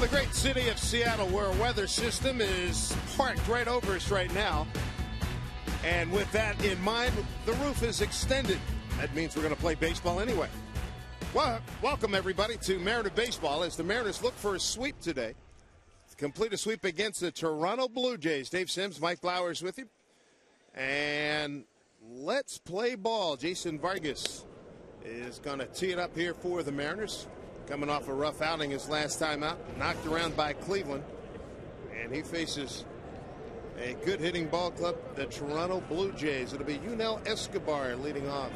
the great city of Seattle, where a weather system is parked right over us right now. And with that in mind, the roof is extended. That means we're going to play baseball anyway. Well, welcome everybody to Mariner Baseball as the Mariners look for a sweep today. Complete a sweep against the Toronto Blue Jays. Dave Sims, Mike Flowers with you. And let's play ball. Jason Vargas is going to tee it up here for the Mariners. Coming off a rough outing his last time out. Knocked around by Cleveland. And he faces a good hitting ball club, the Toronto Blue Jays. It'll be Yunel Escobar leading off.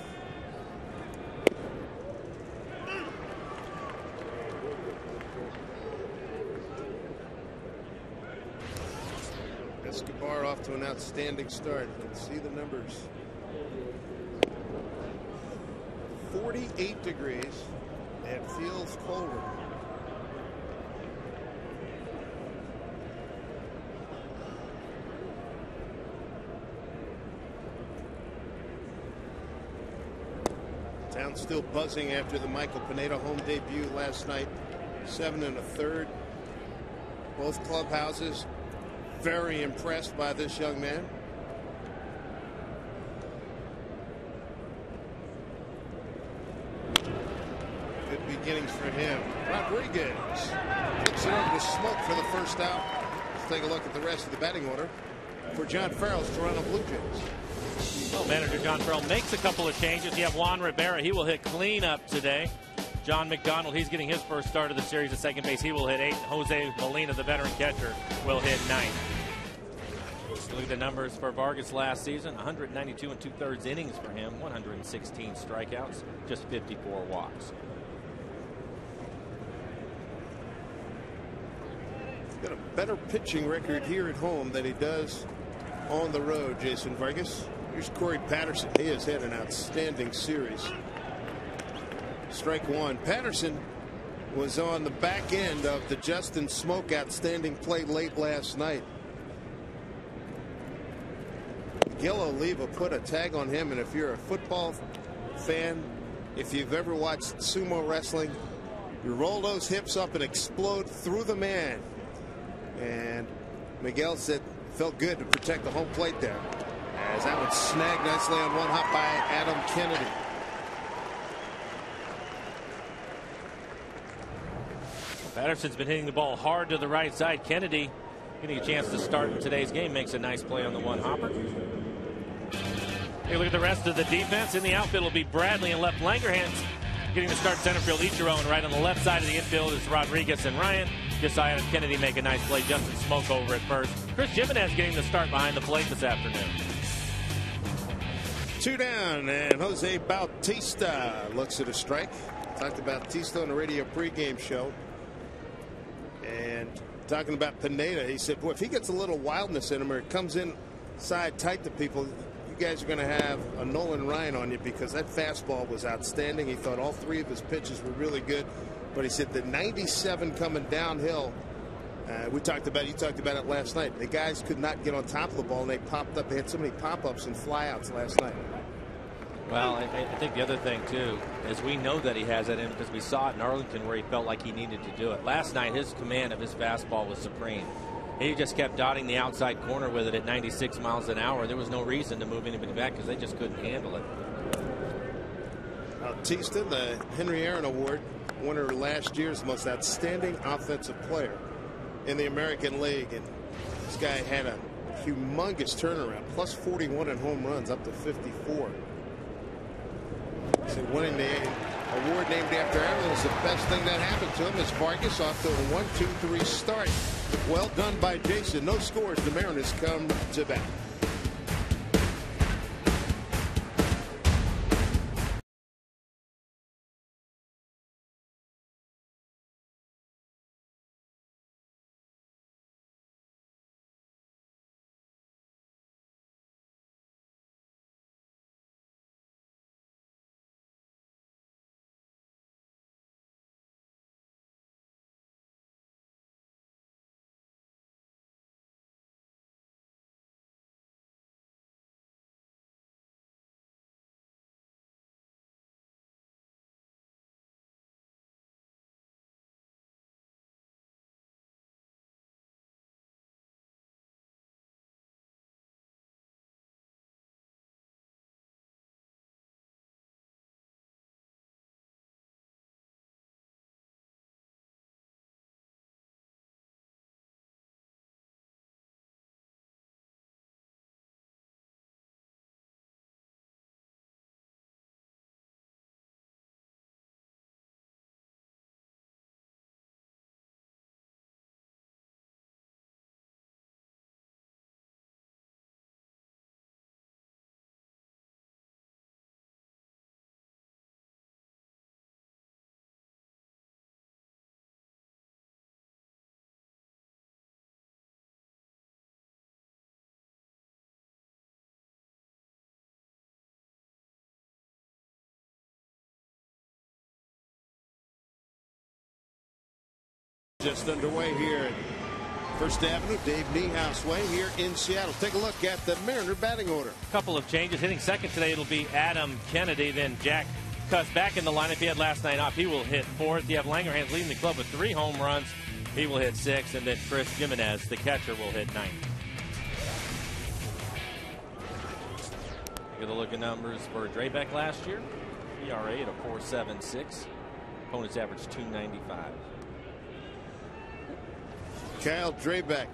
Escobar off to an outstanding start. Let's see the numbers. 48 degrees. It feels colder. Town still buzzing after the Michael Pineda home debut last night. 7 1/3. Both clubhouses very impressed by this young man. Good beginnings for him. Rodriguez kicks it over to Smoke for the first out. Let's take a look at the rest of the batting order for John Farrell's Toronto Blue Jays. Well, manager John Farrell makes a couple of changes. You have Juan Rivera. He will hit cleanup today. John McDonald, he's getting his first start of the series at second base. He will hit 8. Jose Molina, the veteran catcher, will hit 9. Look at the numbers for Vargas last season. 192 2/3 innings for him. 116 strikeouts. Just 54 walks. He's got a better pitching record here at home than he does on the road, Jason Vargas. Here's Corey Patterson. He has had an outstanding series. Strike one. Patterson was on the back end of the Justin Smoke outstanding play late last night. Miguel Oliva put a tag on him, and if you're a football fan, if you've ever watched sumo wrestling, you roll those hips up and explode through the man. And Miguel said felt good to protect the home plate there, as that one snagged nicely on one hop by Adam Kennedy. Patterson's been hitting the ball hard to the right side. Kennedy getting a chance to start in today's game, makes a nice play on the one hopper. Hey, look at the rest of the defense. In the outfield will be Bradley, and left Langerhans getting to start center field. Ichiro, and right on the left side of the infield is Rodriguez and Ryan. Josiah Kennedy make a nice play. Justin Smoke over at first. Chris Jimenez getting the start behind the plate this afternoon. 2 down, and Jose Bautista looks at a strike. Talked about Bautista on the radio pregame show. And talking about Pineda, he said, boy, if he gets a little wildness in him or it comes inside tight to people, you guys are going to have a Nolan Ryan on you, because that fastball was outstanding. He thought all 3 of his pitches were really good. But he said the 97 coming downhill, you talked about it last night. The guys could not get on top of the ball, and they popped up. They had so many pop-ups and flyouts last night. Well, I think the other thing, too, is we know that he has that in because we saw it in Arlington where he felt like he needed to do it. Last night, his command of his fastball was supreme. He just kept dotting the outside corner with it at 96 miles an hour. There was no reason to move anybody back because they just couldn't handle it. Bautista, the Henry Aaron Award winner last year's most outstanding offensive player in the American League. And this guy had a humongous turnaround, plus 41 in home runs, up to 54. So winning the award named after Aaron is the best thing that happened to him, as Vargas off to a 1-2-3 start. Well done by Jason. No scores. The Mariners come to bat. just underway here at First Avenue, Dave Niehaus Way here in Seattle. Take a look at the Mariner batting order. A couple of changes. Hitting second today, it'll be Adam Kennedy. Then Jack Cuss back in the lineup. He had last night off. He will hit fourth. You have Langerhans leading the club with 3 home runs. He will hit 6. And then Chris Jimenez, the catcher, will hit 9. Look at the look at numbers for Drabek last year. ERA at a 4.76. Opponents average 2.95. Kyle Drabek.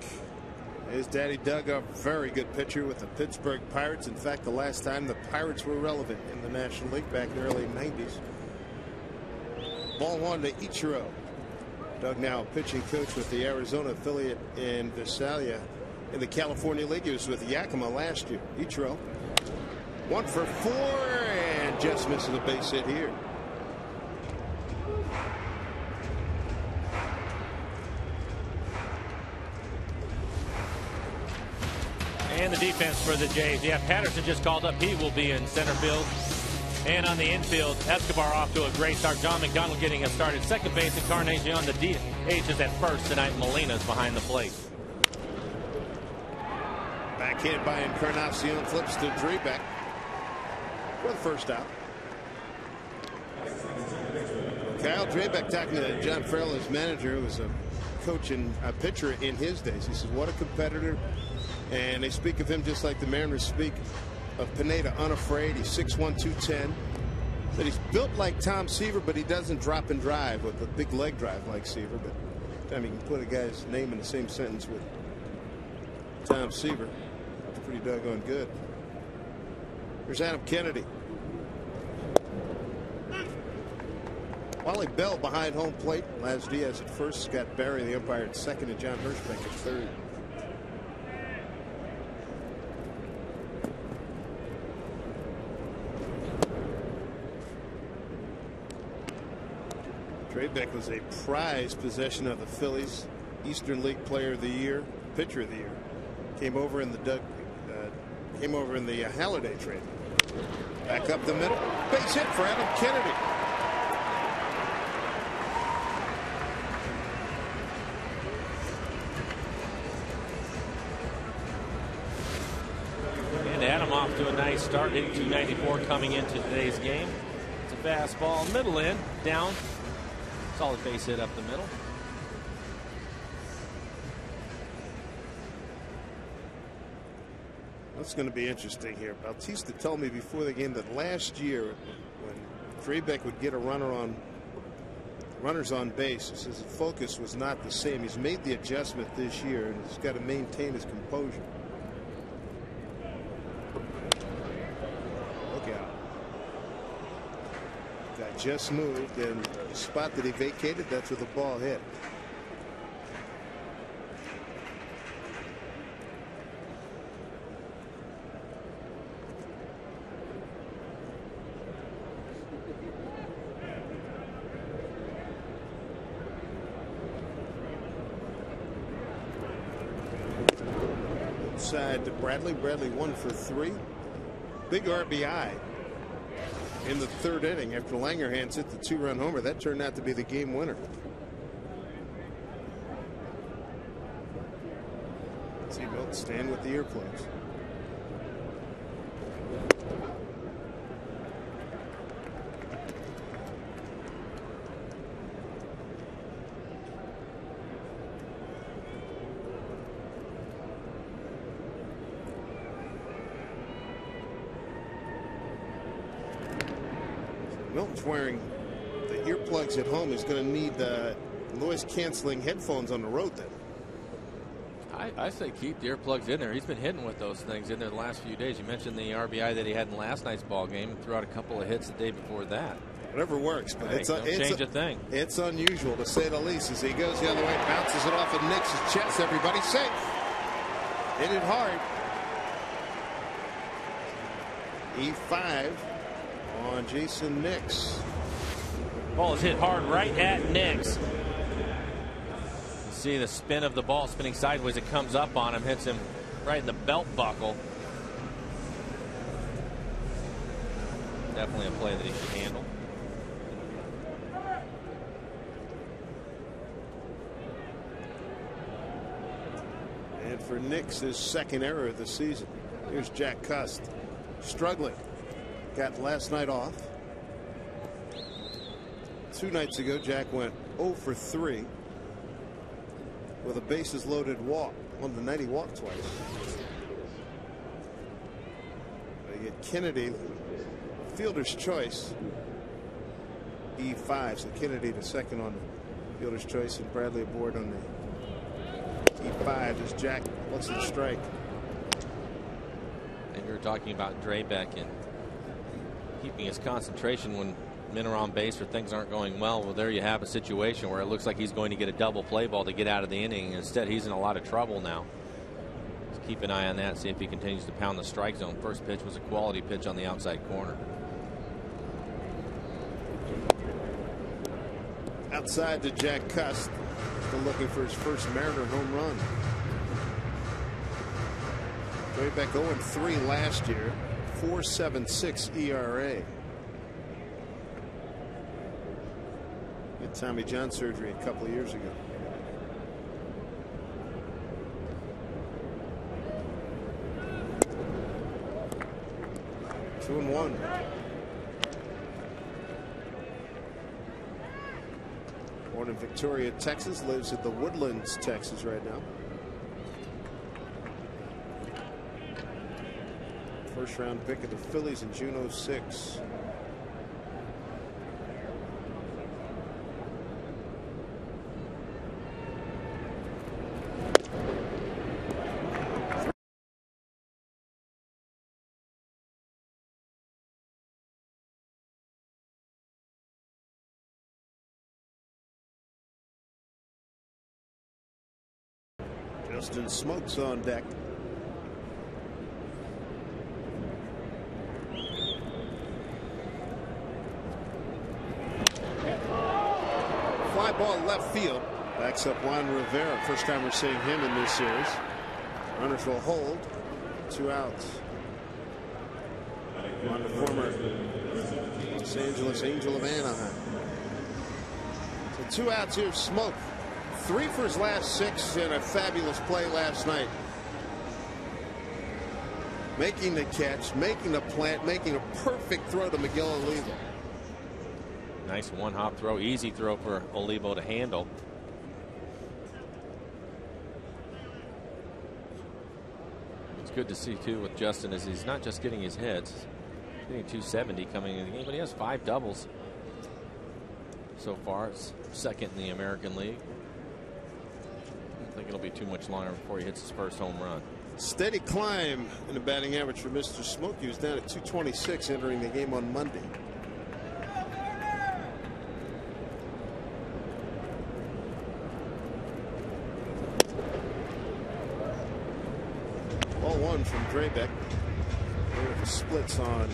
His daddy Doug, a very good pitcher with the Pittsburgh Pirates. In fact, the last time the Pirates were relevant in the National League back in the early 90s. Ball 1 to Ichiro. Doug now pitching coach with the Arizona affiliate in Visalia in the California League. He was with Yakima last year. Ichiro 1 for 4 and just misses a base hit here. And the defense for the Jays. Yeah, Patterson just called up. He will be in center field. And on the infield, Escobar off to a great start. John McDonald getting a start at second base. Encarnacion on the DH is at first tonight. Molina's behind the plate. Backhand by Encarnacion, flips to Drabek for the first out. Kyle Drabek talking to John Farrell, his manager, who was a coach and a pitcher in his days. He says, what a competitor. And they speak of him just like the Mariners speak of Pineda, unafraid. He's 6'1", 210. But he's built like Tom Seaver, but he doesn't drop and drive with a big leg drive like Seaver. But time you can put a guy's name in the same sentence with Tom Seaver, it's pretty doggone good. Here's Adam Kennedy. Wally Bell behind home plate. Laz Diaz at first. Scott Barry, the umpire, at second, and John Hirschbeck at third. Drabek was a prized possession of the Phillies. Eastern League Player of the Year, Pitcher of the Year. Came over in the Halliday trade. Back up the middle. Base hit for Adam Kennedy. And Adam off to a nice start, hitting 294 coming into today's game. It's a fastball, middle in, down. Solid base hit up the middle. That's going to be interesting here. Bautista told me before the game that last year when Drabek would get a runners on base, he says the focus was not the same. He's made the adjustment this year and he's got to maintain his composure. Look out. Guy just moved, and the spot that he vacated, that's where the ball hit. Side to Bradley. Bradley 1 for 3. Big RBI in the third inning after Langerhans hit the 2-run homer. That turned out to be the game winner. See Milton stand with the earplugs. Milton's wearing the earplugs at home. He's going to need noise canceling headphones on the road then. I say keep the earplugs in there. He's been hitting with those things in there the last few days. You mentioned the RBI that he had in last night's ball game. Threw out a couple of hits the day before that. Whatever works, but hey, don't change a thing. It's unusual to say the least. As he goes the other way, bounces it off of Nick's chest. Everybody safe. Hit it hard. E5 on Jason Nix. Ball is hit hard right at Nix. See the spin of the ball spinning sideways. It comes up on him, hits him right in the belt buckle. Definitely a play that he should handle. for Nick's his second error of the season. Here's Jack Cust struggling. Got last night off. 2 nights ago, Jack went 0 for 3 with a bases loaded walk. On the night he walked twice. You get Kennedy, fielder's choice. E5, so Kennedy to second on the fielder's choice and Bradley aboard on the E5 as Jack looks at the strike. And you're talking about Drabek and keeping his concentration when men are on base or things aren't going well. Well, there you have a situation where it looks like he's going to get a double play ball to get out of the inning. Instead, he's in a lot of trouble now. Let's keep an eye on that, see if he continues to pound the strike zone. First pitch was a quality pitch on the outside corner. Outside to Jack Cust, still looking for his first Mariner home run. Drabek 0-3 last year, 4.76 ERA. Had Tommy John surgery a couple of years ago. Two and one. Born in Victoria, Texas, lives at the Woodlands, Texas right now. First round pick of the Phillies in June '06. Justin Smoke's on deck. Fly ball left field. Backs up Juan Rivera. First time we're seeing him in this series. Runners will hold. 2 outs. On the former Los Angeles Angel of Anaheim. So 2 outs here. Smoke. 3 for his last 6 and a fabulous play last night. Making the catch, making the plant, making a perfect throw to Miguel Olivo. Nice one-hop throw, easy throw for Olivo to handle. It's good to see too with Justin is he's not just getting his hits, he's getting 270 coming in the game, but he has 5 doubles so far. It's second in the American League. I think it'll be too much longer before he hits his first home run. Steady climb in the batting average for Mr. Smoke. He was down at 226 entering the game on Monday. Ball 1 from Drabek. The splits on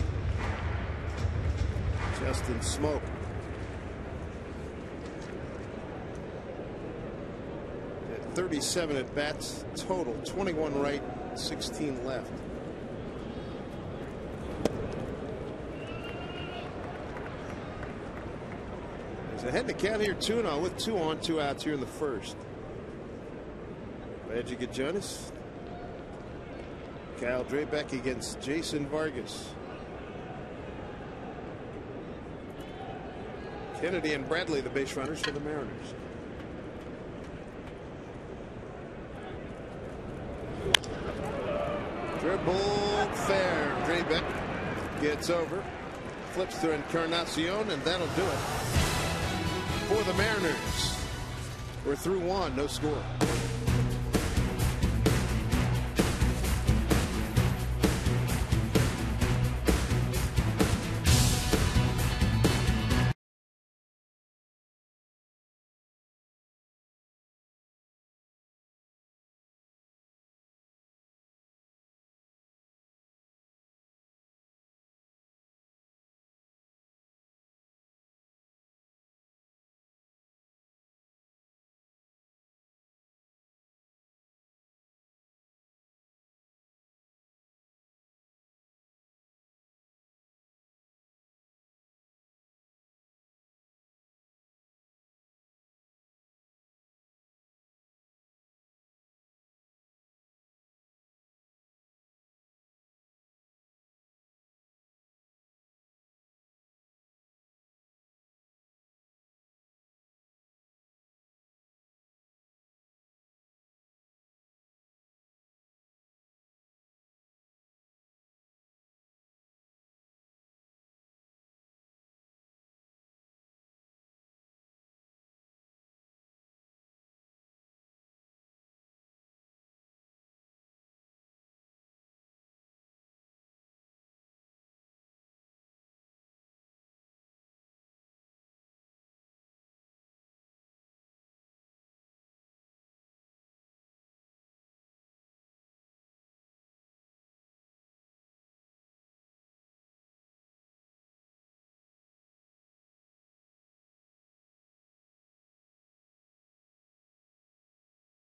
Justin Smoke. 37 at bats total, 21 right, 16 left. He's ahead in the count here 2-0 with 2 on, 2 outs here in the first. Glad you could join us. Kyle Drabek against Jason Vargas. Kennedy and Bradley, the base runners for the Mariners. Dribble fair. Drabek gets over, flips to Encarnacion, and that'll do it for the Mariners. We're through 1, no score.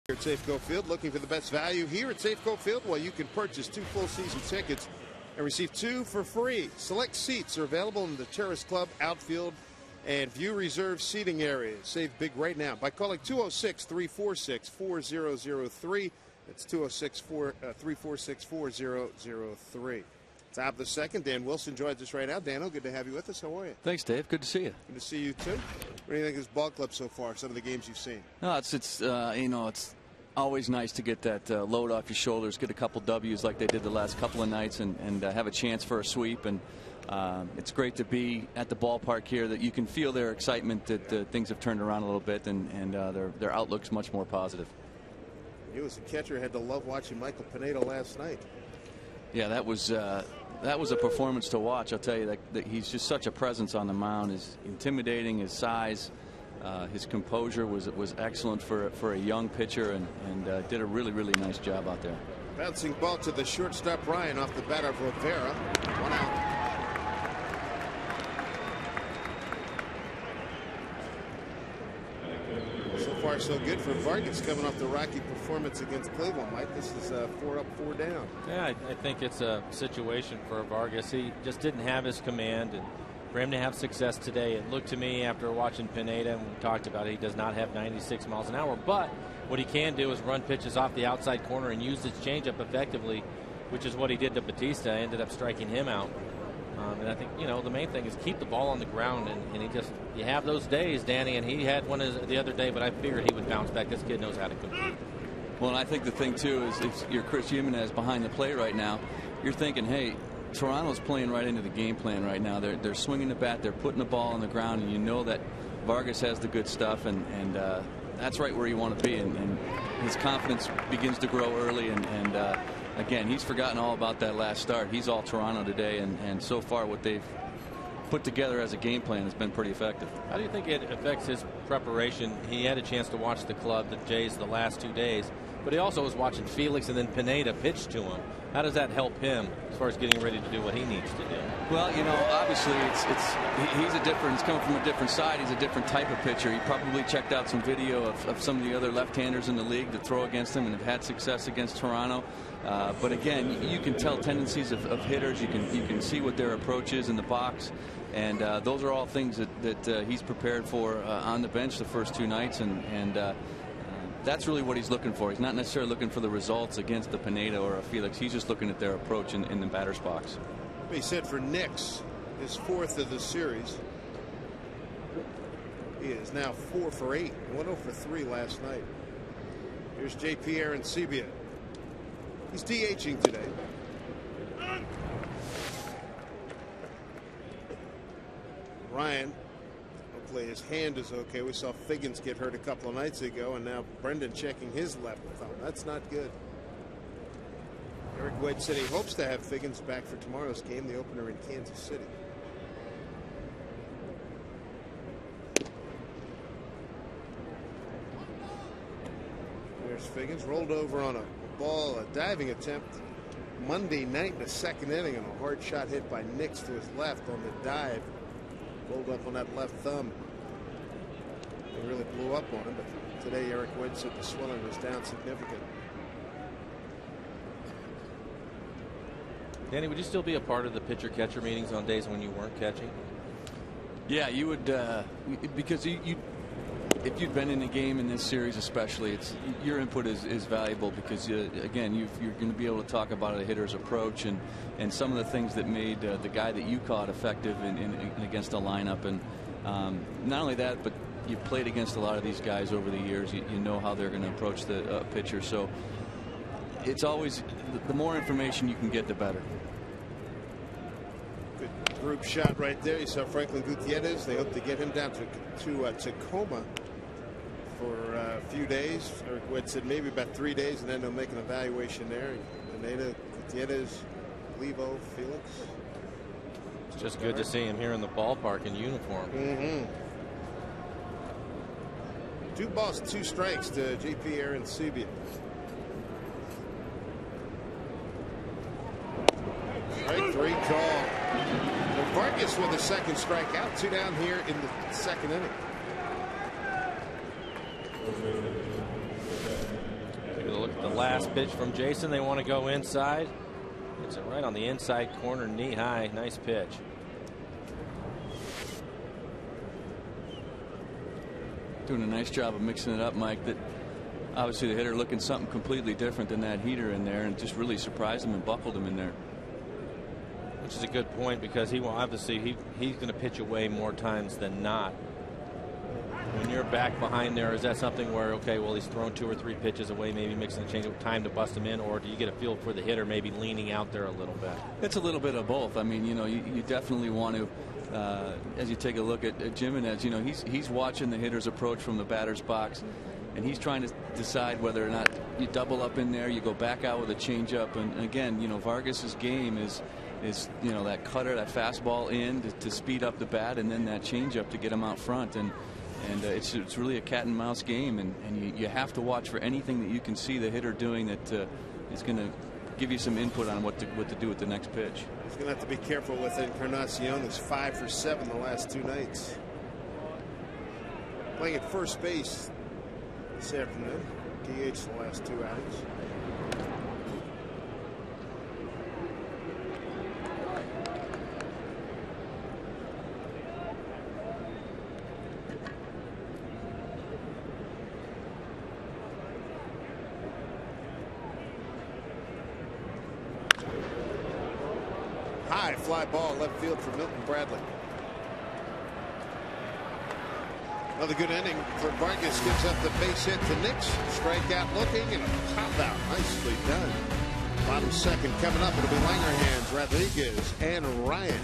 Here at Safeco Field, looking for the best value here at Safeco Field? Well, you can purchase 2 full season tickets and receive 2 for free. Select seats are available in the Terrace Club, outfield, and view reserve seating areas. Save big right now by calling 206-346-4003. That's 206-346-4003. Top of the second, Dan Wilson joins us right now. Dano, good to have you with us. How are you? Thanks, Dave. Good to see you. Good to see you too. What do you think of this ball club so far? Some of the games you've seen. No, it's always nice to get that load off your shoulders, get a couple W's like they did the last couple of nights, and have a chance for a sweep. And it's great to be at the ballpark here. That you can feel their excitement that things have turned around a little bit, and their outlook's much more positive. You as a catcher had to love watching Michael Pineda last night. Yeah, that was a performance to watch. I'll tell you that he's just such a presence on the mound. Is intimidating. His size, his composure was excellent for a young pitcher, and did a really nice job out there. Bouncing ball to the shortstop Ryan off the bat of Rivera. 1 out. So far so good for Vargas coming off the rocky performance against Cleveland. Mike, this is 4 up, 4 down. Yeah, I think it's a situation for Vargas. He just didn't have his command, and for him to have success today, it looked to me after watching Pineda, and we talked about it, he does not have 96 miles an hour, but what he can do is run pitches off the outside corner and use his changeup effectively, which is what he did to Batista. Ended up striking him out. And I think, the main thing is keep the ball on the ground, and you have those days, Danny, and he had one the other day, but I figured he would bounce back. This kid knows how to compete. Well, and I think the thing too is if you're Chris Jimenez behind the plate right now, you're thinking, hey, Toronto's playing right into the game plan right now. They're swinging the bat, they're putting the ball on the ground, and you know that Vargas has the good stuff, and that's right where you want to be, and his confidence begins to grow early, and again, he's forgotten all about that last start. He's all Toronto today, and so far what they've put together as a game plan has been pretty effective. How do you think it affects his preparation? He had a chance to watch the club, the Jays, the last 2 days, but he also was watching Felix and then Pineda pitch to him. How does that help him as far as getting ready to do what he needs to do? Well, obviously he's coming from a different side. He's a different type of pitcher. He probably checked out some video of some of the other left-handers in the league that throw against him and have had success against Toronto. But again, you can tell tendencies of hitters. You can see what their approach is in the box, and those are all things that he's prepared for on the bench the first 2 nights, and that's really what he's looking for. He's not necessarily looking for the results against the Pineda or a Felix. He's just looking at their approach in the batter's box. He said for Nix, his 4th of the series. He is now 4 for 8. 1 0 for 3 last night. Here's JP Arancibia. He's DHing today. Ryan, hopefully his hand is okay. We saw Figgins get hurt a couple of nights ago, and now Brendan checking his left thumb. That's not good. Eric White said he hopes to have Figgins back for tomorrow's game, the opener in Kansas City. There's Figgins, rolled over on a ball, a diving attempt Monday night in the 2nd inning, and a hard shot hit by Nix to his left on the dive. Rolled up on that left thumb. It really blew up on him, but today Eric White said the swelling was down significant. Danny, would you still be a part of the pitcher-catcher meetings on days when you weren't catching? Yeah, you would, because if you've been in a game in this series especially, your input is valuable, because again you're going to be able to talk about a hitter's approach and some of the things that made the guy that you caught effective in against a lineup, and not only that, but you've played against a lot of these guys over the years. You know how they're going to approach the pitcher, so it's always the more information you can get, the better. Good group shot right there. You saw Franklin Gutierrez. They hope to get him down to Tacoma for a few days. Eric White said maybe about 3 days, and then they'll make an evaluation there. Pineda, Gutierrez, Levo, Felix. It's just good to see him here in the ballpark in uniform. 2 balls, 2 strikes to JP Arancibia. Strike 3 call. Vargas with a 2nd strikeout. 2 down here in the 2nd inning. The last pitch from Jason. They want to go inside. It's right on the inside corner, knee high. Nice pitch. Doing a nice job of mixing it up, Mike. That obviously the hitter looking something completely different than that heater in there, and just really surprised him and buckled him in there. Which is a good point, because he will obviously he's going to pitch away more times than not. When you're back behind there, is that something where, okay, well, he's thrown 2 or 3 pitches away, maybe mixing the change of time to bust him in, or do you get a feel for the hitter maybe leaning out there a little bit? It's a little bit of both. I mean, you know, you definitely want to, as you take a look at Jimenez, you know, he's watching the hitter's approach from the batter's box, and he's trying to decide whether or not you double up in there, you go back out with a changeup, and again, you know, Vargas's game is you know, that cutter, that fastball in to speed up the bat, and then that changeup to get him out front, and it's really a cat and mouse game, and you have to watch for anything that you can see the hitter doing that is going to give you some input on what to do with the next pitch. He's going to have to be careful with Encarnacion, who's 5 for 7 the last 2 nights. Playing at first base this afternoon. DH the last 2 outings. High fly ball left field for Milton Bradley. Another good inning for Vargas. Gives up the base hit to Nix. Strikeout looking and a pop out. Nicely done. Bottom second coming up. It'll be Langerhans, Rodriguez, and Ryan.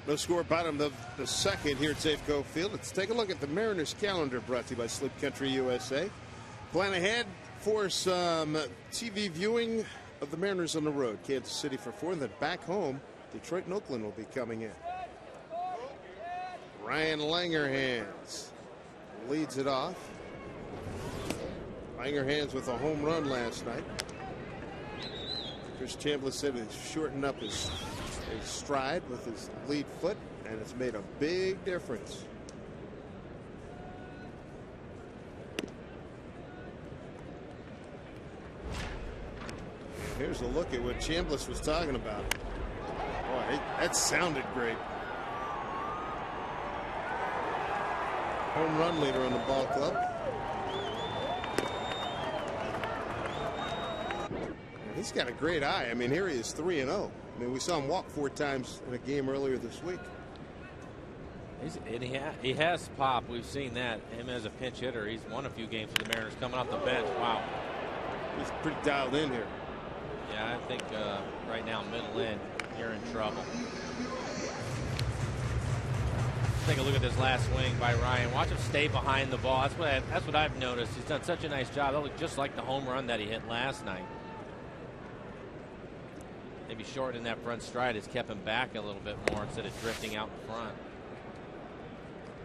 No score, bottom of the second here at Safeco Field. Let's take a look at the Mariners calendar, brought to you by Sleep Country USA. Plan ahead for some TV viewing of the Mariners on the road. Kansas City for 4, and then back home, Detroit and Oakland will be coming in. Ryan Langerhans leads it off. Langerhans with a home run last night. Chris Chambliss said he's shortened up his stride with his lead foot, and it's made a big difference. Here's a look at what Chambliss was talking about. Boy, that sounded great. Home run leader on the ball club. He's got a great eye. I mean, here he is 3-0. I mean, we saw him walk 4 times in a game earlier this week. He has pop. We've seen that. Him as a pinch hitter. He's won a few games for the Mariners coming off the bench. Wow. He's pretty dialed in here. Yeah, I think right now, middle in, you're in trouble. take a look at this last swing by Ryan. Watch him stay behind the ball. That's what I've noticed. He's done such a nice job. That looked just like the home run that he hit last night. Maybe shortening that front stride has kept him back a little bit more instead of drifting out in front.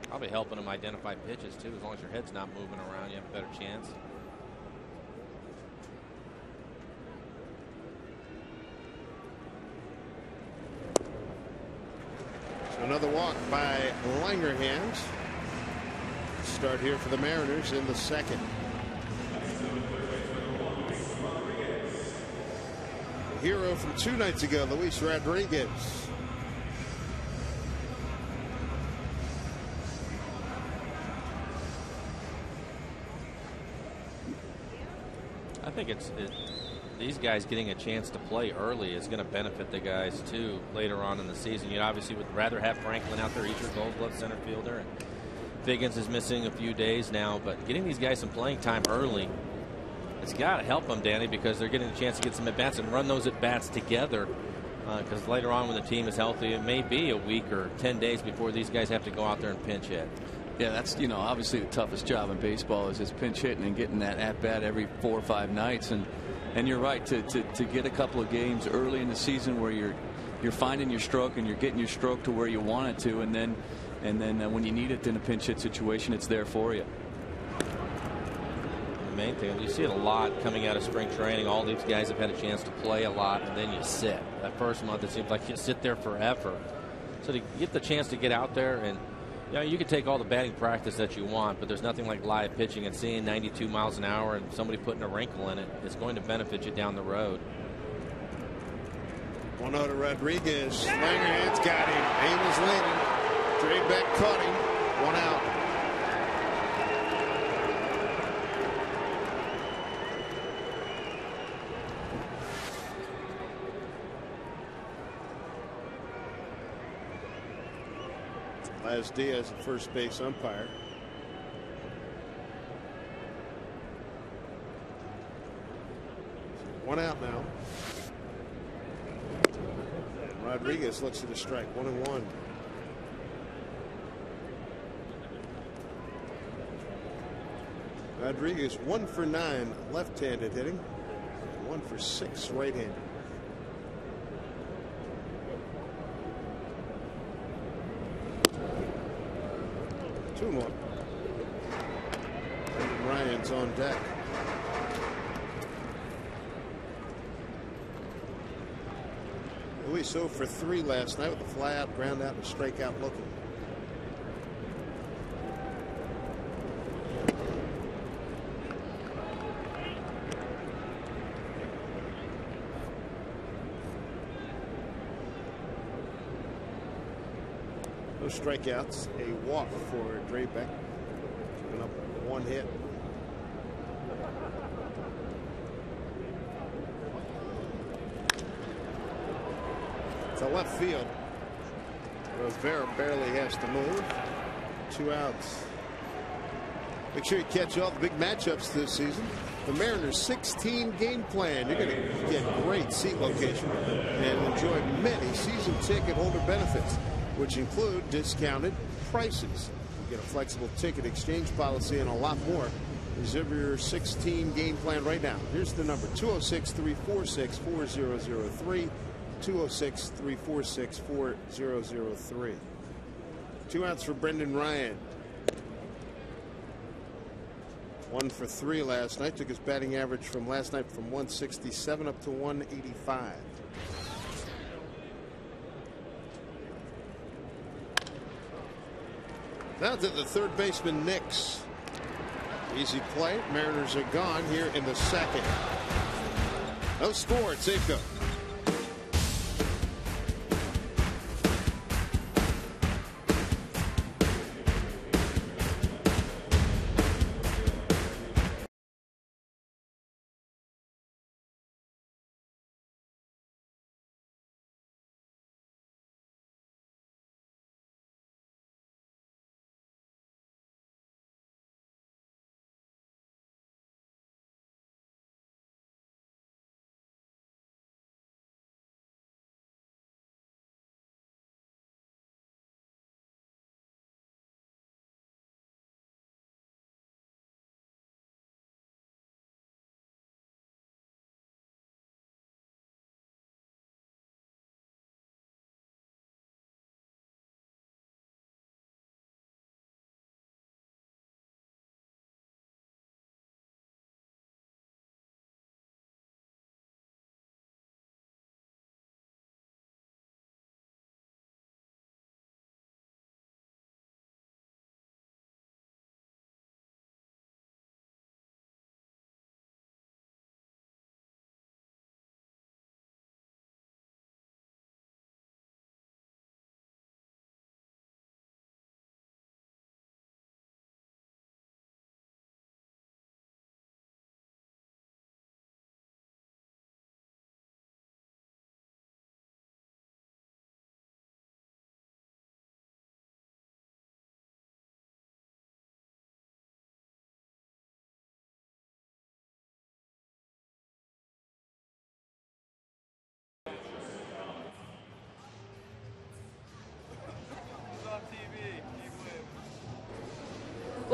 Probably helping him identify pitches too. As long as your head's not moving around, you have a better chance. So another walk by Langerhans. Start here for the Mariners in the second. Hero from 2 nights ago, Luis Rodriguez. I think these guys getting a chance to play early is going to benefit the guys too later on in the season. You obviously would rather have Franklin out there, each your Gold Glove center fielder, and Figgins is missing a few days now, but getting these guys some playing time early, it's got to help them, Danny, because they're getting a chance to get some at bats and run those at bats together. Because later on, when the team is healthy, it may be a week or 10 days before these guys have to go out there and pinch hit. Yeah, that's, obviously the toughest job in baseball is just pinch hitting and getting that at bat every 4 or 5 nights. And you're right, to get a couple of games early in the season where you're finding your stroke and you're getting your stroke to where you want it to, and then when you need it in a pinch hit situation, it's there for you. The main thing, you see it a lot coming out of spring training. All these guys have had a chance to play a lot, and then you sit. That first month, it seems like you sit there forever. So to get the chance to get out there, and you can take all the batting practice that you want, but there's nothing like live pitching and seeing 92 miles an hour and somebody putting a wrinkle in it. It's going to benefit you down the road. 1-0 to Rodriguez. Langerhans got him. He was leaning. Draybeck caught him. 1 out. Laz Diaz, the first base umpire. So 1 out now. And Rodriguez looks at a strike. 1-1. Rodriguez 1 for 9 left-handed hitting, 1 for 6 right-handed. Two more. And Ryan's on deck. Luis 0 for 3 last night with a fly out, ground out, and a strikeout looking. No strikeouts, a walk for Draybeck. Giving up 1 hit. To left field. Rivera barely has to move. 2 outs. Make sure you catch all the big matchups this season. The Mariners 16 game plan. You're going to get great seat location and enjoy many season ticket holder benefits, which include discounted prices. You get a flexible ticket exchange policy and a lot more. Reserve your 16 game plan right now. Here's the number: 206-346-4003. 206-346-4003. 2 outs for Brendan Ryan. 1 for 3 last night. Took his batting average from last night from 167 up to 185. Now to the third baseman, Nix. Easy play. Mariners are gone here in the second. No score at Safeco.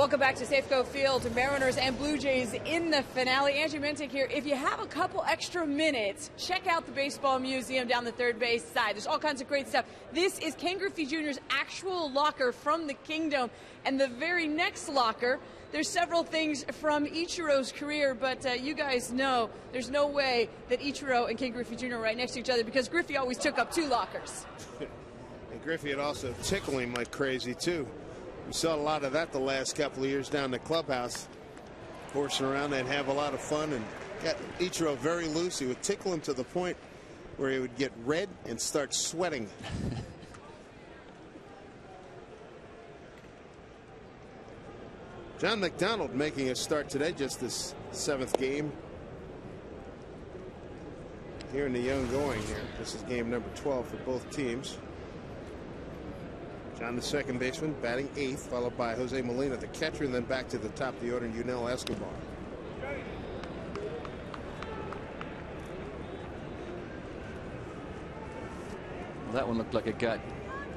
Welcome back to Safeco Field. Mariners and Blue Jays in the finale. Angie Mintic here. If you have a couple extra minutes, check out the Baseball Museum down the third base side. There's all kinds of great stuff. This is Ken Griffey Jr.'s actual locker from the Kingdom. And the very next locker, there's several things from Ichiro's career, but you guys know there's no way that Ichiro and Ken Griffey Jr. are right next to each other because Griffey always took up 2 lockers. And Griffey would also tickle him like crazy, too. We saw a lot of that the last couple of years down the clubhouse. Horsing around and have a lot of fun and got Ichiro very loose. He would tickle him to the point where he would get red and start sweating. John McDonald making a start today, just his 7th game here in the young going here. This is game number 12 for both teams. John, the second baseman, batting 8th, followed by Jose Molina, the catcher, and then back to the top of the order, Yunel Escobar. That one looked like it got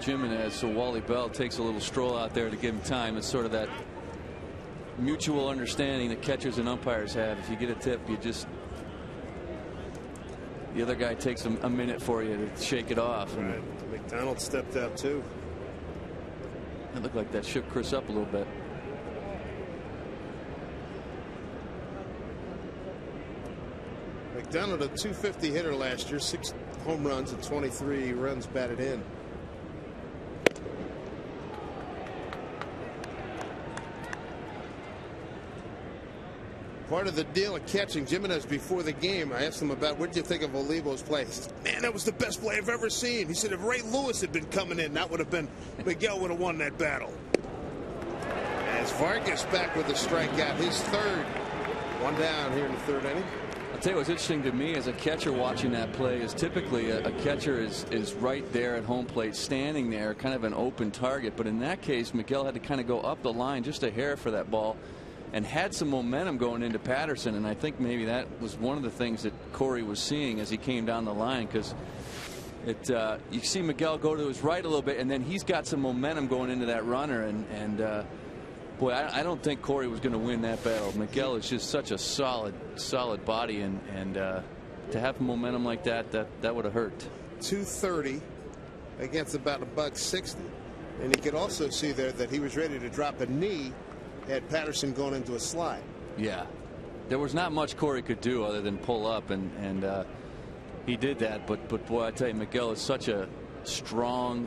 Jimenez, so Wally Bell takes a little stroll out there to give him time. It's sort of that mutual understanding that catchers and umpires have. If you get a tip, you just, the other guy takes a minute for you to shake it off. Right. McDonald stepped out too. It looked like that shook Chris up a little bit. McDonald, a .250 hitter last year, 6 home runs and 23 runs batted in. Part of the deal of catching Jimenez before the game, I asked him about what did you think of Olivo's play. He said, man, that was the best play I've ever seen. He said if Ray Lewis had been coming in, that would have been, Miguel would have won that battle. As Vargas back with a strikeout, his 3rd. 1 down here in the 3rd inning. I'll tell you what's interesting to me as a catcher watching that play is typically a catcher is right there at home plate, standing there, kind of an open target. But in that case, Miguel had to kind of go up the line just a hair for that ball, and had some momentum going into Patterson. And I think maybe that was one of the things that Corey was seeing as he came down the line, because you see Miguel go to his right a little bit, and then he's got some momentum going into that runner. And boy, I don't think Corey was going to win that battle. Miguel is just such a solid body, and to have momentum like that would have hurt. 230 against about $160, and you could also see there that he was ready to drop a knee had Patterson going into a slide. Yeah, there was not much Corey could do other than pull up, and he did that. But boy, I tell you, Miguel is such a strong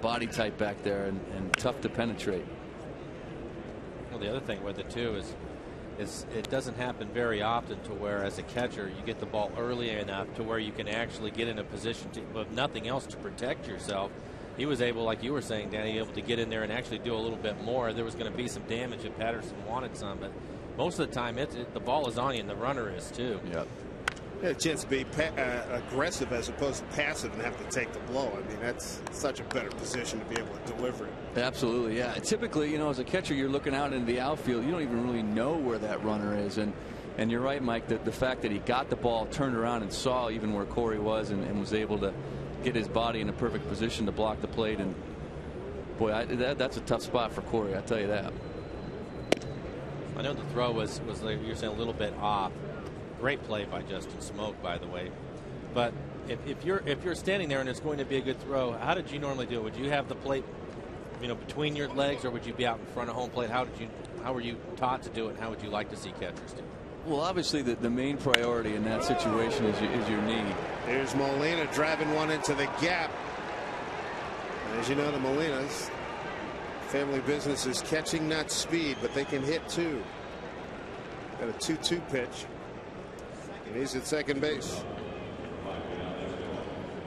body type back there, and tough to penetrate. Well, the other thing with it too is it doesn't happen very often to where as a catcher you get the ball early enough to where you can actually get in a position to, if nothing else, to protect yourself. He was able, like you were saying, Danny, able to get in there and actually do a little bit more. There was going to be some damage if Patterson wanted some, but most of the time the ball is on you and the runner is too. Yep. Yeah, a chance to be aggressive as opposed to passive and have to take the blow. I mean, that's such a better position to be able to deliver it. Absolutely, yeah. Typically, you know, as a catcher, you're looking out into the outfield. You don't even really know where that runner is. And you're right, Mike, the fact that he got the ball, turned around and saw even where Corey was, and was able to get his body in a perfect position to block the plate. And boy, that's a tough spot for Corey, I tell you that. I know the throw was like you're saying, a little bit off. Great play by Justin Smoke, by the way. But if you're standing there and it's going to be a good throw, how did you normally do it? Would you have the plate, you know, between your legs, or would you be out in front of home plate? How were you taught to do it, and how would you like to see catchers do it? Well, obviously the main priority in that situation is your knee. Here's Molina driving one into the gap. As you know, the Molinas family business is catching, not speed, but they can hit too. Got a 2-2 pitch, and he's at second base.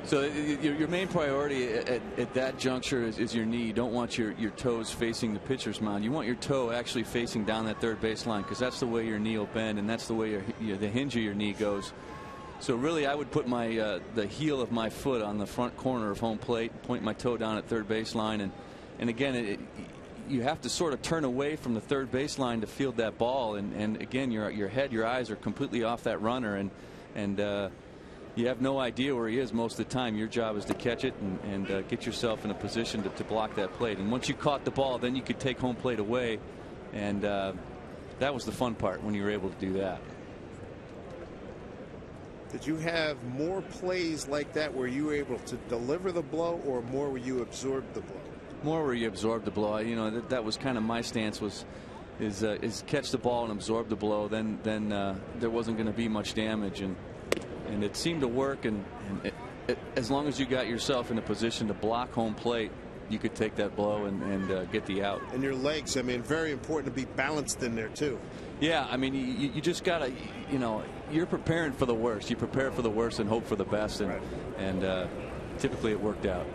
So your main priority at that juncture is your knee. You don't want your toes facing the pitcher's mound. You want your toe actually facing down that third base line, because that's the way your knee will bend, and that's the way the hinge of your knee goes. So really, I would put the heel of my foot on the front corner of home plate, point my toe down at third base line, and again, you have to sort of turn away from the third base line to field that ball, and again, your head, your eyes are completely off that runner, and you have no idea where he is most of the time. Your job is to catch it and get yourself in a position to block that plate. And once you caught the ball, then you could take home plate away And that was the fun part, when you were able to do that. Did you have more plays like that where you were able to deliver the blow, or more where you absorbed the blow? More where you absorb the blow. You know, that was kind of my stance, is catch the ball and absorb the blow. Then there wasn't going to be much damage, and it seemed to work. And as long as you got yourself in a position to block home plate, you could take that blow and get the out. And your legs, I mean, very important to be balanced in there too. Yeah, I mean, you just gotta, you know, you're preparing for the worst. You prepare for the worst and hope for the best, and right. and typically it worked out.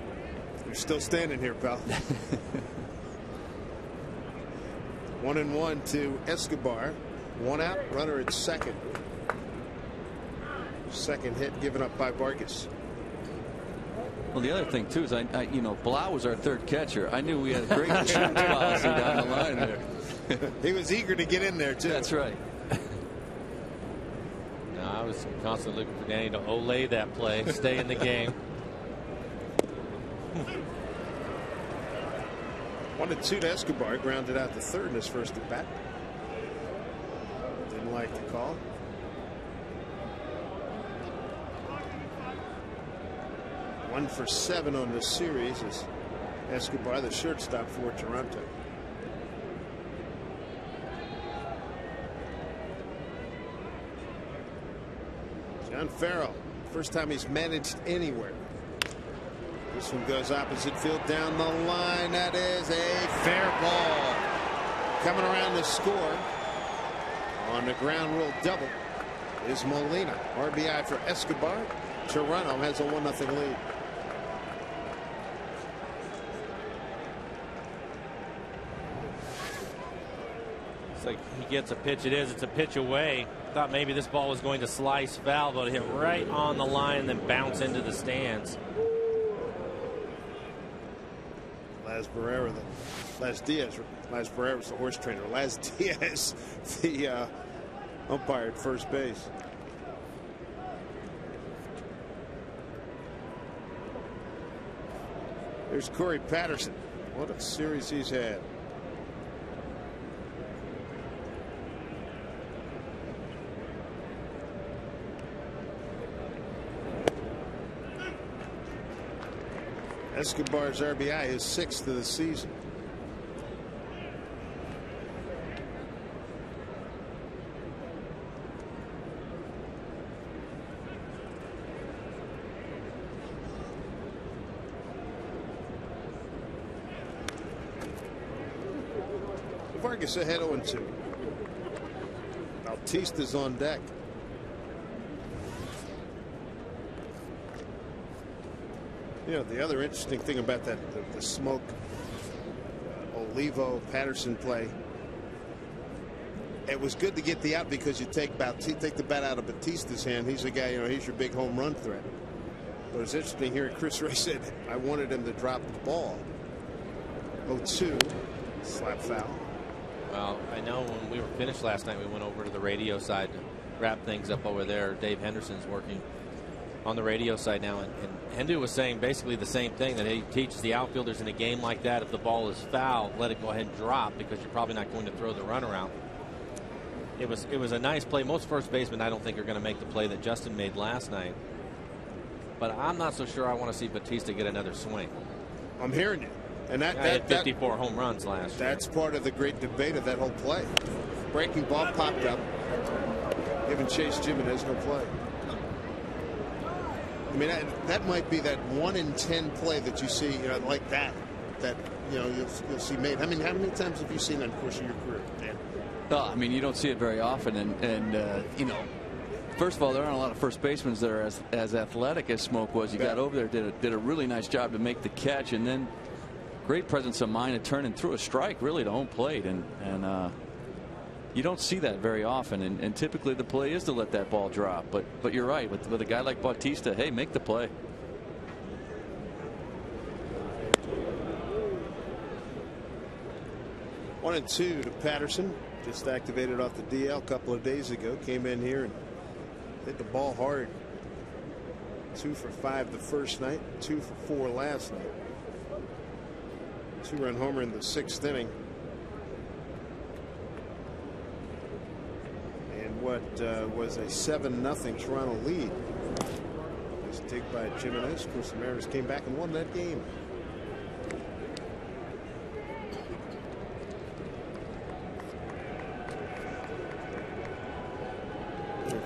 You're still standing here, pal. 1-1 to Escobar. 1 out, runner at second. Second hit given up by Vargas. Well, the other thing too is you know, Blau was our third catcher. I knew we had a great insurance policy down the line there. He was eager to get in there too. That's right. No, I was constantly looking for Danny to olay that play, stay in the game. 1-2 to Escobar, grounded out to third in his first at bat. Didn't like the call. One for 7 on the series is Escobar, the shortstop for Toronto. John Farrell, first time he's managed anywhere. This one goes opposite field down the line. That is a fair ball. Coming around to score on the ground rule double is Molina. RBI for Escobar. Toronto has a 1-0 lead. It's like he gets a pitch. It's a pitch away. Thought maybe this ball was going to slice foul, but it hit right on the line and then bounce into the stands. Laz Barrera was the horse trainer. Laz Diaz, the umpire at first base. There's Corey Patterson. What a series he's had. Escobar's RBI is 6th of the season. Vargas ahead 0-2. Bautista's on deck. You know, the other interesting thing about that, the Smoke Olivo Patterson play, it was good to get the out because you take the bat out of Bautista's hand. He's a guy, you know, he's your big home run threat. But it's interesting here. Chris Ray said, I wanted him to drop the ball. 0-2, slap foul. Well, I know when we were finished last night, we went over to the radio side to wrap things up over there. Dave Henderson's working on the radio side now, and Hendu was saying basically the same thing, that he teaches the outfielders in a game like that, if the ball is foul, let it go ahead and drop, because you're probably not going to throw the runner out. It was a nice play. Most first basemen, I don't think, are going to make the play that Justin made last night, but I'm not so sure I want to see Bautista get another swing. I'm hearing you. And that hit 54 home runs last year. That's part of the great debate of that whole play. Breaking ball popped up, giving Chase Jimenez no play. I mean, that might be that 1 in 10 play that you see, you know, like that you know you'll see made. I mean, how many times have you seen that in the course of your career, Dan? I mean, you don't see it very often, and you know, first of all, there aren't a lot of first basemen that are as athletic as Smoke was. You got over there, did a really nice job to make the catch, and then great presence of mind to turn and threw a strike really to home plate, and you don't see that very often, and typically the play is to let that ball drop. But you're right, with a guy like Bautista, hey, make the play. One and 2 to Patterson, just activated off the DL a couple of days ago. Came in here and hit the ball hard. 2 for 5 the first night, 2 for 4 last night. 2-run homer in the 6th inning. what was a 7-0 Toronto lead. This dig by Jimenez. Of course, the Mariners came back and won that game.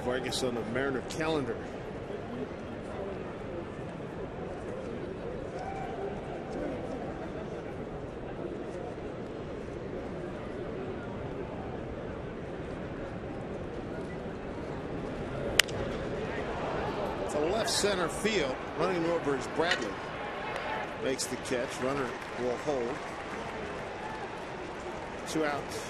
Vargas on the Mariner calendar. To left center field, running over is Bradley. Makes the catch. Runner will hold. 2 outs.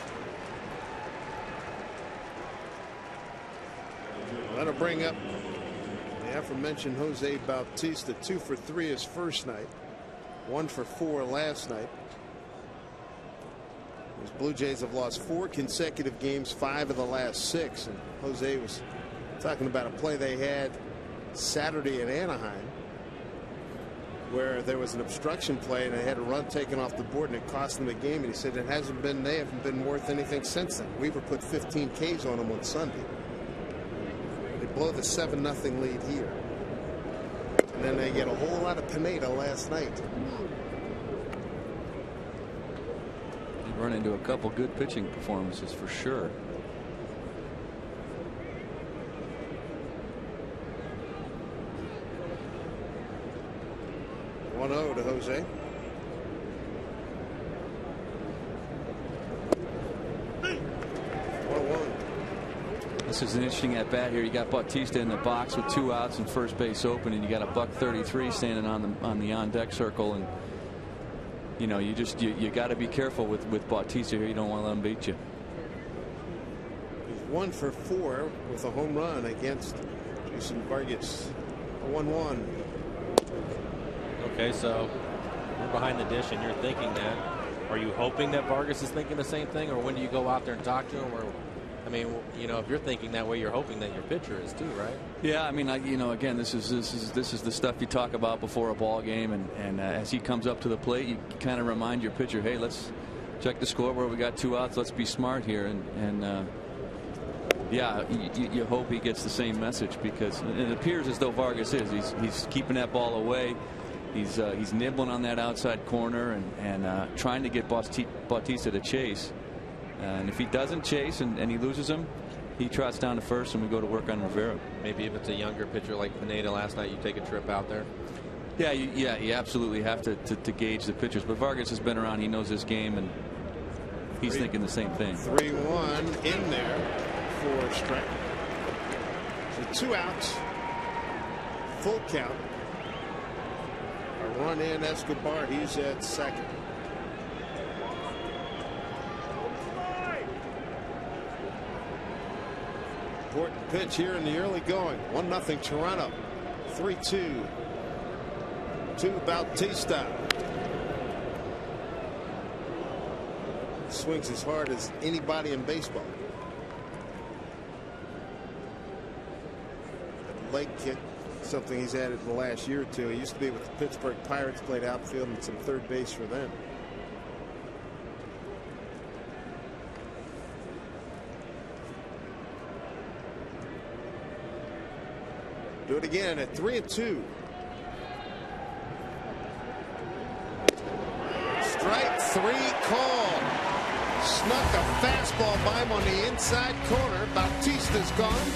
That'll bring up the aforementioned Jose Bautista. 2 for 3 his first night. 1 for 4 last night. Those Blue Jays have lost 4 consecutive games, 5 of the last 6. And Jose was talking about a play they had Saturday at Anaheim where there was an obstruction play and they had a run taken off the board and it cost them the game. And he said they haven't been worth anything since then. Weaver put 15 Ks on them on Sunday. Blow the 7-0 lead here. And then they get a whole lot of Pineda last night. You've run into a couple good pitching performances for sure. (1-0) to Jose. This is an interesting at bat here. You got Bautista in the box with 2 outs and first base open, and you got a $133 standing on the on deck circle, and you know you got to be careful with Bautista here. You don't want to let him beat you. He's 1 for 4 with a home run against Jason Vargas. 1-1. Okay, so we're behind the dish, and you're thinking that. Are you hoping that Vargas is thinking the same thing, or when do you go out there and talk to him? Or I mean, you know, if you're thinking that way, you're hoping that your pitcher is too, right? Yeah, I mean, you know, again, this is the stuff you talk about before a ball game, and as he comes up to the plate, you kind of remind your pitcher, hey, let's check the scoreboard. We got 2 outs. Let's be smart here, and yeah, you hope he gets the same message, because it appears as though Vargas is. He's keeping that ball away. He's nibbling on that outside corner and trying to get Bautista to chase. And if he doesn't chase and he loses him, he trots down to first and we go to work on Rivera. Maybe if it's a younger pitcher like Pineda last night, you take a trip out there. Yeah, you absolutely have to gauge the pitchers. But Vargas has been around. He knows his game, and he's thinking the same thing. 3-1 in there for strike. So 2 outs. Full count. A run in Escobar. He's at second. Important pitch here in the early going. 1-0 Toronto. 3-2 to Bautista. Swings as hard as anybody in baseball. That leg kick, something he's added in the last year or 2. He used to be with the Pittsburgh Pirates, played outfield and some third base for them. Do it again at 3-2. Strike 3 call. Snuck a fastball by him on the inside corner. Bautista's gone.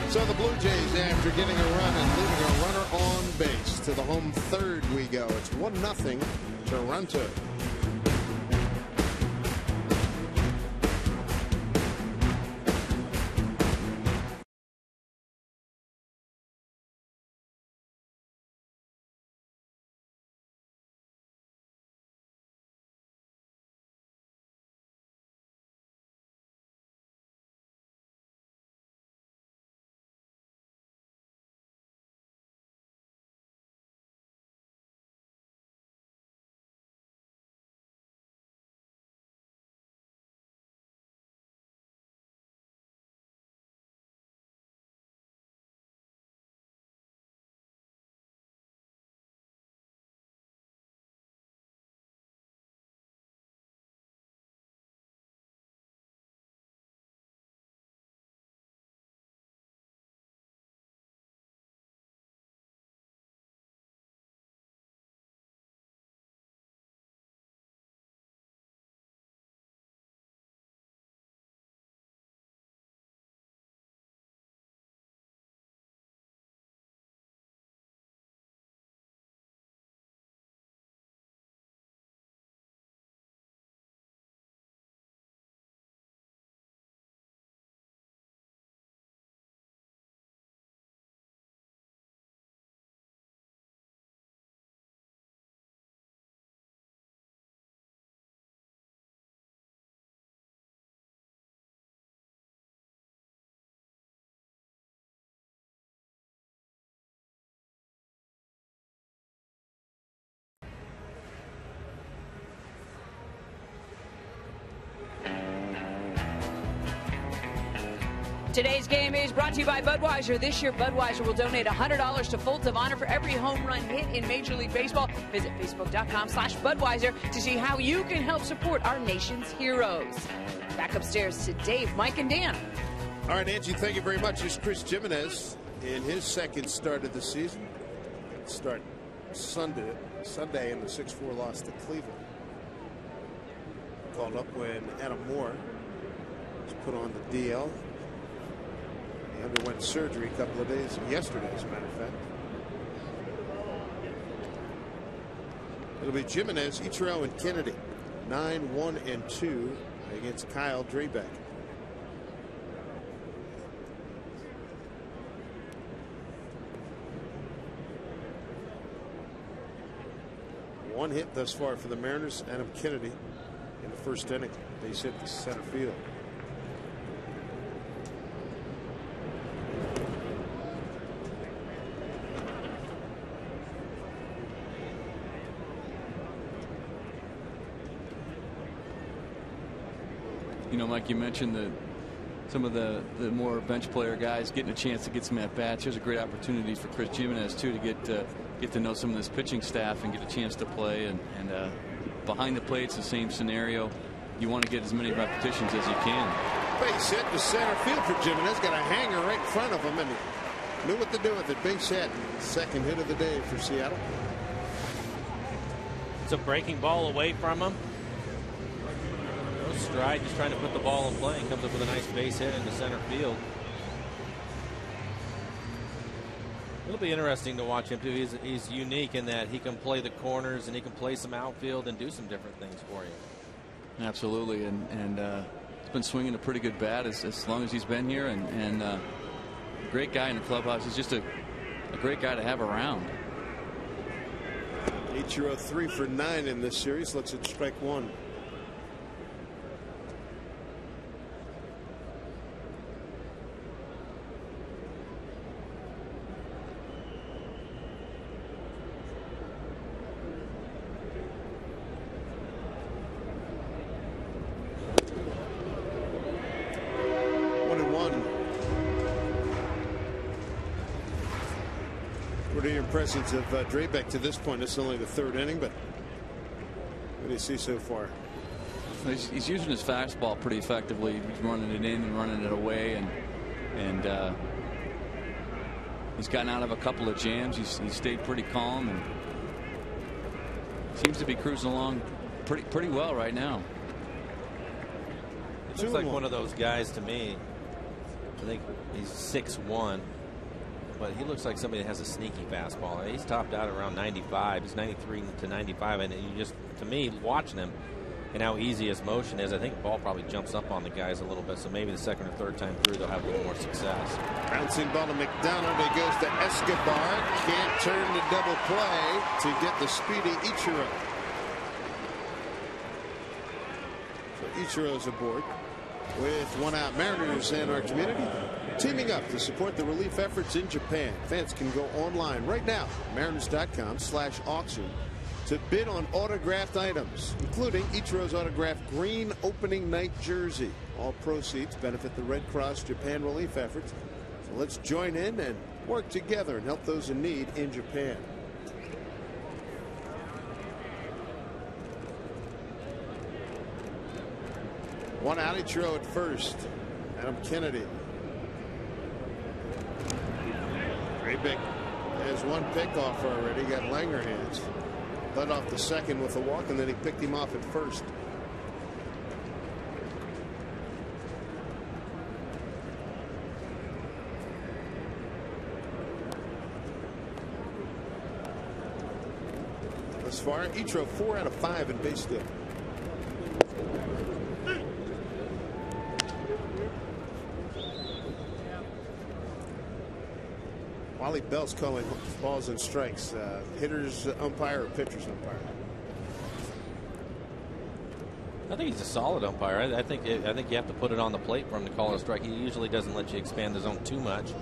So the Blue Jays, after getting a run and leaving a runner on base, to the home third we go. It's 1-0 Toronto. Today's game is brought to you by Budweiser. This year, Budweiser will donate $100 to Folds of Honor for every home run hit in Major League Baseball. Visit Facebook.com/Budweiser to see how you can help support our nation's heroes. Back upstairs to Dave, Mike, and Dan. All right, Angie, thank you very much. Here's Chris Jimenez in his second start of the season. Start Sunday in the 6-4 loss to Cleveland. Called up when Adam Moore was put on the DL. He underwent surgery a couple of days yesterday, as a matter of fact. It'll be Jimenez, Ichiro, and Kennedy. 9-1-2 against Kyle Drabek. One hit thus far for the Mariners. Adam Kennedy in the first inning. Base hit to center field. You know, Mike, you mentioned some of the more bench player guys getting a chance to get some at bats. Here's a great opportunity for Chris Jimenez too to get to know some of this pitching staff and get a chance to play. And behind the plate, it's the same scenario. You want to get as many repetitions as you can. Base hit to center field for Jimenez. Got a hanger right in front of him and knew what to do with it. Base hit. Second hit of the day for Seattle. It's a breaking ball away from him. No stride, just trying to put the ball in play, and comes up with a nice base hit into center field. It'll be interesting to watch him too. He's unique in that he can play the corners and he can play some outfield and do some different things for you. Absolutely, and he's been swinging a pretty good bat as long as he's been here, and great guy in the clubhouse. He's just a great guy to have around. Ichiro 3 for 9 in this series. Looks at strike one. Impressions of Drabek to this point. It's only the third inning, but what do you see so far? He's using his fastball pretty effectively. He's running it in and running it away, and he's gotten out of a couple of jams. He's stayed pretty calm and seems to be cruising along pretty well right now. It looks like one of those guys to me. I think he's 6'1". But he looks like somebody that has a sneaky fastball. He's topped out around 95. He's 93 to 95. And you just, to me, watching him and how easy his motion is, I think the ball probably jumps up on the guys a little bit. So maybe the second or third time through, they'll have a little more success. Bouncing ball to McDonald. It goes to Escobar. Can't turn the double play to get the speedy Ichiro. So Ichiro's aboard with one out. Mariners and our community teaming up to support the relief efforts in Japan. Fans can go online right now, mariners.com/auction, to bid on autographed items, including Ichiro's autographed green opening night jersey. All proceeds benefit the Red Cross Japan relief efforts. So let's join in and work together and help those in need in Japan. One out. Ichiro at first. Adam Kennedy. Drabek has one pickoff already. Got Langer hands. Led off the second with a walk, and then he picked him off at first. Thus far, Ichiro 4 out of 5 in base stealing. Wally Bell's calling balls and strikes. Hitters umpire or pitchers umpire? I think he's a solid umpire. I think you have to put it on the plate for him to call a strike. He usually doesn't let you expand the zone too much.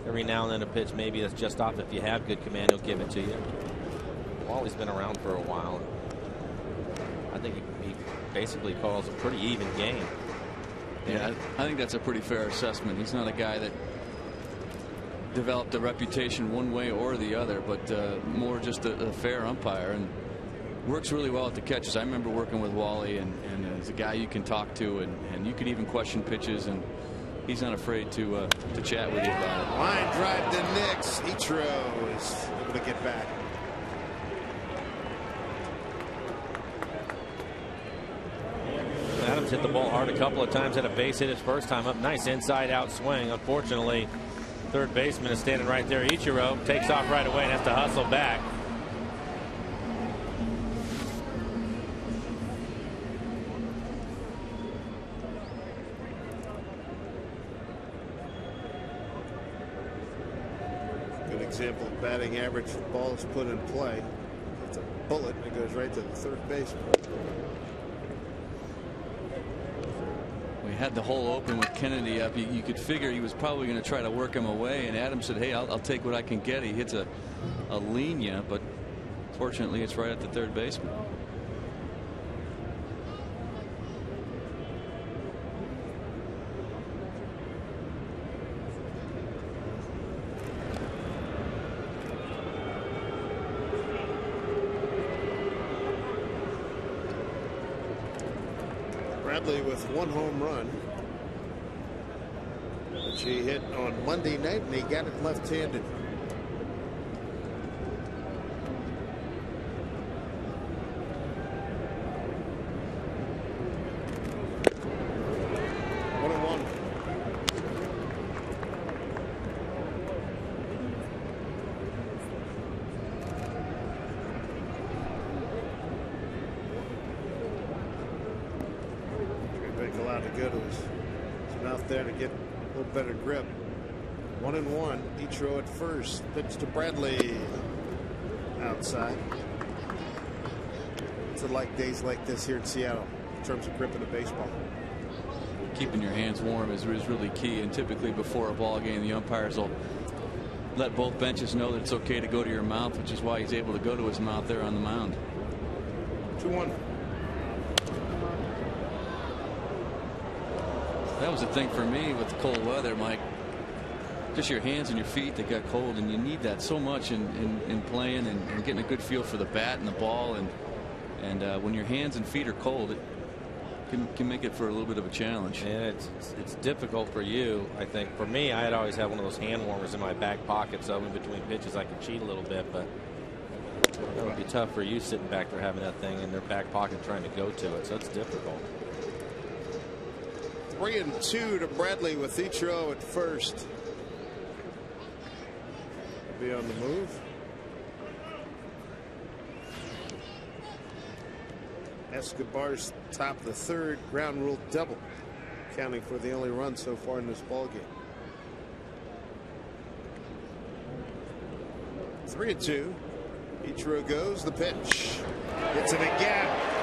Every now and then a pitch maybe that's just off. If you have good command, he'll give it to you. Wally's been around for a while. I think he basically calls a pretty even game. Yeah, I think that's a pretty fair assessment. He's not a guy that developed a reputation one way or the other, but more just a fair umpire, and works really well at the catches. I remember working with Wally, and he's a guy you can talk to, and you could even question pitches, and he's not afraid to chat with you about it. Line drive to Nix. Ichiro is able to get back. Adams hit the ball hard a couple of times, had a base hit his first time up. Nice inside out swing. Unfortunately, third baseman is standing right there. Ichiro takes off right away and has to hustle back. Good example of batting average balls put in play. It's a bullet and it goes right to the third baseman. We had the hole open with Kennedy up. You could figure he was probably going to try to work him away, and Adams said, hey, I'll take what I can get. He hits a linea, but fortunately it's right at the third baseman. Bradley with one home run, which he hit on Monday night, and he got it left-handed. Allowed to go to his mouth there to get a little better grip. 1-1. Ichiro at first. Pitch to Bradley. Outside. It's like days like this here in Seattle in terms of gripping the baseball. Keeping your hands warm is really key, and typically before a ball game the umpires will let both benches know that it's okay to go to your mouth, which is why he's able to go to his mouth there on the mound. 2-1. That was the thing for me with the cold weather, Mike. Just your hands and your feet that got cold, and you need that so much in playing and getting a good feel for the bat and the ball, and when your hands and feet are cold, it can make it for a little bit of a challenge. And it's difficult for you. I think for me, I'd always have one of those hand warmers in my back pocket, so in between pitches I could cheat a little bit, but that would be tough for you sitting back there having that thing in their back pocket trying to go to it, so it's difficult. 3-2 to Bradley with Ichiro at first. Be on the move. Escobar's top the third, ground rule double, counting for the only run so far in this ball game. 3-2. Ichiro goes the pitch. It's in a gap.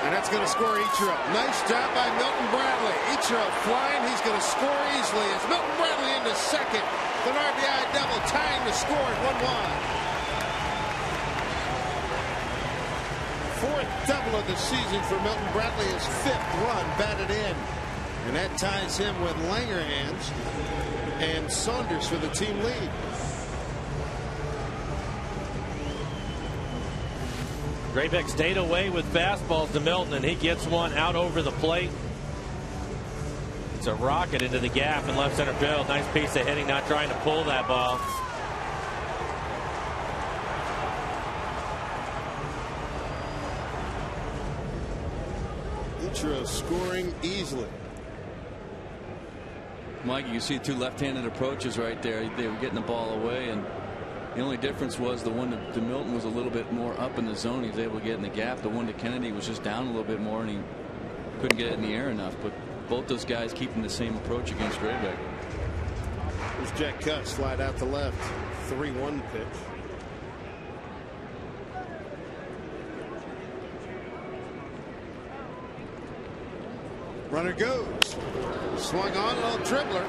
And that's going to score Ichiro. Nice job by Milton Bradley. Ichiro flying. He's going to score easily as Milton Bradley into second. An RBI double, tying the score at 1-1. Fourth double of the season for Milton Bradley. His fifth run batted in. And that ties him with Langerhans and Saunders for the team lead. Graybeck stayed away with fastballs to Milton, and he gets one out over the plate. It's a rocket into the gap in left center field. Nice piece of hitting, not trying to pull that ball. Ichiro scoring easily. Mike, you see two left-handed approaches right there. They were getting the ball away, and the only difference was the one to Milton was a little bit more up in the zone. He was able to get in the gap. The one to Kennedy was just down a little bit more, and he couldn't get it in the air enough. But both those guys keeping the same approach against Graybeck. There's Jack Cutts slide out to left. 3-1 pitch. Runner goes. Swung on, a little dribbler.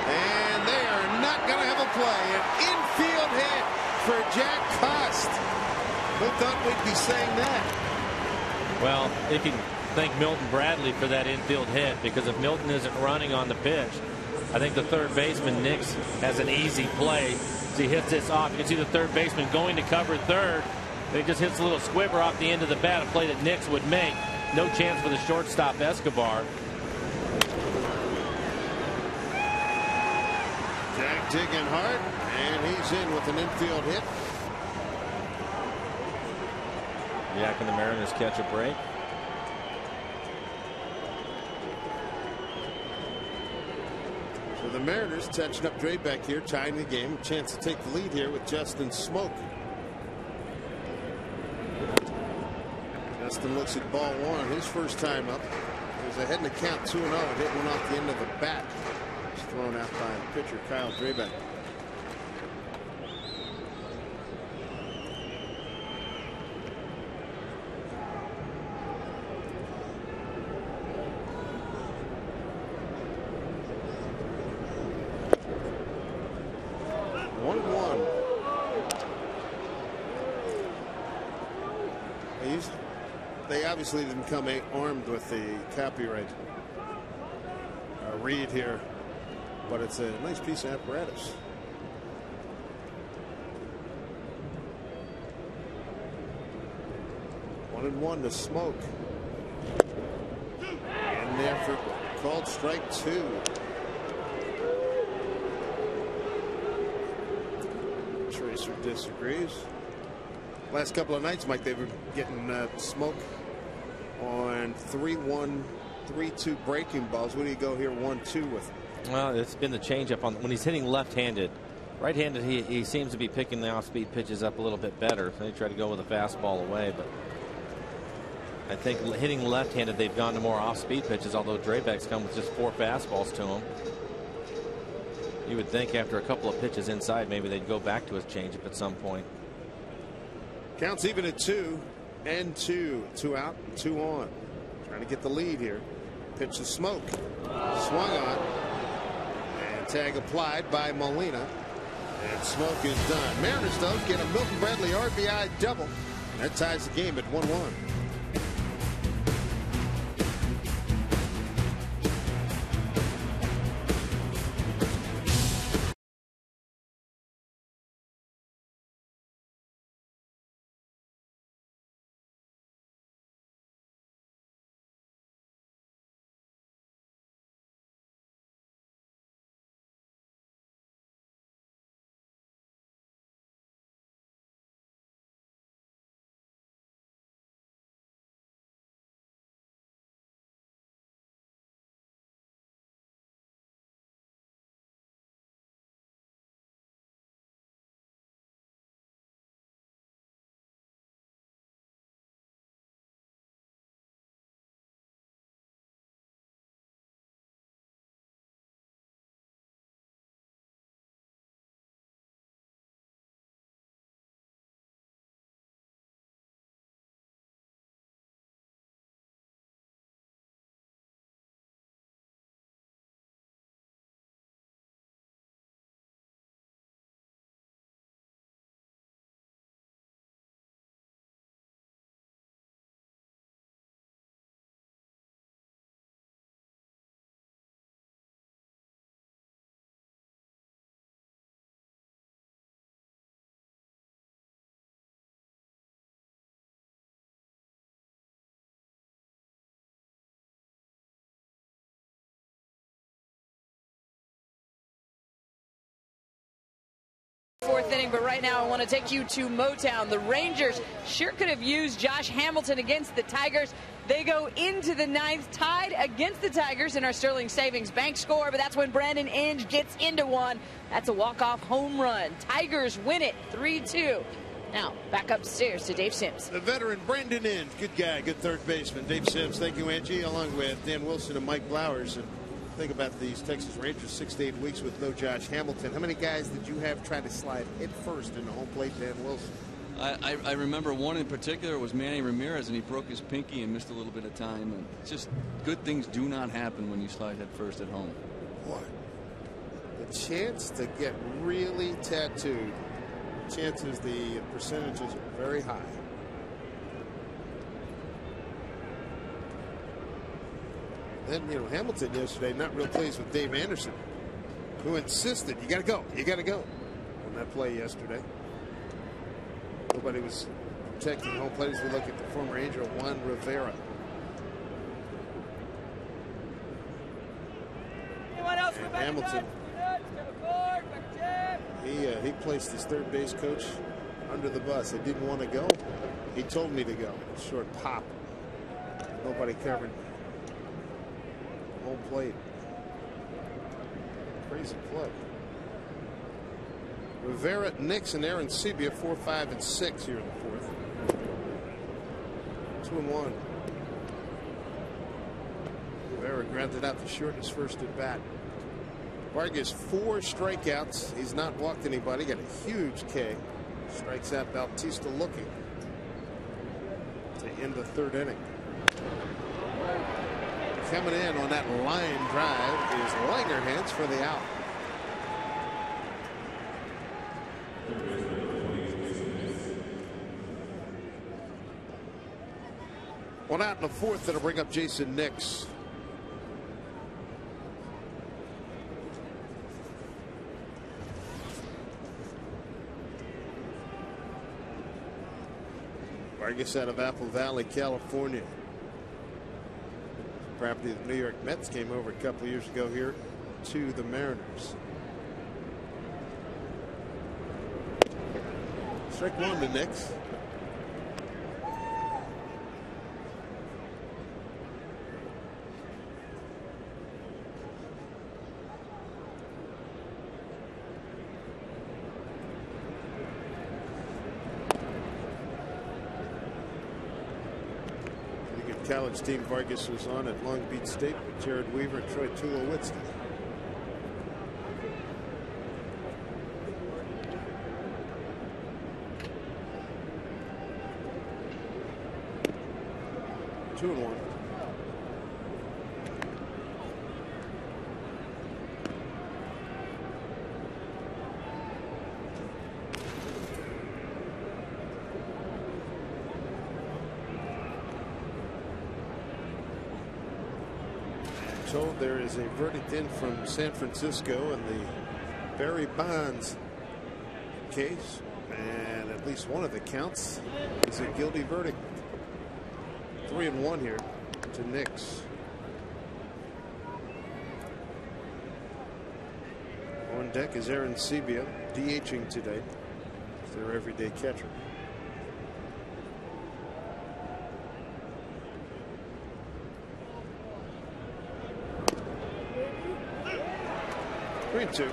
And they are not going to have a play. An infield hit for Jack Cutts. Who thought we'd be saying that? Well, if you thank Milton Bradley for that infield hit, because if Milton isn't running on the pitch, I think the third baseman, Nix, has an easy play. As he hits this off, you can see the third baseman going to cover third. He just hits a little squibber off the end of the bat, a play that Nix would make. No chance for the shortstop, Escobar. Jack digging hard, and he's in with an infield hit. Yeah, can the Mariners catch a break? So the Mariners touching up Draybeck here, tying the game. A chance to take the lead here with Justin Smoke. Justin looks at ball one, his first time up. He was ahead in the count 2-0 and hit one off the end of the bat. It's thrown out by pitcher Kyle Draybeck. They obviously didn't come armed with the copyright read here, but it's a nice piece of apparatus. One and one to Smoke. And there for called strike two. Tracer disagrees. Last couple of nights, Mike, they were getting Smoke on 3-1, 3-2 breaking balls. What do you go here 1-2 with? Well, it's been the changeup on when he's hitting left-handed. Right-handed, he seems to be picking the off-speed pitches up a little bit better. So they try to go with a fastball away, but I think hitting left-handed, they've gone to more off-speed pitches. Although Draybeck's come with just 4 fastballs to him. You would think after a couple of pitches inside, maybe they'd go back to his changeup at some point. Counts even at 2 and 2. 2 out, 2 on. Trying to get the lead here. Pitch to Smoke. Swung on. And tag applied by Molina. And Smoke is done. Mariners, though, get a Milton Bradley RBI double. That ties the game at 1-1. Fourth inning, but right now I want to take you to Motown. The Rangers sure could have used Josh Hamilton against the Tigers. They go into the ninth tied against the Tigers in our Sterling Savings Bank score, but that's when Brandon Inge gets into one. That's a walk-off home run. Tigers win it 3-2. Now back upstairs to Dave Sims. The veteran Brandon Inge, good guy, good third baseman. Dave Sims, thank you, Angie, along with Dan Wilson and Mike Blowers. And think about these Texas Rangers 6 to 8 weeks with no Josh Hamilton. How many guys did you have try to slide head first into home plate, Dan Wilson? I remember one in particular was Manny Ramirez, and he broke his pinky and missed a little bit of time. And just good things do not happen when you slide head first at home. Boy, the chance to get really tattooed, chances, the percentages are very high. Then, you know, Hamilton yesterday not real pleased with Dave Anderson, who insisted, you got to go, you got to go on that play yesterday. Nobody was protecting home plate as we look at the former Angel Juan Rivera. And Hamilton, he placed his third base coach under the bus. They didn't want to go. He told me to go. Short pop. Nobody covered home plate. Crazy play. Rivera, Nix, and Aaron Sebia 4, 5, and 6 here in the fourth. 2-1. Rivera grounded out the short in his first at bat. Vargas 4 strikeouts. He's not walked anybody. Got a huge K. Strikes out Bautista looking to end the third inning. Coming in on that line drive is Langerhans for the out. One out in the fourth. That'll bring up Jason Nix. Vargas out of Apple Valley, California. Property of the New York Mets, came over a couple years ago here to the Mariners. Strike one to Nix. College team Vargas was on at Long Beach State with Jared Weaver and Troy Tulowitzki. Two and one. Told there is a verdict in from San Francisco in the Barry Bonds case, and at least one of the counts is a guilty verdict. 3-1 here to Nix. On deck is Aaron Sebia, DHing today. It's their everyday catcher. Two.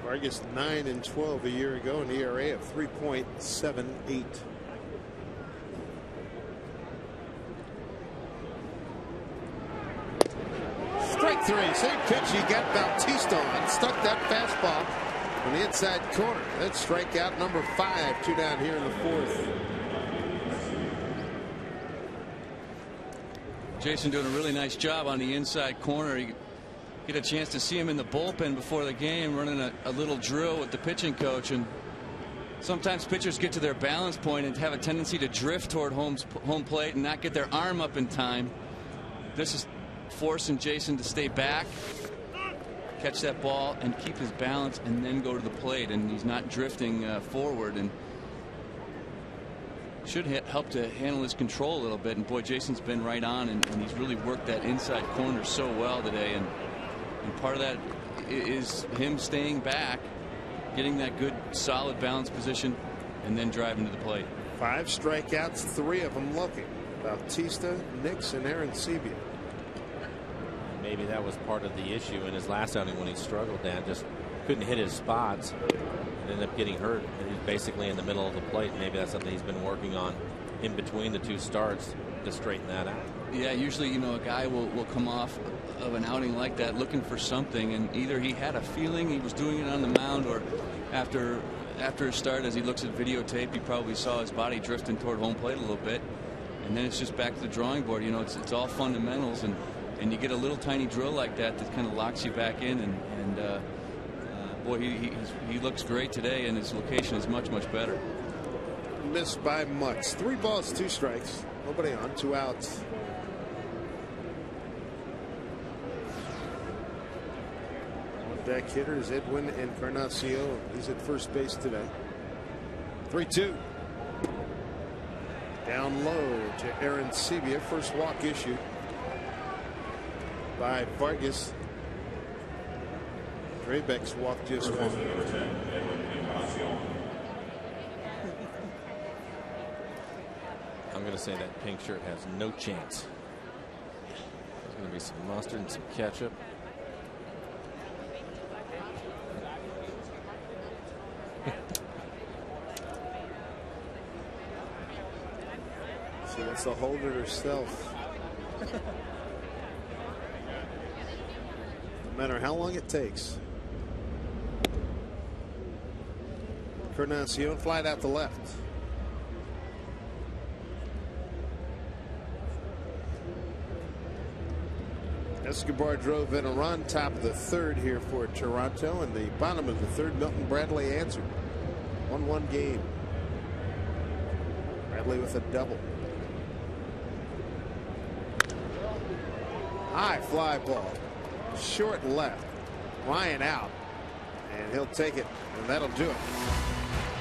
Vargas 9-12 a year ago, an ERA of 3.78. Strike three. Same pitch he got Bautista on. Stuck that fastball on the inside corner. That's strikeout number 5. 2 down here in the fourth. Jason doing a really nice job on the inside corner. You get a chance to see him in the bullpen before the game running a little drill with the pitching coach, and sometimes pitchers get to their balance point and have a tendency to drift toward home plate and not get their arm up in time. This is forcing Jason to stay back, catch that ball and keep his balance and then go to the plate, and he's not drifting forward, and should help to handle his control a little bit. And boy, Jason's been right on, and he's really worked that inside corner so well today, and part of that is him staying back, getting that good solid balance position, and then driving to the plate. 5 strikeouts, 3 of them looking. Bautista, Nix, and Aaron Sebia. Maybe that was part of the issue in his last outing when he struggled, Dan. Just couldn't hit his spots and ended up getting hurt. And he's basically in the middle of the plate. Maybe that's something he's been working on in between the 2 starts to straighten that out. Yeah, usually, you know, a guy will come off of an outing like that looking for something, and either he had a feeling he was doing it on the mound, or after his start, as he looks at videotape, he probably saw his body drifting toward home plate a little bit, and then it's just back to the drawing board. You know, it's all fundamentals, and you get a little tiny drill like that that kind of locks you back in, and boy, he looks great today, and his location is much better. Missed by much. 3 balls, 2 strikes. Nobody on. 2 outs. On deck hitter is Edwin Encarnacion. He's at first base today. 3-2. Down low to Aaron Sebia. First walk issued by Vargas. Draybeck's walk just one. I'm going to say that pink shirt has no chance. There's going to be some mustard and some ketchup. She wants to hold it herself. No matter how long it takes. Encarnacion flied out to left. Escobar drove in a run, top of the 3rd here for Toronto, and the bottom of the 3rd, Milton Bradley answered. 1-1 game. Bradley with a double. High fly ball, short left, Ryan out, and he'll take it, and that'll do it.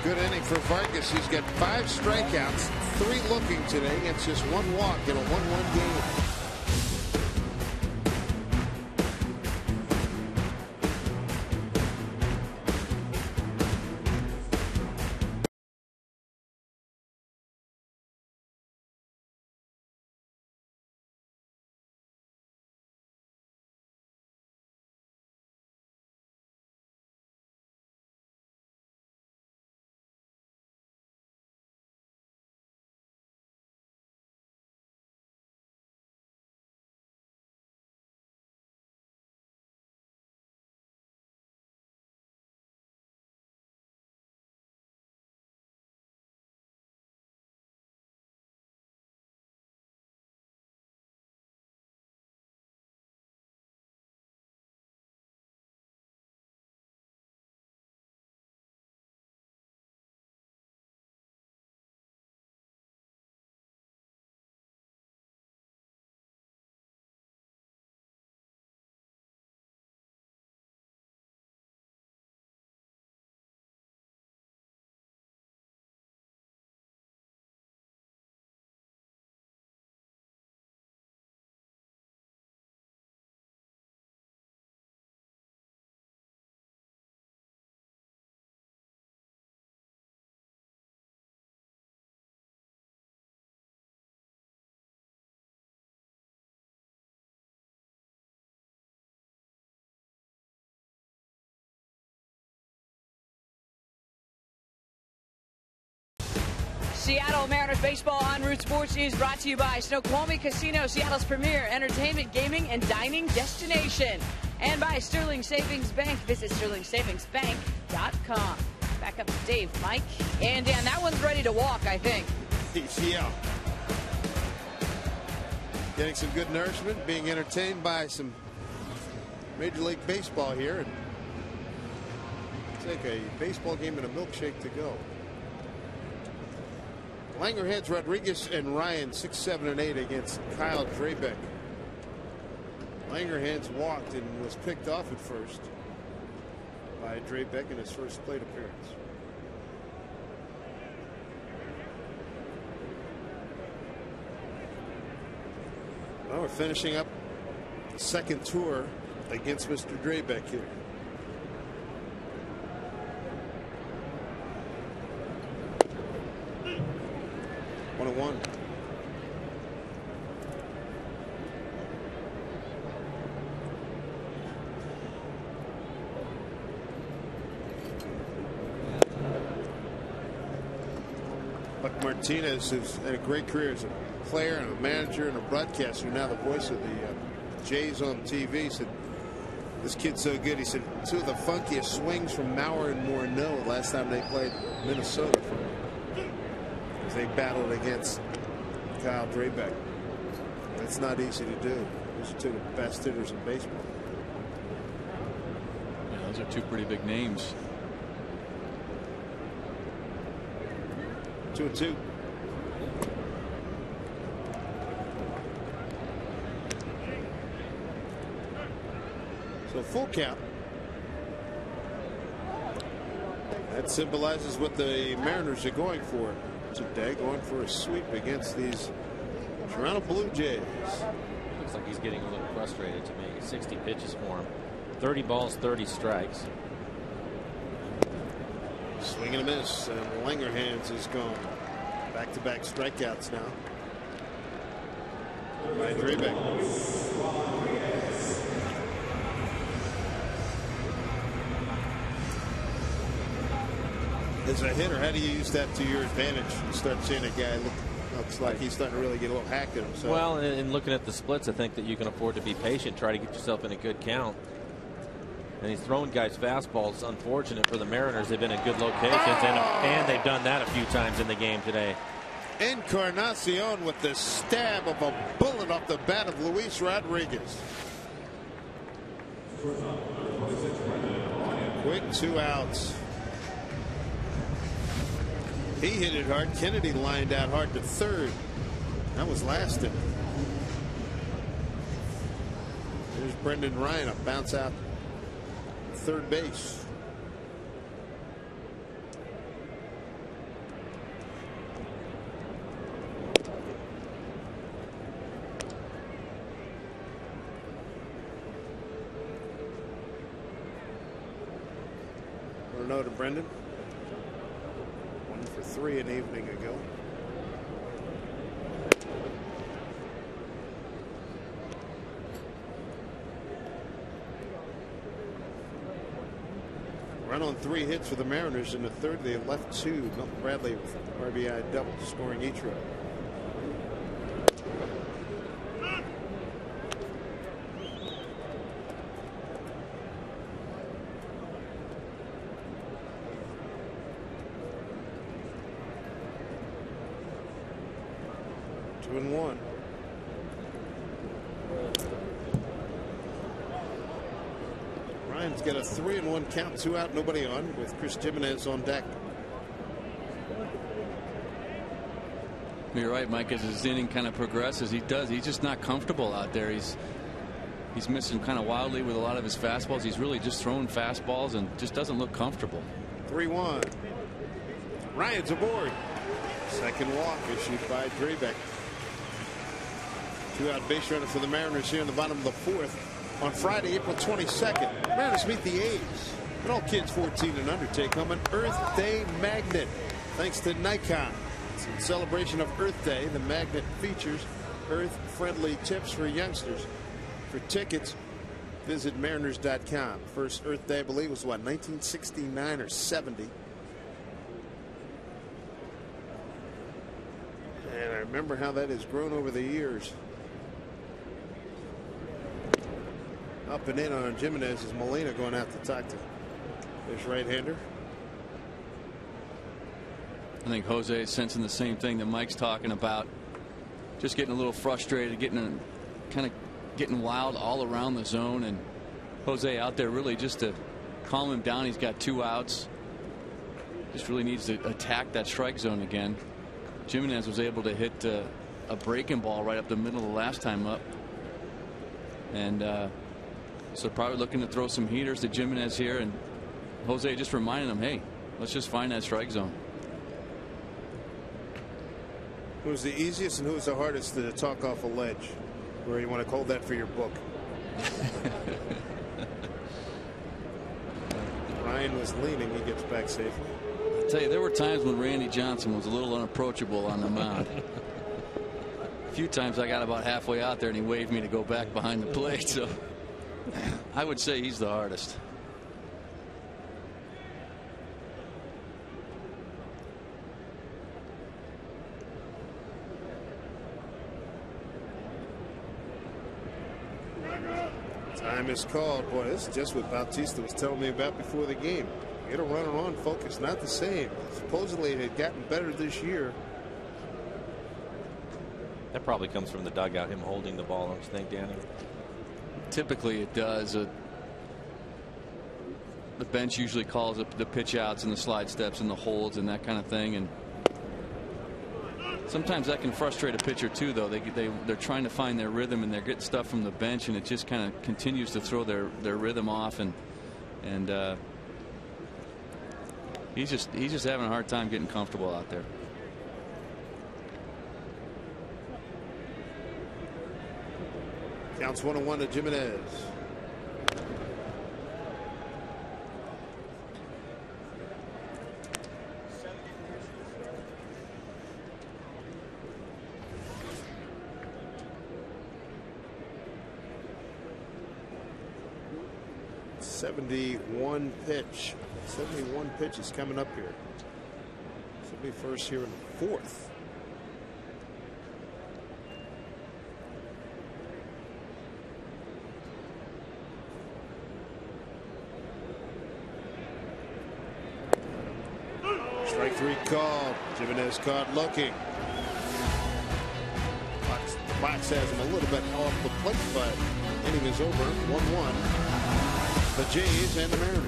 Good inning for Vargas. He's got 5 strikeouts, 3 looking today. It's just 1 walk in a 1-1 game. Seattle Mariners baseball on Root Sports is brought to you by Snoqualmie Casino, Seattle's premier entertainment, gaming, and dining destination. And by Sterling Savings Bank. Visit sterlingsavingsbank.com. Back up to Dave, Mike, and Dan. That one's ready to walk, I think. Yeah. Getting some good nourishment, being entertained by some Major League Baseball here. And take a baseball game and a milkshake to go. Langer heads Rodriguez and Ryan 6, 7, and 8 against Kyle Draybeck. Langer heads walked and was picked off at first by Draybeck in his first plate appearance. Well, we're finishing up the second tour against Mr. Draybeck here. One. Buck Martinez has had a great career as a player and a manager and a broadcaster. Now the voice of the Jays on TV. Said this kid's so good. He said 2 of the funkiest swings from Mauer and Morneau last time they played Minnesota. They battled against Kyle Draybeck. That's not easy to do. Those are 2 of the best hitters in baseball. Yeah, Those are two pretty big names. 2-2. So full count. That symbolizes what the Mariners are going for today, going for a sweep against these Toronto Blue Jays. Looks like he's getting a little frustrated to me. 60 pitches for him. 30 balls, 30 strikes. Swing and a miss, and Langerhans is gone. Back-to-back strikeouts now by Drebeck. As a hitter, how do you use that to your advantage? You start seeing a guy looks like he's starting to really get a little hacked at himself. Well, in looking at the splits, I think that you can afford to be patient, try to get yourself in a good count. And he's throwing guys fastballs. Unfortunate for the Mariners. They've been in good locations, and they've done that a few times in the game today. Encarnacion with the stab of a bullet off the bat of Luis Rodriguez. Quick 2 outs. He hit it hard. Kennedy lined out hard to third. That was last inning. There's Brendan Ryan, a bounce out third base. Want to know to Brendan? 1 for 3 an evening ago. Run on 3 hits for the Mariners in the third. They left 2. Milton Bradley with RBI double, scoring each run. Two and one. Ryan's got a 3-1 count, 2 out, nobody on, with Chris Jimenez on deck. You're right, Mike. As his inning kind of progresses, he's just not comfortable out there. He's missing kind of wildly with a lot of his fastballs. He's really just throwing fastballs and just doesn't look comfortable. 3-1. Ryan's aboard. Second walk issued by Drebeck. 2 out base runner for the Mariners here in the bottom of the 4th. On Friday, April 22nd, Mariners meet the A's. And all kids 14 and under take home an Earth Day magnet, thanks to Nikon. It's in celebration of Earth Day. The magnet features Earth-friendly tips for youngsters. For tickets, visit Mariners.com. First Earth Day, I believe, was what, 1969 or 70. And I remember how that has grown over the years. Up and in on Jimenez is Molina going out to talk to this right-hander. I think Jose is sensing the same thing that Mike's talking about. Just getting a little frustrated, getting wild all around the zone, and Jose out there really just to calm him down. He's got 2 outs. Just really needs to attack that strike zone again. Jimenez was able to hit a breaking ball right up the middle the last time up, and so probably looking to throw some heaters to Jimenez here, and Jose just reminding him, hey, let's just find that strike zone. Who's the easiest and who's the hardest to talk off a ledge? Where you want to hold that for your book? Ryan was leaning. He gets back safely. I tell you, there were times when Randy Johnson was a little unapproachable on the mound. A few times I got about halfway out there and he waved me to go back behind the plate. So I would say he's the hardest. Time is called. Boy, this is just what Bautista was telling me about before the game. Get a runner on focus, not the same. Supposedly it had gotten better this year. That probably comes from the dugout, him holding the ball, don't you think, Danny? Typically it does. the bench usually calls up the pitch outs and the slide steps and the holds and that kind of thing. And sometimes that can frustrate a pitcher too, though. They're trying to find their rhythm and they're getting stuff from the bench, and it just kind of continues to throw their rhythm off. And he's just having a hard time getting comfortable out there. Counts 1-1 to Jimenez. '71 pitch. 71 pitches coming up here. 71st here in the 4th. Strike 3 called. Jimenez caught looking. Fox has him a little bit off the plate, but inning is over. 1-1. The Jays and the Mariners.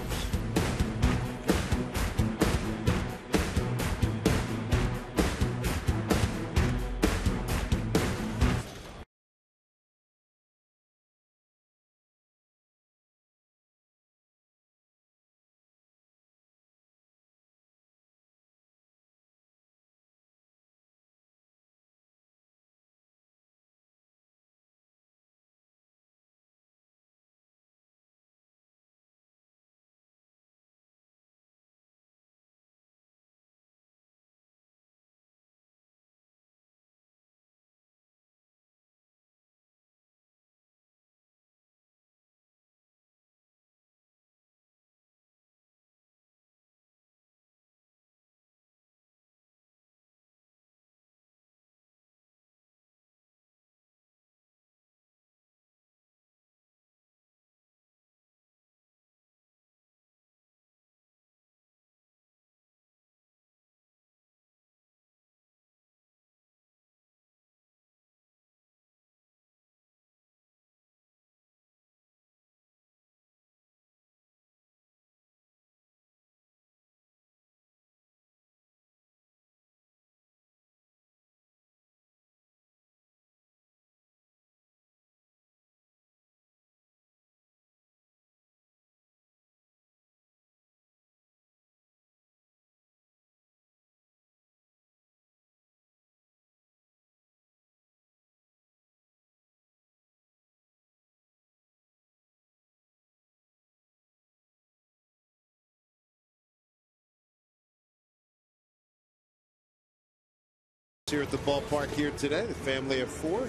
Here at the ballpark here today, the family of 4.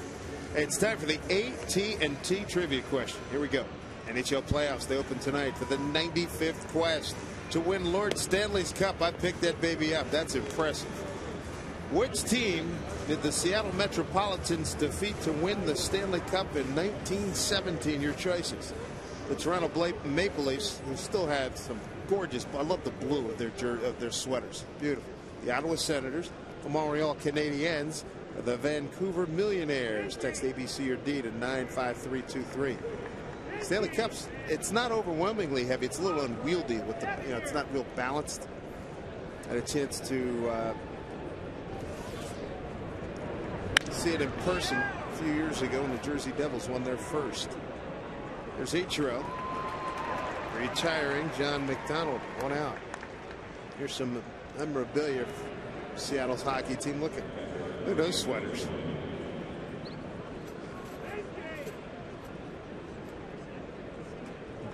It's time for the AT&T trivia question. Here we go. NHL playoffs, they open tonight for the 95th quest to win Lord Stanley's Cup. I picked that baby up. That's impressive. Which team did the Seattle Metropolitans defeat to win the Stanley Cup in 1917? Your choices. The Toronto Maple Leafs, who still have some gorgeous, I love the blue of their sweaters. Beautiful. The Ottawa Senators, the Montreal Canadiens, the Vancouver Millionaires. Text ABC or D to 95323. Stanley Cups, it's not overwhelmingly heavy. It's a little unwieldy with the, it's not real balanced. I had a chance to see it in person a few years ago when the Jersey Devils won their first. There's Ichiro. Retiring. John McDonald, 1 out. Here's some memorabilia for Seattle's hockey team. Look at those sweaters.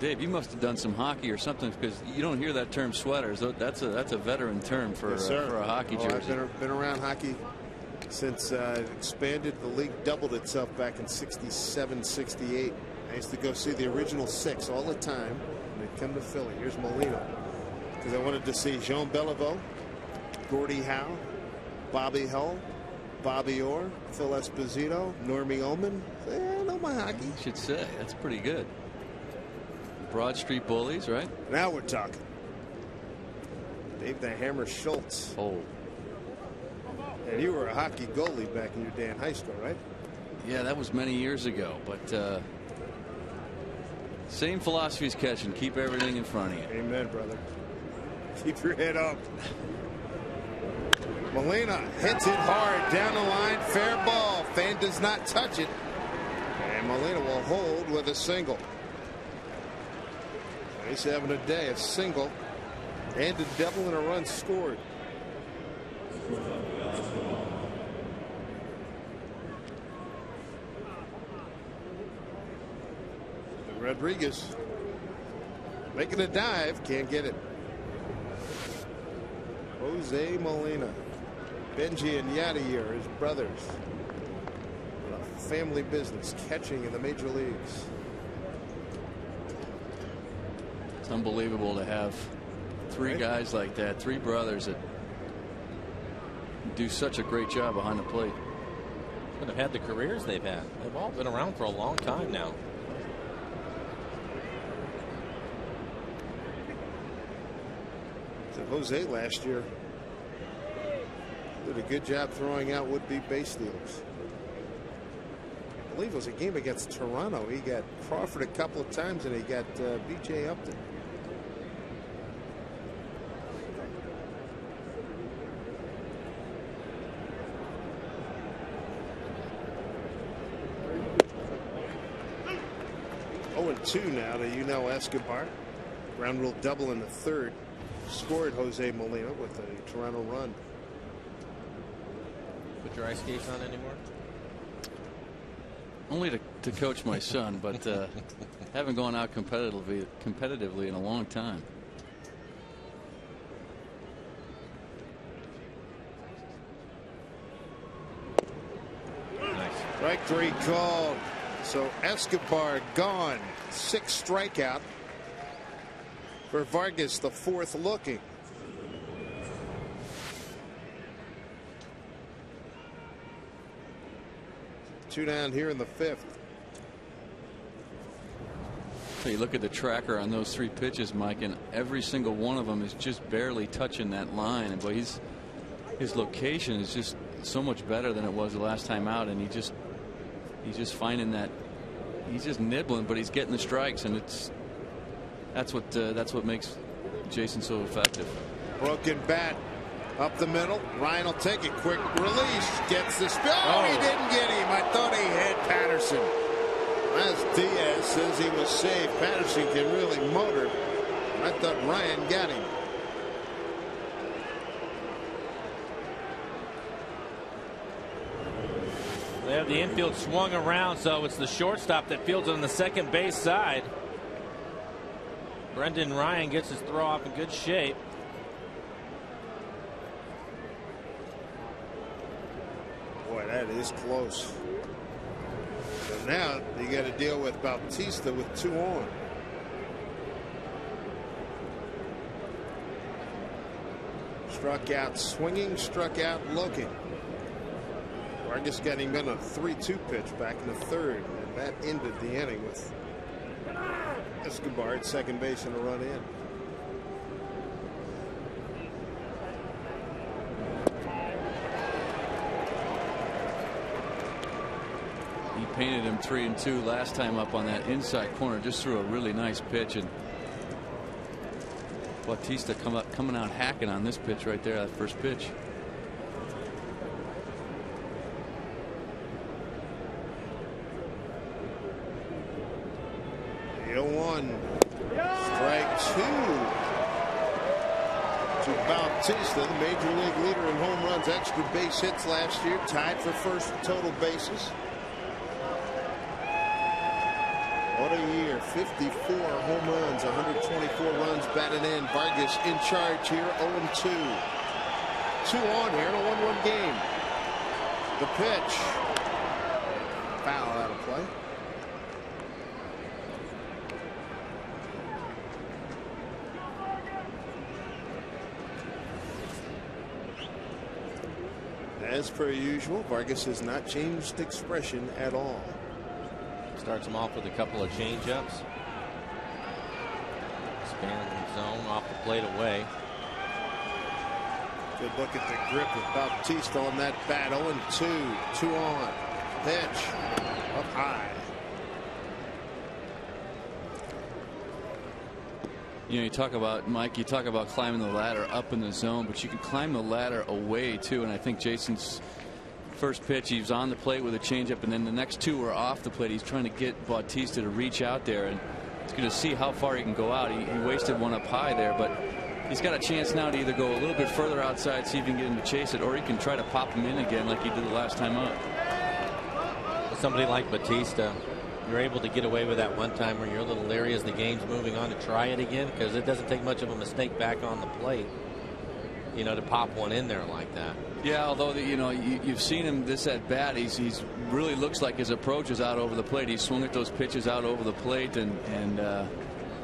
Dave, you must have done some hockey or something, because you don't hear that term sweaters. That's a veteran term for, yes, for a hockey jersey. I've been around hockey since it expanded. The league doubled itself back in '67, '68. I used to go see the original 6 all the time when they'd come to Philly. Here's Molina, because I wanted to see Jean Beliveau, Gordie Howe, Bobby Hull, Bobby Orr, Phil Esposito, Normie Ullman. I know my hockey. You should say. That's pretty good. Broad Street Bullies, right? Now we're talking. Dave the Hammer Schultz. Oh. And you were a hockey goalie back in your day in high school, right? Yeah, that was many years ago, but Same philosophy as catching. Keep everything in front of you. Amen, brother. Keep your head up. Molina hits it hard down the line. Fair ball. Fan does not touch it. And Molina will hold with a single. He's having a day. A single and a double and a run scored. Rodriguez making a dive, can't get it. Jose Molina, Benji and Yadier are his brothers. A family business, catching in the major leagues. It's unbelievable to have three guys like that, three brothers that do such a great job behind the plate. Could have had the careers they've had. They've all been around for a long time now. Jose last year did a good job throwing out would-be base stealers. I believe it was a game against Toronto. He got Crawford a couple of times and he got B.J. Upton. Oh, 2 now to Escobar. Ground rule double in the third. Scored Jose Molina with a Toronto run. Put your ice skates on anymore? Only to coach my son, but haven't gone out competitively in a long time. Nice. Strike 3 called. So Escobar gone. 6 strikeout. For Vargas, the 4th looking. Two down here in the 5th. So you look at the tracker on those 3 pitches, Mike, and every single one of them is just barely touching that line. But his location is just so much better than it was the last time out, and he's just finding that he's just nibbling, but he's getting the strikes, and that's what makes Jason so effective. Broken bat up the middle. Ryan will take it. Quick release. Gets the spill. Oh, he didn't get him. I thought he had Patterson. As Diaz says he was safe. Patterson can really motor. I thought Ryan got him. They have the infield swung around, so it's the shortstop that fields on the second base side. Brendan Ryan gets his throw off in good shape. Boy, that is close. So now you got to deal with Bautista with 2 on. Struck out swinging, struck out looking. Vargas got him in a 3-2 pitch back in the 3rd, and that ended the inning with Escobar at second base and a run in. He painted him 3-2 last time up on that inside corner. Just threw a really nice pitch, and Bautista coming out hacking on this pitch right there, that first pitch. Strike 2 to Bautista, the major league leader in home runs, extra base hits last year, tied for first in total bases. What a year. 54 home runs, 124 runs batted in. Vargas in charge here, 0-2. 2 on here in a 1-1 game. The pitch. Foul out of play. As per usual, Vargas has not changed expression at all. Starts him off with a couple of changeups. Span zone off the plate away. Good look at the grip with Bautista on that bat. 0-2. 2 on. Pitch up high. You know, you talk about, Mike, you talk about climbing the ladder up in the zone, but you can climb the ladder away too. And I think Jason's first pitch, he was on the plate with a changeup, and then the next two were off the plate. He's trying to get Bautista to reach out there, and he's going to see how far he can go out. He wasted one up high there, but he's got a chance now to either go a little bit further outside, see if he can get him to chase it, or he can try to pop him in again like he did the last time up. Somebody like Bautista, you're able to get away with that one time where you're a little leery as the game's moving on to try it again, because it doesn't take much of a mistake back on the plate, you know, to pop one in there like that. Yeah, although you know, you've seen him this at bat, he's really looks like his approach is out over the plate. He swung at those pitches out over the plate, and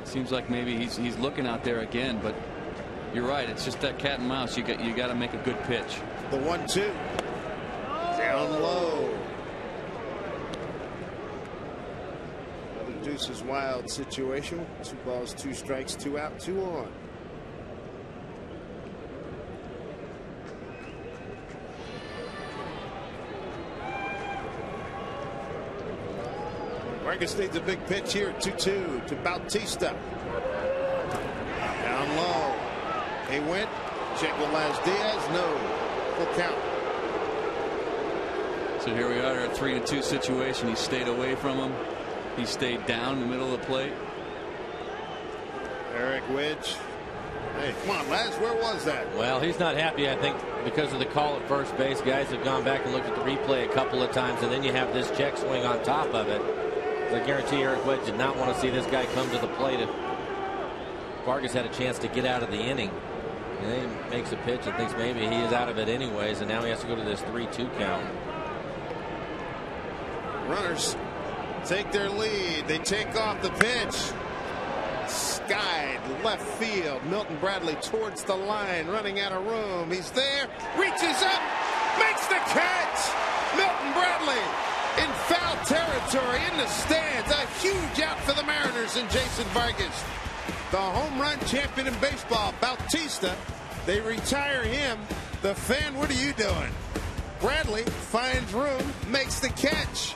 seems like maybe he's looking out there again. But you're right, it's just that cat and mouse. You got to make a good pitch. The 1-2 down low. Deuces wild situation. 2 balls, 2 strikes, 2 out, 2 on. Vargas needs a big pitch here. 2-2 to Bautista. Down low. They went. Check with Las Diaz. No. Full count. So here we are, a 3-2 situation. He stayed away from him. He stayed down in the middle of the plate. Eric Wedge. Hey, come on, Laz, where was that? Well, he's not happy, I think, because of the call at first base. Guys have gone back and looked at the replay a couple of times, and then you have this check swing on top of it. I guarantee Eric Wedge did not want to see this guy come to the plate if Vargas had a chance to get out of the inning. And then he makes a pitch and thinks maybe he is out of it anyways, and now he has to go to this 3-2 count. Runners take their lead. They take off the pitch. Skied left field. Milton Bradley towards the line, running out of room. He's there, reaches up, makes the catch. Milton Bradley in foul territory in the stands. A huge out for the Mariners and Jason Vargas. The home run champion in baseball, Bautista. They retire him. The fan, what are you doing? Bradley finds room, makes the catch.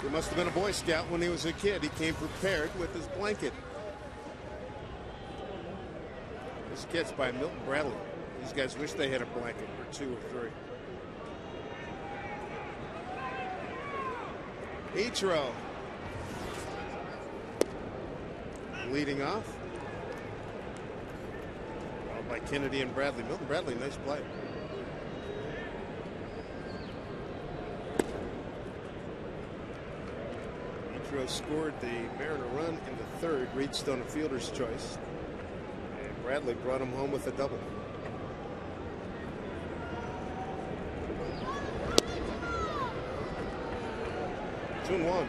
He must have been a Boy Scout when he was a kid. He came prepared with his blanket. This catch by Milton Bradley. These guys wish they had a blanket or 2 or 3. Ichiro leading off. Followed by Kennedy and Bradley. Milton Bradley, nice play. Ichiro scored the Mariner run in the 3rd, reached on a fielder's choice. And Bradley brought him home with a double. 2-1.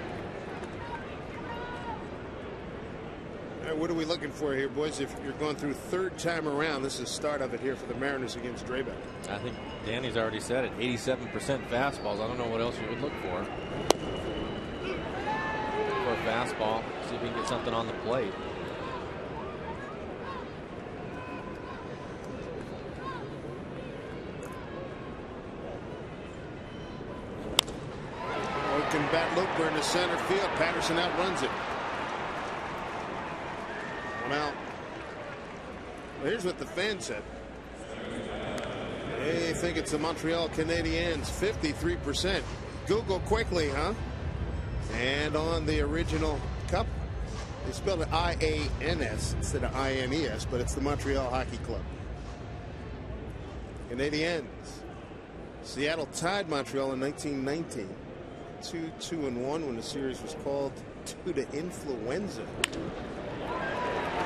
All right, what are we looking for here, boys? If you're going through third time around, this is the start of it here for the Mariners against Draybeck. I think Danny's already said it. 87% fastballs. I don't know what else you would look for. For a fastball, see if we can get something on the plate. Broken bat looper into center field. Patterson outruns it. One out. Well, here's what the fans said. They think it's the Montreal Canadiens. 53%. Google quickly, huh? And on the original cup, they spelled it I-A-N-S instead of I-N-E-S, but it's the Montreal Hockey Club. Canadiens. Seattle tied Montreal in 1919. 2-2-1 when the series was called due to influenza.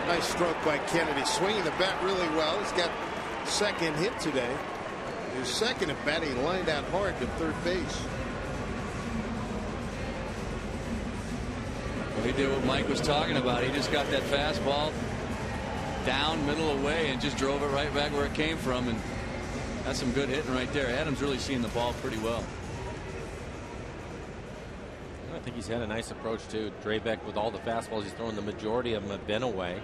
Nice stroke by Kennedy, swinging the bat really well. He's got second hit today. His second at bat, he lined out hard to third base. Well, he did what Mike was talking about. He just got that fastball down, middle away, and just drove it right back where it came from. And that's some good hitting right there. Adams really seeing the ball pretty well. I think he's had a nice approach to Draybeck with all the fastballs he's throwing. The majority of them have been away.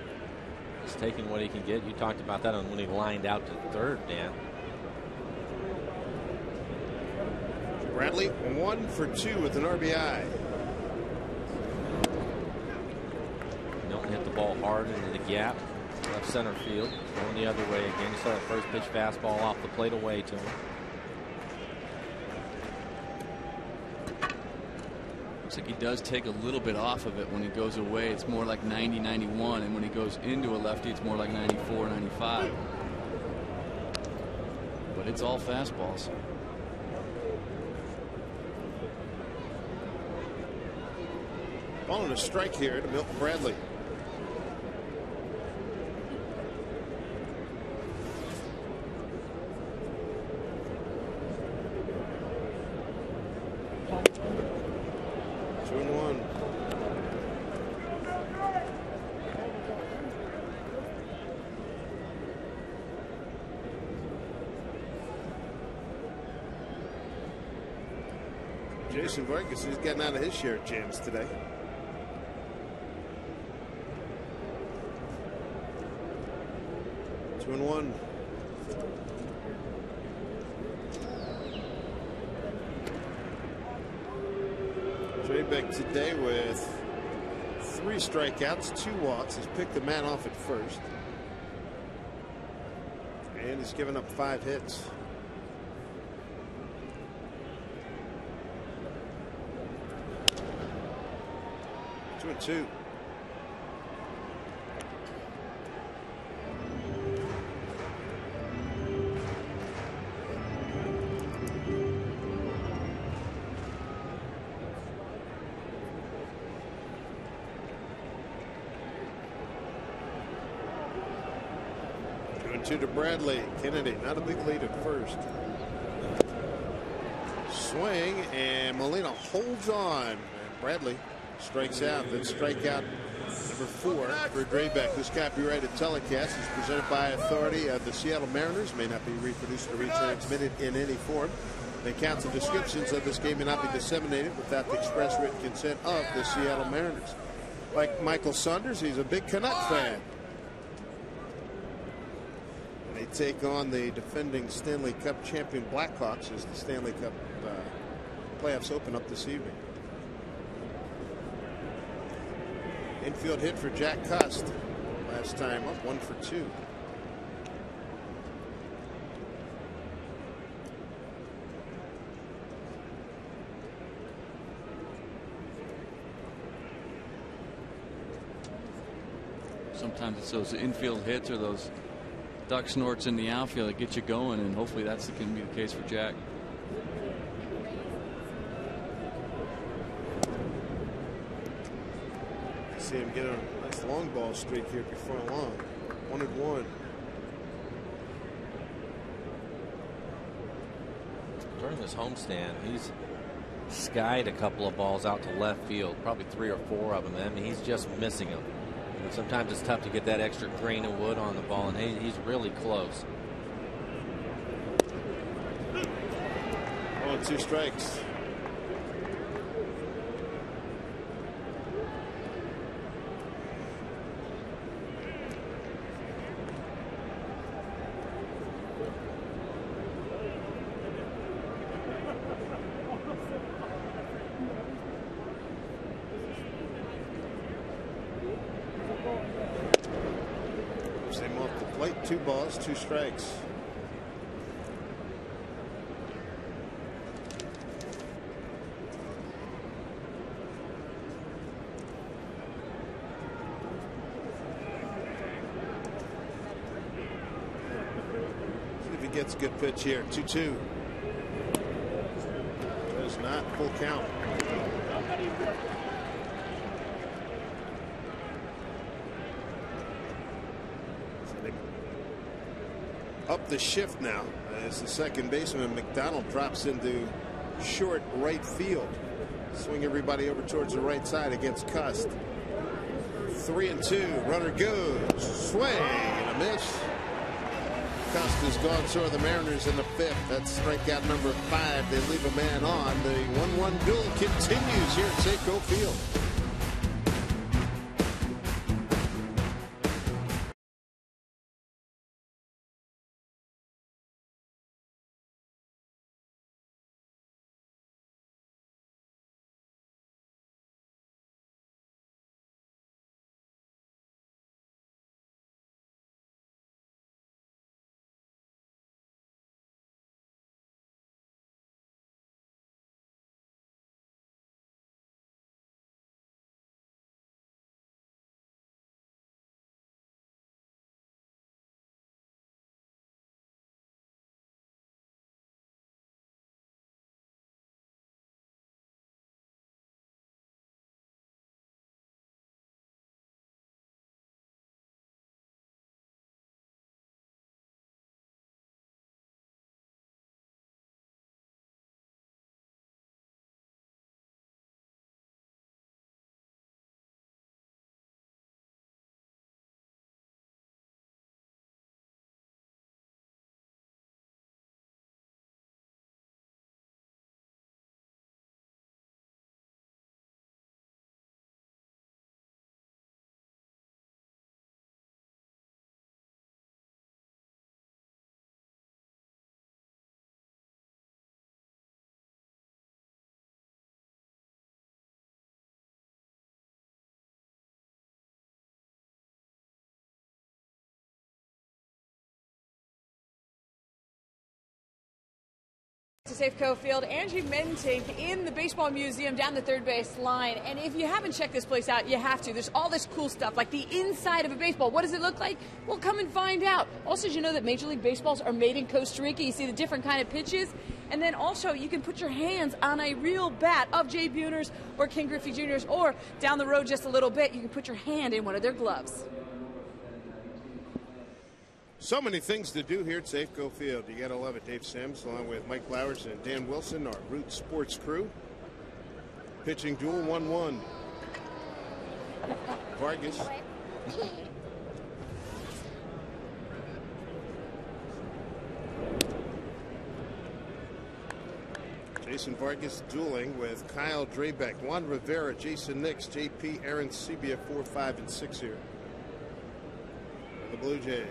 He's taking what he can get. You talked about that on when he lined out to third, Dan. Bradley 1 for 2 with an RBI. Milton hit the ball hard into the gap, left center field, going the other way again. He saw that first pitch fastball off the plate away to him. Looks like he does take a little bit off of it when he goes away. It's more like 90, 91, and when he goes into a lefty, it's more like 94, 95. But it's all fastballs. Ball and a strike here to Milton Bradley. Jason Vargas, he's getting out of his share of jams today. Two and one. Draybeck today with 3 strikeouts, 2 walks. He's picked the man off at first. And he's given up 5 hits. 2-2. To Bradley. Kennedy not a big lead at first. Swing and Molina holds on. Bradley strikes out. Then strikeout number 4 for Draybeck. This copyrighted telecast is presented by authority of the Seattle Mariners. May not be reproduced or retransmitted in any form. The accounts and descriptions of this game may not be disseminated without the express written consent of the Seattle Mariners. Like Michael Saunders, he's a big Canuck fan. They take on the defending Stanley Cup champion Blackhawks as the Stanley Cup playoffs open up this evening. Infield hit for Jack Cust last time up, 1 for 2. Sometimes it's those infield hits or those duck snorts in the outfield that get you going, and hopefully that's going to be the case for Jack. See him get on a nice long ball streak here before long. 1-1. During this homestand, he's skied a couple of balls out to left field, probably 3 or 4 of them. I mean, he's just missing them. You know, sometimes it's tough to get that extra grain of wood on the ball, and he's really close. Oh, 2 strikes. Same off the plate. 2 balls, 2 strikes. Gets a good pitch here. 2-2. Does not. Full count. Up the shift now as the second baseman McDonald drops into short right field. Swing everybody over towards the right side against Cust. 3-2. Runner goes. Swing and a miss. Cust is gone, so are the Mariners in the 5th. That's strikeout number 5. They leave a man on. The 1-1 duel continues here at Safeco Field. To Safeco Field, Angie Mentink in the Baseball Museum down the third base line. And if you haven't checked this place out, you have to. There's all this cool stuff, like the inside of a baseball. What does it look like? Well, come and find out. Also, did you know that Major League Baseballs are made in Costa Rica? You see the different kind of pitches. And then also, you can put your hands on a real bat of Jay Buhner's or Ken Griffey Jr.'s, or down the road just a little bit, you can put your hand in one of their gloves. So many things to do here at Safeco Field. You got to love it. Dave Sims, along with Mike Flowers and Dan Wilson, our Root Sports crew. Pitching duel 1-1. Vargas. Jason Vargas dueling with Kyle Drabeck, Juan Rivera, Jason Nix, JP, Aaron Sebia, 4, 5, and 6 here. The Blue Jays.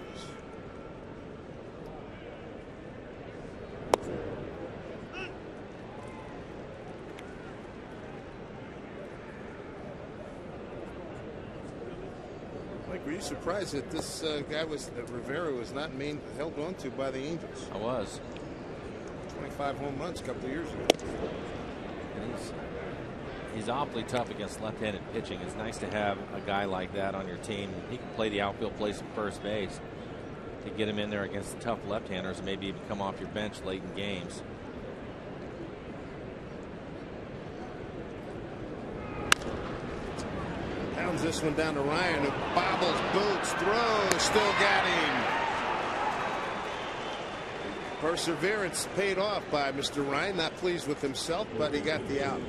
Mike, were you surprised that this guy Rivera was not held on to by the Angels? I was. 25 home runs a couple of years ago. He's awfully tough against left-handed pitching. It's nice to have a guy like that on your team. He can play the outfield, play some first base. To get him in there against the tough left-handers, maybe even come off your bench late in games. Pounds this one down to Ryan, who bobbles, boots, throws, still got him. Perseverance paid off by Mr. Ryan. Not pleased with himself, but he got the out.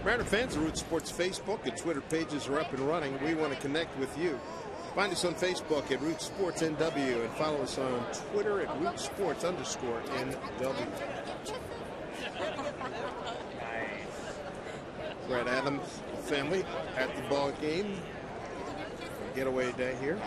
Mariner fans, the Root Sports Facebook and Twitter pages are up and running. We want to connect with you. Find us on Facebook at Root Sports NW and follow us on Twitter at Root Sports _NW. Brad Adams family at the ball game. Getaway day here.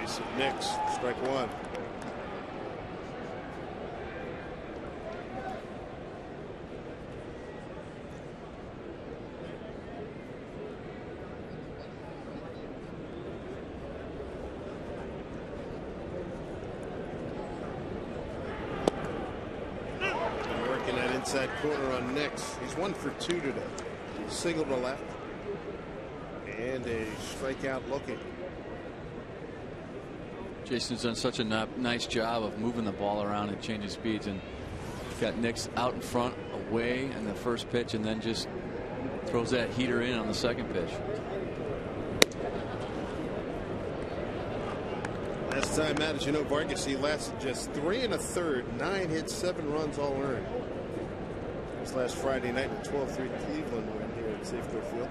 Mason Nix, strike one. Inside corner on Nix. He's 1 for 2 today. Single to left. And a strikeout looking. Jason's done such a nice job of moving the ball around and changing speeds, and got Nix out in front, away in the first pitch, and then just throws that heater in on the second pitch. Last time out, as you know, Vargas, he lasted just 3 1/3, 9 hits, 7 runs, all earned. This last Friday night, a 12-3 Cleveland win here at Safeco Field.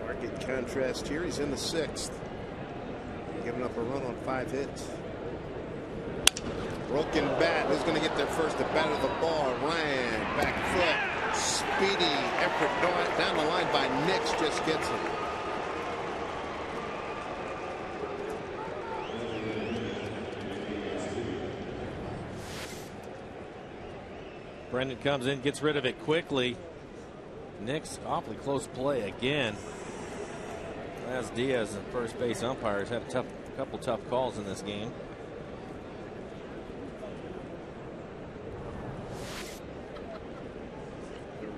Market contrast here. He's in the 6th, giving up a run on 5 hits. Broken bat. Who's going to get there first? The bat of the ball. Ryan, back foot, speedy effort down the line by Nix, just gets him. Brendan comes in, gets rid of it quickly. Nix, awfully close play again. Laz Diaz, the first base umpire, has had a couple tough calls in this game.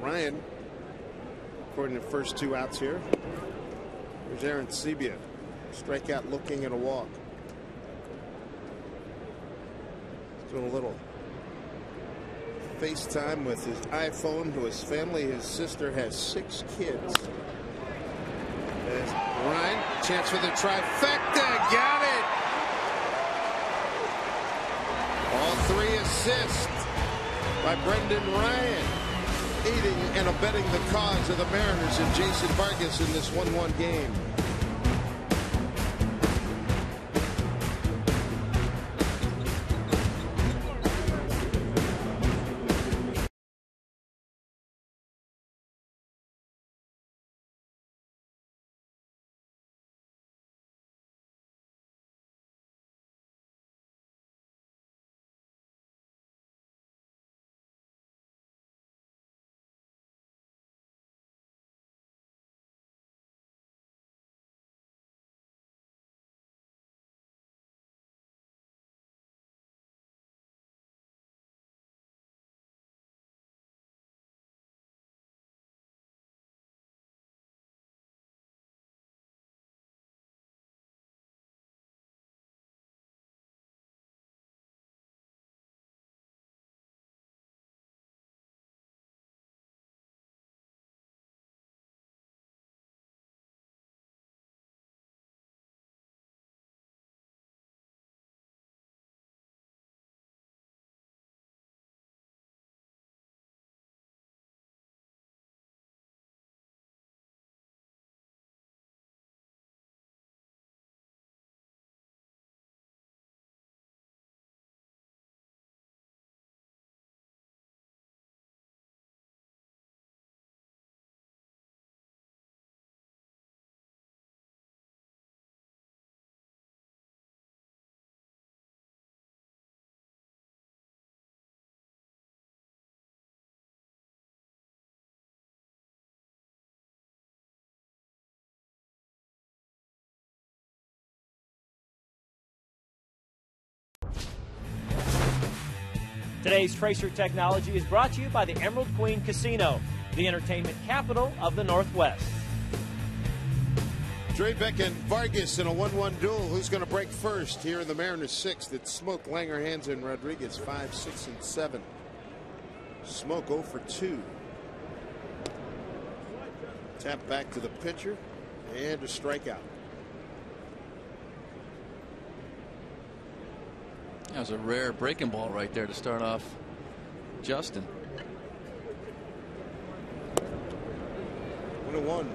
Ryan, according to the first 2 outs here. Here's Aaron Sebia. Strikeout looking and a walk. He's doing a little FaceTime with his iPhone to his family. His sister has 6 kids. There's Ryan, chance for the trifecta. Got it. All 3 assists by Brendan Ryan, aiding and abetting the cause of the Mariners and Jason Vargas in this 1-1 game. Today's Tracer Technology is brought to you by the Emerald Queen Casino, the entertainment capital of the Northwest. Drabek and Vargas in a 1-1 duel. Who's going to break first here in the Mariners 6th? It's Smoke, Langer, Hansen, and Rodriguez 5, 6, and 7. Smoke 0 for 2. Tap back to the pitcher and a strikeout. That was a rare breaking ball right there to start off Justin. 1-1.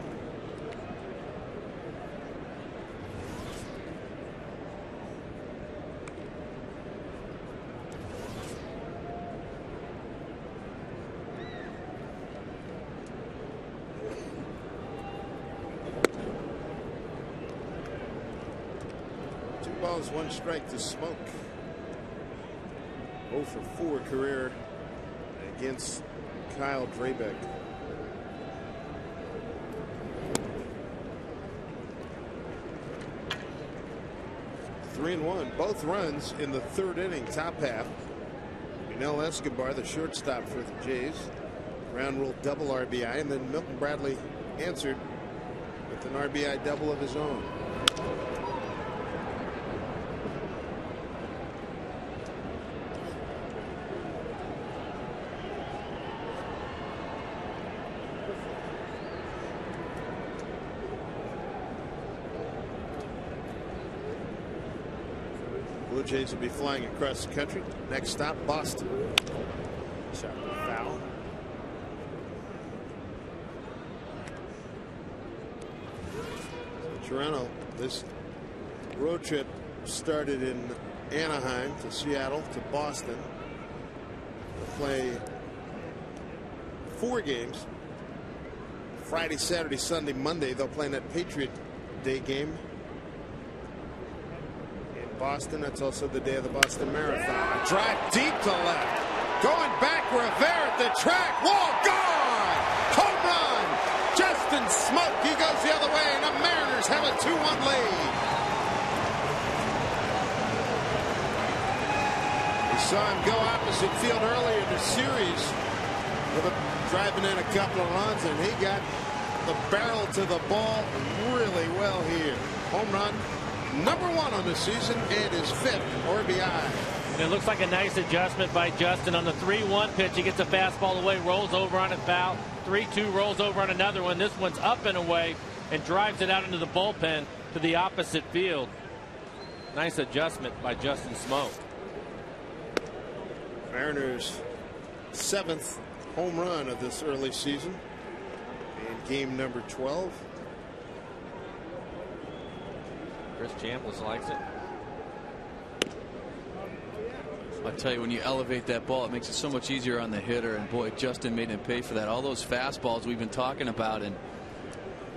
Two balls, one strike to Smoke. 0 for 4 career against Kyle Drabek. Three and one, both runs in the third inning, top half. Miguel Escobar, the shortstop for the Jays, ground rule double RBI, and then Milton Bradley answered with an RBI double of his own. Blue Jays will be flying across the country. Next stop, Boston. Shot foul. Toronto, this road trip started in Anaheim to Seattle to Boston. They'll play 4 games. Friday, Saturday, Sunday, Monday. They'll play in that Patriot Day game Boston. That's also the day of the Boston Marathon. A drive deep to left. Going back, Rivera at the track. Wall gone. Home run. Justin Smoke. He goes the other way, and the Mariners have a 2-1 lead. We saw him go opposite field earlier in the series, driving in a couple of runs, and he got the barrel to the ball really well here. Home run. Number 1 on the season and his 5th RBI. And it looks like a nice adjustment by Justin on the 3-1 pitch. He gets a fastball away, rolls over on a foul. 3-2 rolls over on another one. This one's up and away and drives it out into the bullpen to the opposite field. Nice adjustment by Justin Smoke. Mariners' 7th home run of this early season in game number 12. Chris Chambliss likes it. I'll tell you, when you elevate that ball, it makes it so much easier on the hitter. And boy, Justin made him pay for that. All those fastballs we've been talking about, and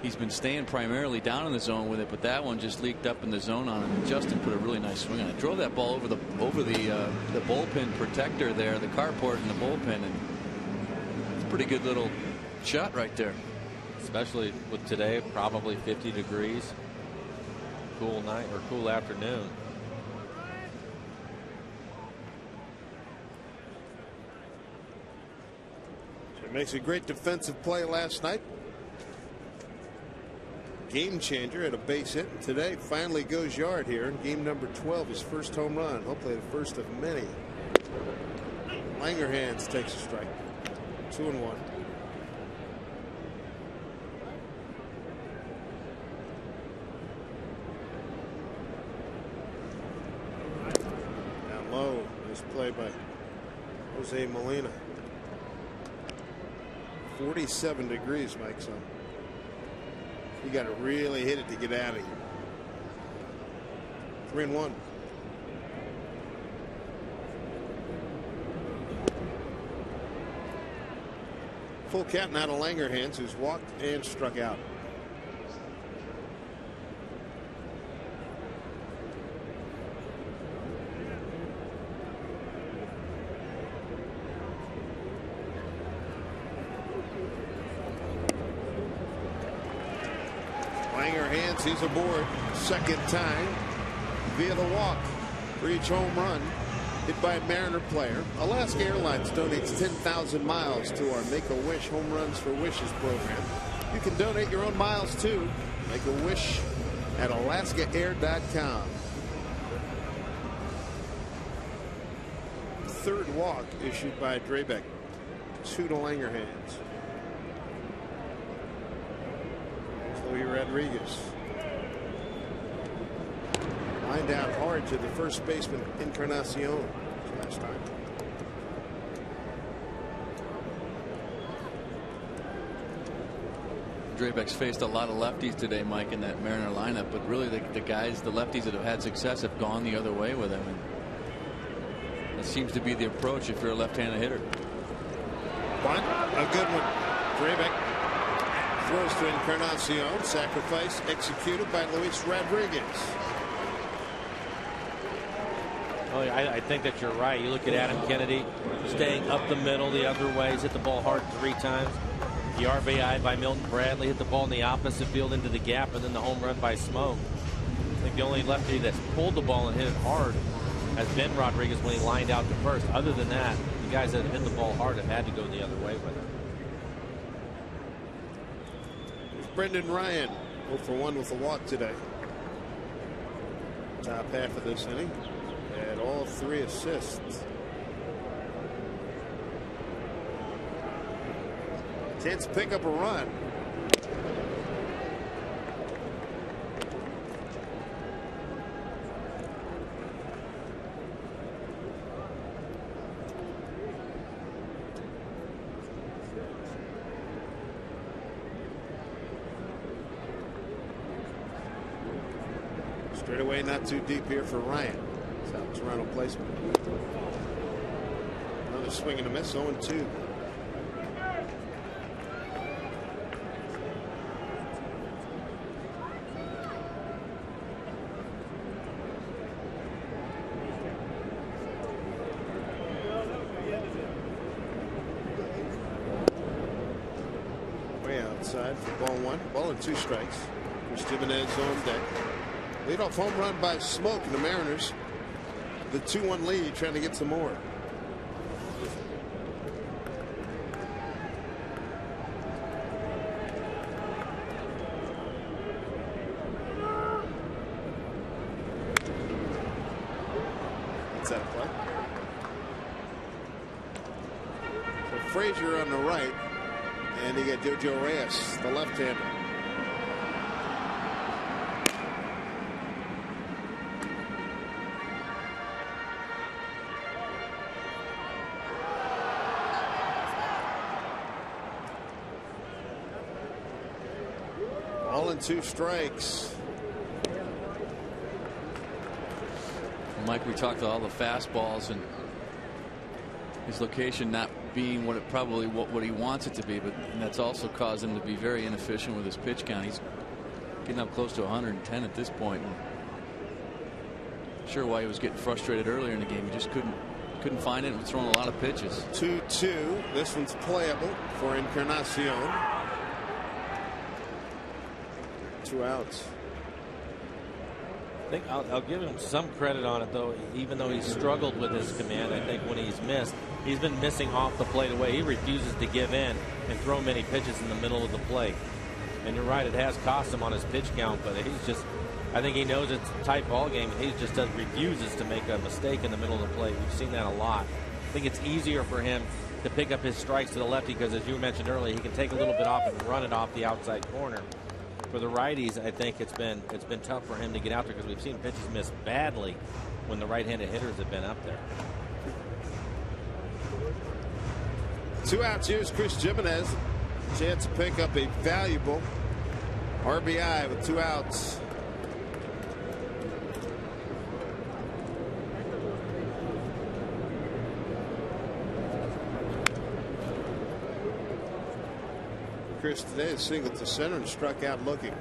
he's been staying primarily down in the zone with it, but that one just leaked up in the zone on him. And Justin put a really nice swing on it. Drove that ball over the bullpen protector there, the carport in the bullpen, and it's a pretty good little shot right there. Especially with today, probably 50 degrees. Cool night or cool afternoon. It makes a great defensive play last night. Game changer at a base hit. Today finally goes yard here in game number 12, his first home run, hopefully the first of many. Langerhans takes a strike. 2-1. Low. Nice play by Jose Molina. 47 degrees, Mike. So you got to really hit it to get out of here. 3-1. Full count now to Langerhans, who's walked and struck out. Langerhans, he's aboard. Second time via the walk for each home run hit by a Mariner player. Alaska Airlines donates 10,000 miles to our Make-A-Wish Home Runs for Wishes program. You can donate your own miles too. Make a wish at alaskaair.com. Third walk issued by Drabek. 2 to Langerhans. Luis Rodriguez. Lined out hard to the first baseman, Encarnacion, last time. Drabek's faced a lot of lefties today, Mike, in that Mariner lineup, but really the guys, the lefties that have had success have gone the other way with him. And that seems to be the approach if you're a left-handed hitter. Bunt, a good one. Drabek throws to Encarnacion. Sacrifice executed by Luis Rodriguez. Oh, I think that you're right. You look at Adam Kennedy staying up the middle the other way. He's hit the ball hard 3 times. The RBI by Milton Bradley, hit the ball in the opposite field into the gap, and then the home run by Smoke. I think the only lefty that's pulled the ball and hit it hard has been Rodriguez when he lined out to first. Other than that, the guys that have hit the ball hard have had to go the other way with it. Brendan Ryan 0 for 1 with a walk today. Top half of this inning. Had all 3 assists. Chance to pick up a run. Straight away, not too deep here for Ryan. South Toronto placement. Another swing and a miss, 0-2. Way outside for ball 1. Ball and 2 strikes. Chris Jimenez on deck. Leadoff home run by Smoke, and the Mariners the 2-1 lead, trying to get some more. That's that play. So Frazier on the right, and you got Jojo Reyes, the left-hander. All in 2 strikes. Mike, we talked about all the fastballs and his location not being what it probably what he wants it to be, but that's also caused him to be very inefficient with his pitch count. He's getting up close to 110 at this point. And sure why he was getting frustrated earlier in the game. He just couldn't find it and was throwing a lot of pitches. 2-2. This one's playable for Encarnacion. 2 outs. I think I'll give him some credit on it, though. Even though he struggled with his command, I think when he's missed, he's been missing off the plate away. He refuses to give in and throw many pitches in the middle of the plate. And you're right, it has cost him on his pitch count, but he's just, I think he knows it's a tight ball game. He just refuses to make a mistake in the middle of the plate. We've seen that a lot. I think it's easier for him to pick up his strikes to the lefty because, as you mentioned earlier, he can take a little bit off and run it off the outside corner. For the righties, I think it's been tough for him to get out there because we've seen pitches miss badly when the right-handed hitters have been up there. 2 outs. Here's Chris Jimenez. Chance to pick up a valuable RBI with 2 outs. Chris today is singled to center and struck out looking.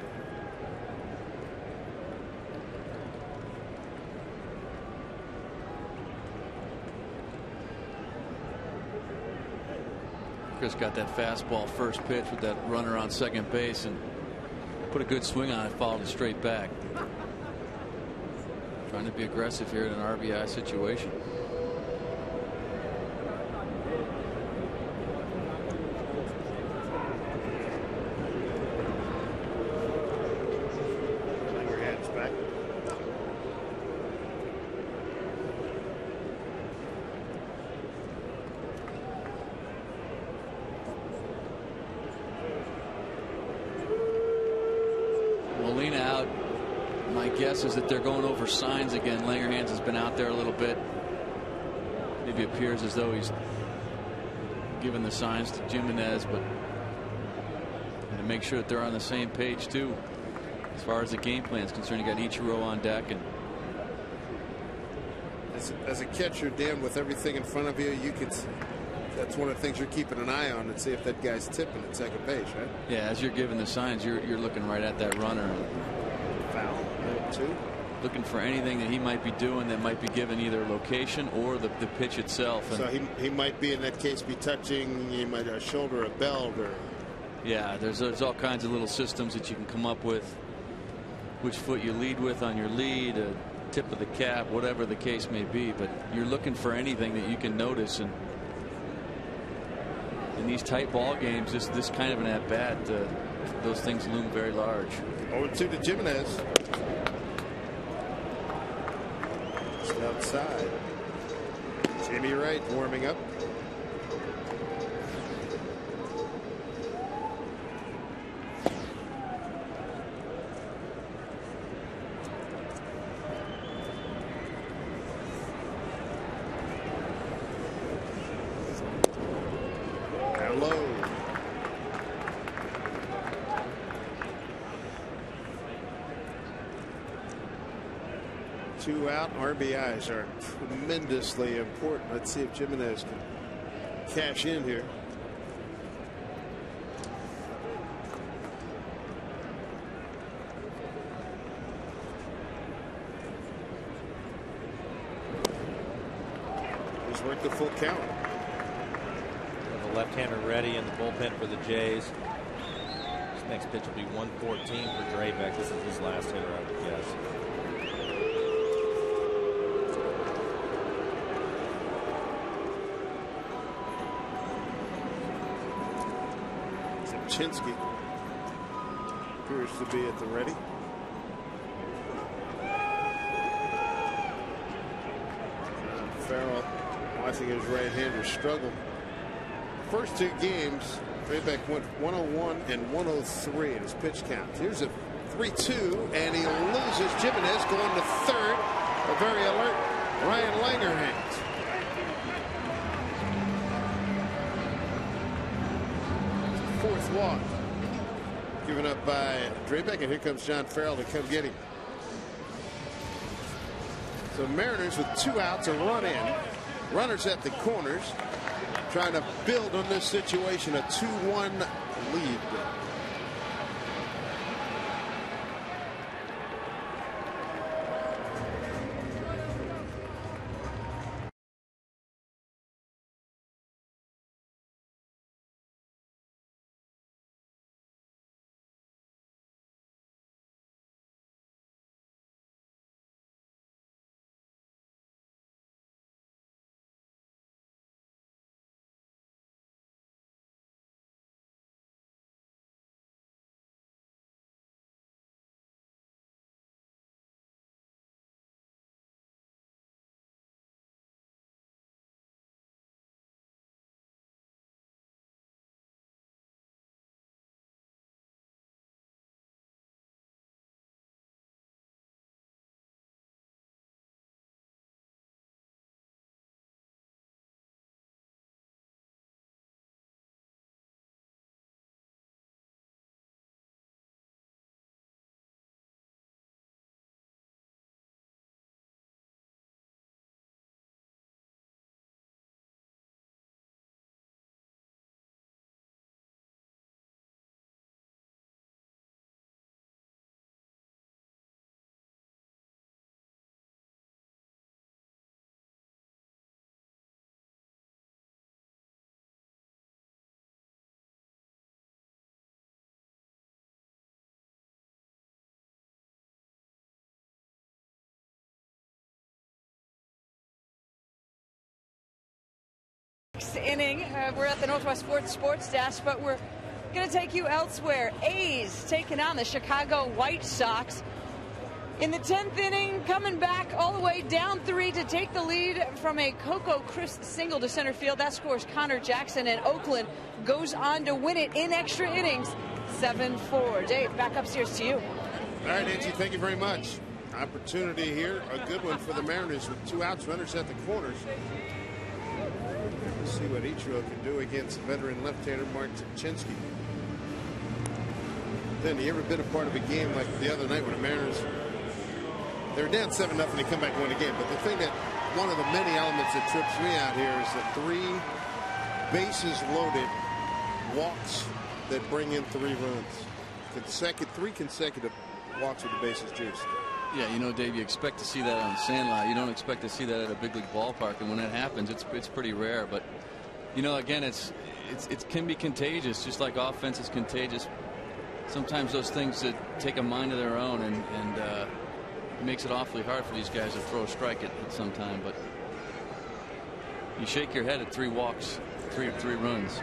Chris got that fastball first pitch with that runner on second base and put a good swing on it, followed it straight back. Trying to be aggressive here in an RBI situation. guess is that they're going over signs again. Langerhans has been out there a little bit. Maybe appears as though he's giving the signs to Jimenez, but to make sure that they're on the same page too as far as the game plan is concerned. You got Ichiro on deck, and as a catcher, Dan, with everything in front of you, you could. That's one of the things you're keeping an eye on, and see if that guy's tipping at second base, right? Yeah, as you're giving the signs, you're looking right at that runner. Foul. 2. Looking for anything that he might be doing that might be given either location or the pitch itself. And so he might be, in that case, be touching, he might a shoulder, a belt, or. Yeah, there's all kinds of little systems that you can come up with. Which foot you lead with on your lead, a tip of the cap, whatever the case may be. But you're looking for anything that you can notice, and in these tight ball games, this kind of an at bat, those things loom very large. 0-2 to Jimenez. Just outside. Jamie Wright warming up. Hello. Two out. RBIs are tremendously important. Let's see if Jimenez can cash in here. He's worked the full count. Left-hander ready in the bullpen for the Jays. This next pitch will be 114 for Draybeck. This is his last hitter, I would guess. Zinchinski appears to be at the ready. Farrell watching his right-hander struggle. First 2 games, Draybeck went 101 and 103 in his pitch count. Here's a 3-2, and he loses Jimenez going to third. A very alert Ryan Langerhans. Fourth walk given up by Draybeck, and here comes John Farrell to come get him. So Mariners with 2 outs, a run in, runners at the corners, trying to build on this situation, a 2-1 lead. Inning. We're at the Northwest Sports Desk, but we're going to take you elsewhere. A's taking on the Chicago White Sox. In the 10th inning, coming back all the way down 3 to take the lead from a Coco Crisp single to center field. That scores Connor Jackson, and Oakland goes on to win it in extra innings, 7-4. Dave, back upstairs to you. All right, Nancy, thank you very much. Opportunity here, a good one for the Mariners with 2 outs, runners at the corners. Let's see what Ichiro can do against veteran left-hander Mark Tuchinski. Then you ever been a part of a game like the other night when the Mariners, they were down 7-0 and they come back and win the game. But the thing that one of the many elements that trips me out here is the 3 bases loaded walks that bring in 3 runs. 3 consecutive walks with the bases juiced. Yeah, you know, Dave, you expect to see that on the sandlot. You don't expect to see that at a big league ballpark, and when that happens, it's pretty rare. But you know, again, it can be contagious, just like offense is contagious. Sometimes those things that take a mind of their own, and it makes it awfully hard for these guys to throw a strike at some time. But you shake your head at 3 walks, three runs.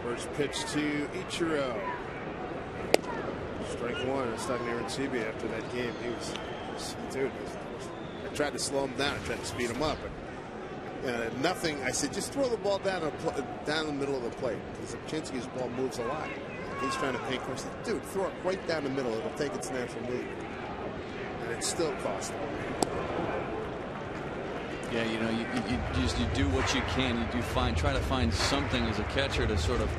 First pitch to Ichiro. Strike 1. I was talking to Aaron Seavey after that game. He was, dude, I tried to slow him down. I tried to speed him up. But nothing. I said, just throw the ball down the middle of the plate. Because Tuchinski's ball moves a lot. He's trying to paint course. Dude, throw it right down the middle. It'll take its natural move. And it still cost him. Yeah, you know, you do what you can. You try to find something as a catcher to sort of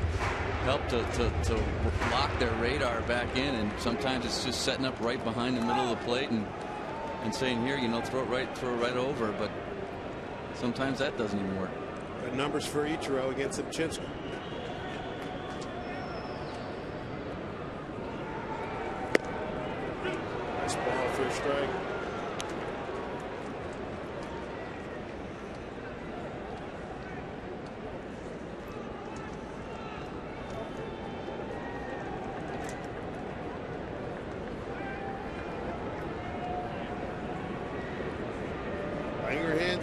help to lock their radar back in, and sometimes it's just setting up right behind the middle of the plate and saying, here, you know, throw it right over. But sometimes that doesn't even work. Good numbers for Ichiro against Tuchinski. Nice ball for a strike.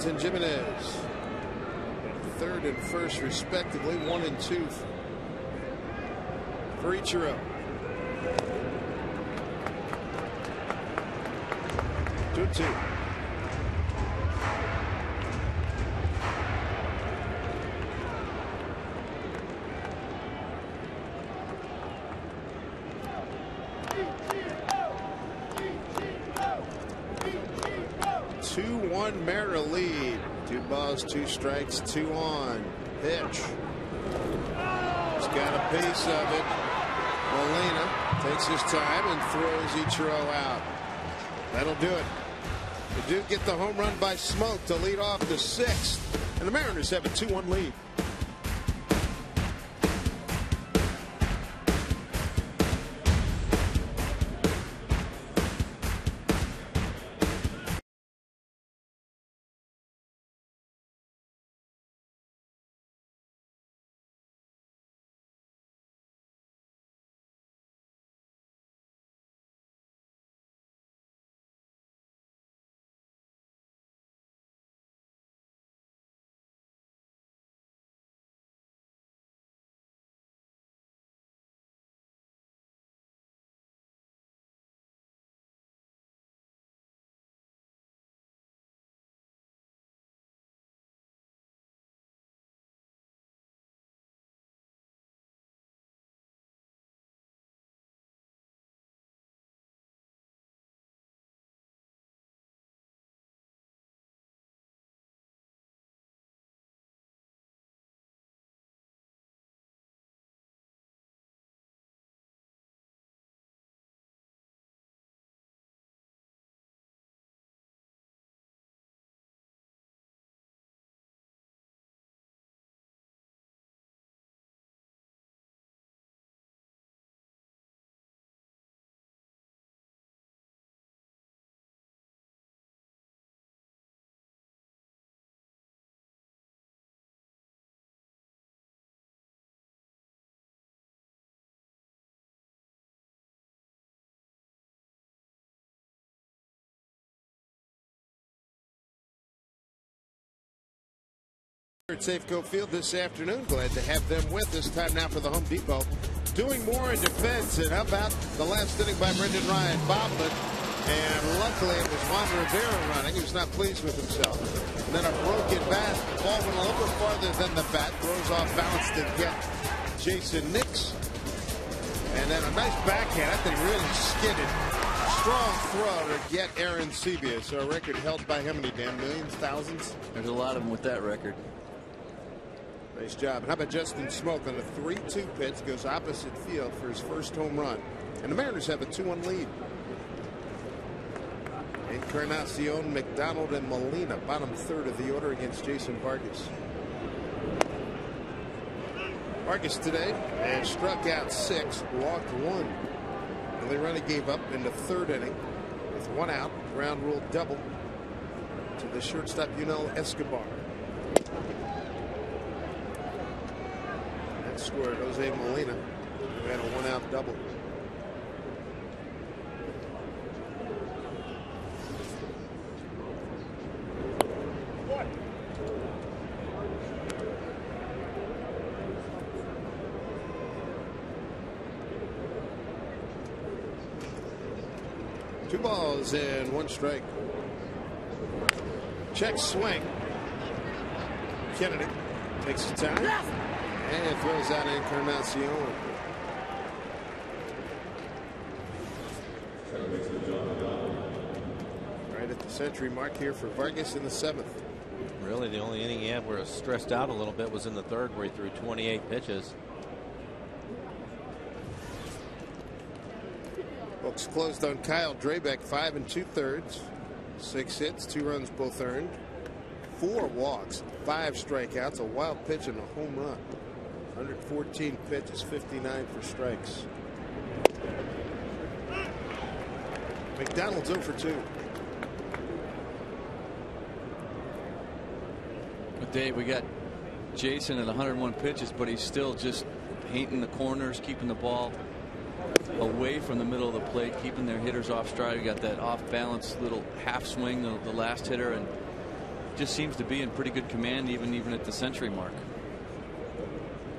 And Jimenez at 3rd and 1st respectively, 1 and 2 for Ichiro. 2-2. Mariner lead. 2 balls, 2 strikes, 2 on. Pitch. He's got a piece of it. Molina takes his time and throws Ichiro out. That'll do it. They do get the home run by Smoke to lead off the 6th. And the Mariners have a 2-1 lead. At Safeco Field this afternoon. Glad to have them with us. Time now for the Home Depot. Doing more in defense. And how about the last inning by Brendan Ryan? Bobbled it. And luckily it was Juan Rivera running. He was not pleased with himself. And then a broken bat. Ball went a little bit farther than the bat. Throws off balance to get Jason Nix. And then a nice backhand. That thing really skidded strong throw to get Aaron Sebia. So a record held by how many, Dan? Millions, thousands? There's a lot of them with that record. Nice job. And how about Justin Smoke on a 3-2 pitch, goes opposite field for his first home run. And the Mariners have a 2-1 lead. Encarnacion, McDonald, and Molina, bottom third of the order against Jason Vargas. Vargas today has struck out 6, walked 1. The only run he gave up in the third inning with 1 out. Ground rule double to the shortstop Yunel Escobar. That scored Jose Molina, who had a 1-out double. Two balls and 1 strike. Check swing. Kennedy takes the time and throws out Encarnacion. Right at the century mark here for Vargas in the 7th. Really, the only inning he had where he was stressed out a little bit was in the 3rd, where he threw 28 pitches. Books closed on Kyle Drabek, 5 2/3, 6 hits, 2 runs, both earned, 4 walks, 5 strikeouts, a wild pitch, and a home run. 114 pitches, 59 for strikes. McDonald's 0 for 2. But Dave, we got Jason at 101 pitches, but he's still just painting the corners, keeping the ball away from the middle of the plate, keeping their hitters off stride. We got that off balance little half swing, the last hitter, and just seems to be in pretty good command even at the century mark.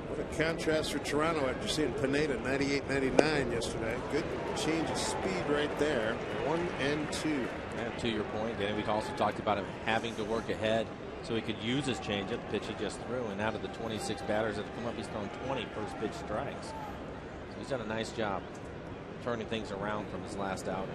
What a contrast for Toronto after seeing Pineda 98-99 yesterday. Good change of speed right there. 1 and 2. And to your point, Danny, we also talked about him having to work ahead so he could use his changeup, pitch he just threw. And out of the 26 batters that have come up, he's thrown 20 first pitch strikes. So he's done a nice job turning things around from his last outing.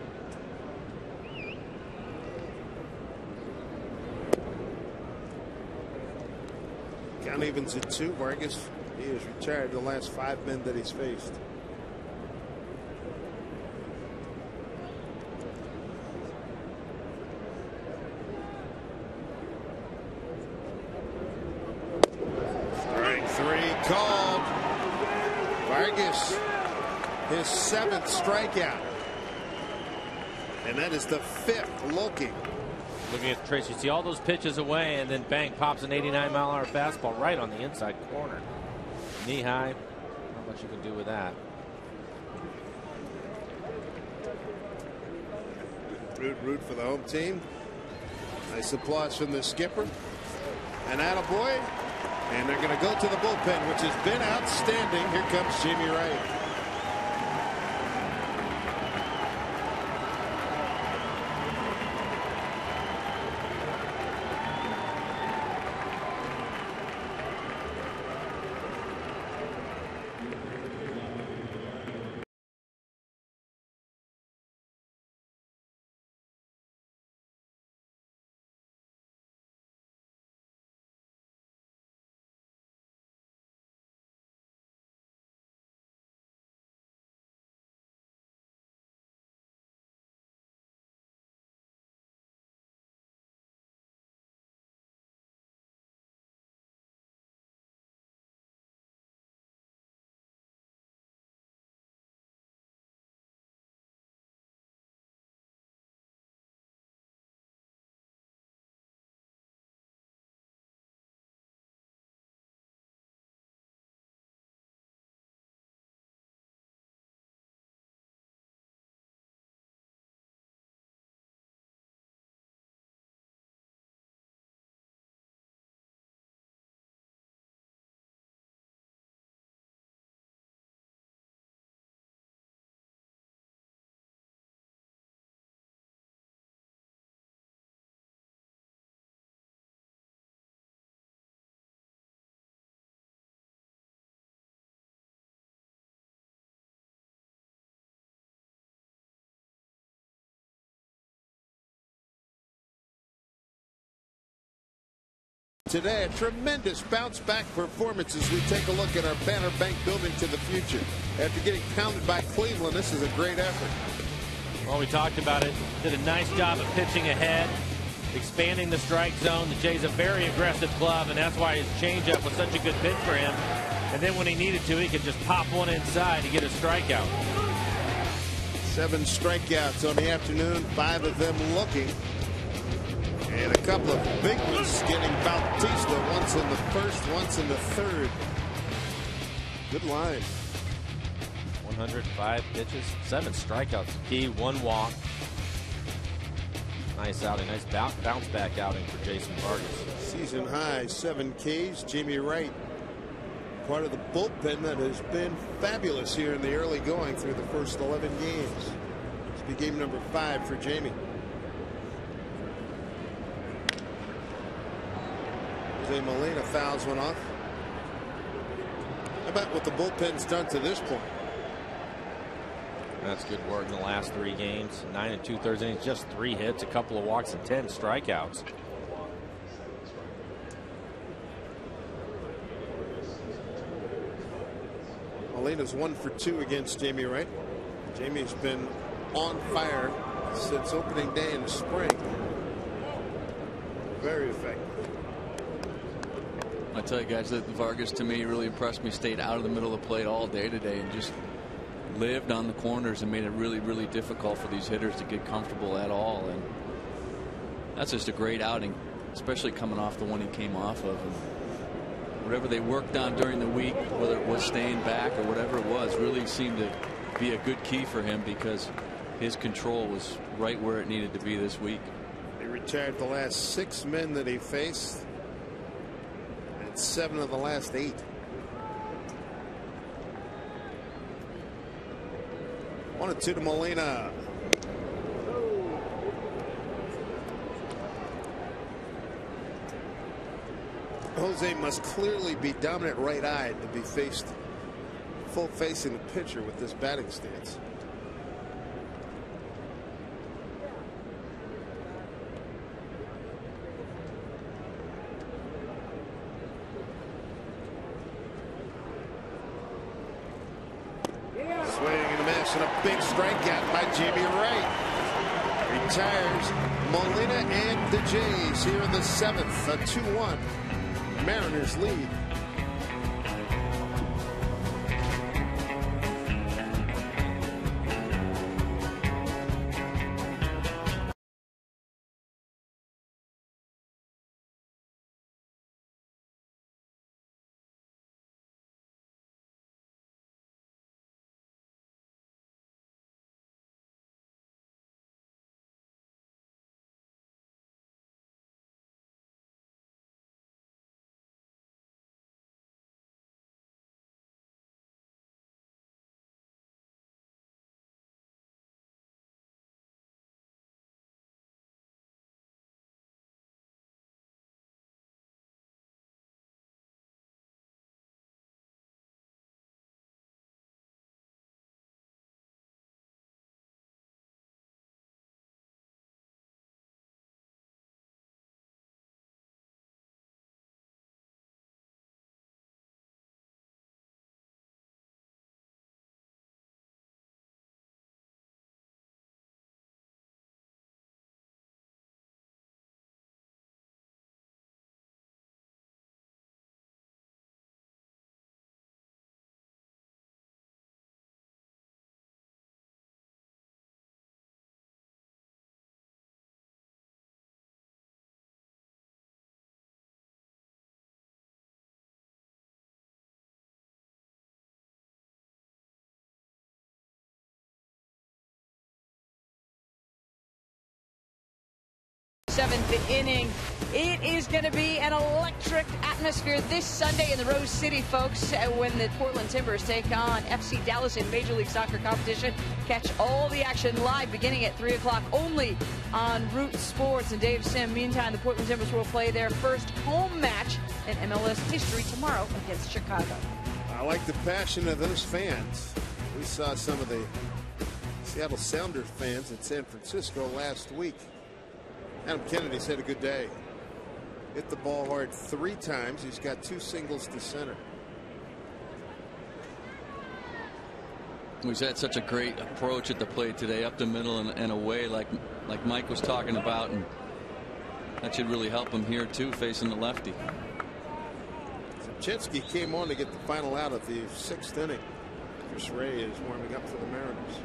Count evens at 2. Vargas, he has retired the last 5 men that he's faced. Strike 3 called. Vargas, his 7th strikeout. And that is the 5th looking. Looking at Tracy, see all those pitches away, and then bang, pops an 89-mile-an-hour fastball right on the inside corner. Knee high. Not much you can do with that. Root for the home team. Nice applause from the skipper. And attaboy. And they're going to go to the bullpen, which has been outstanding. Here comes Jamie Wright. today. A tremendous bounce back performance as we take a look at our Banner Bank building to the future. After getting pounded by Cleveland, this is a great effort. Well, we talked about it. Did a nice job of pitching ahead, expanding the strike zone. The Jays a very aggressive club, and that's why his changeup was such a good pitch for him. And then when he needed to, he could just pop one inside to get a strikeout. 7 strikeouts on the afternoon, 5 of them looking. And a couple of big ones getting Bautista, once in the first, once in the third. Good line. 105 pitches, 7 strikeouts. Key, 1 walk. Nice outing, nice bounce back outing for Jason Vargas. Season high 7 Ks. Jamie Wright, part of the bullpen that has been fabulous here in the early going through the first 11 games. This will be game number 5 for Jamie. Jose Molina fouls one off. How about what the bullpen's done to this point? That's good work in the last 3 games. 9 2/3 innings, just 3 hits, a couple of walks, and 10 strikeouts. Molina's 1 for 2 against Jamie Wright. Jamie's been on fire since opening day in the spring. Very effective. I tell you guys that Vargas, to me, really impressed me. Stayed out of the middle of the plate all day today and just lived on the corners and made it really, really difficult for these hitters to get comfortable at all. And that's just a great outing, especially coming off the one he came off of. And whatever they worked on during the week, whether it was staying back or whatever it was, really seemed to be a good key for him because his control was right where it needed to be this week. He retired the last 6 men that he faced, and 7 of the last 8. One and 2 to Molina. Jose must clearly be dominant right-eyed to be faced full facing the pitcher with this batting stance. Swinging and a miss and a big strikeout by Jamie Wright. Retires Molina and the Jays here in the 7th. A 2-1 Mariners lead. Seventh inning. It is going to be an electric atmosphere this Sunday in the Rose City, folks, when the Portland Timbers take on FC Dallas in Major League Soccer competition. Catch all the action live beginning at 3 o'clock only on Root Sports. And Dave Sim, meantime, the Portland Timbers will play their first home match in MLS history tomorrow against Chicago. I like the passion of those fans. We saw some of the Seattle Sounders fans in San Francisco last week. Adam Kennedy's had a good day. Hit the ball hard 3 times. He's got 2 singles to center. He's had such a great approach at the plate today, up the middle and away, like Mike was talking about, and that should really help him here too, facing the lefty. Zipchinski came on to get the final out of the 6th inning. Chris Ray is warming up for the Mariners.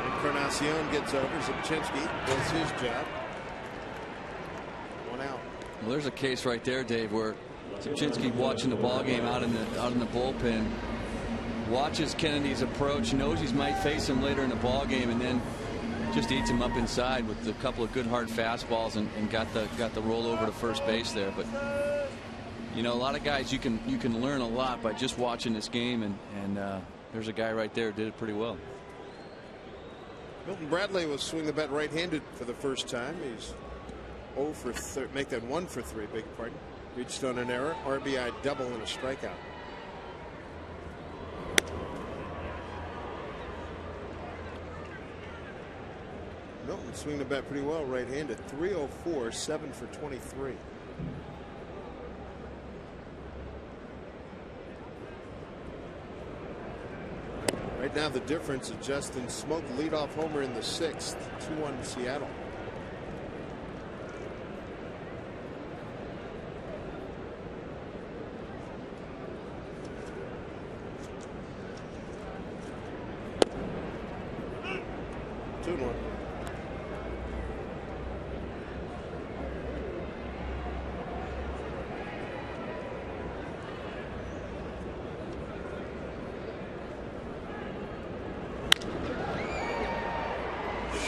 Encarnacion gets over. Zipchinski does his job. 1 out. Well, there's a case right there, Dave, where Zipchinski watching the ball game out in the bullpen, watches Kennedy's approach, knows he might face him later in the ball game, and then just eats him up inside with a couple of good hard fastballs and got the roll over to first base there. But you know, a lot of guys you can learn a lot by just watching this game, and there's a guy right there who did it pretty well. Milton Bradley will swing the bat right-handed for the first time. He's 0 for 3, make that 1 for 3, beg your pardon. Reached on an error, RBI double and a strikeout. Milton swing the bat pretty well right-handed. 304, 7 for 23. Right now the difference is Justin Smoke leadoff homer in the 6th. 2-1 Seattle.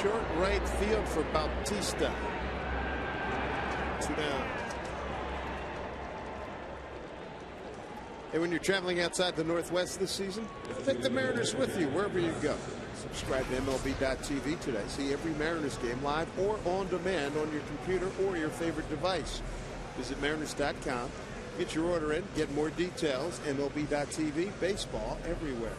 Short right field for Bautista. 2 down. Hey, when you're traveling outside the Northwest this season, take the Mariners with you wherever you go. Subscribe to MLB.tv today. See every Mariners game live or on demand on your computer or your favorite device. Visit Mariners.com. Get your order in. Get more details. MLB.tv. Baseball everywhere.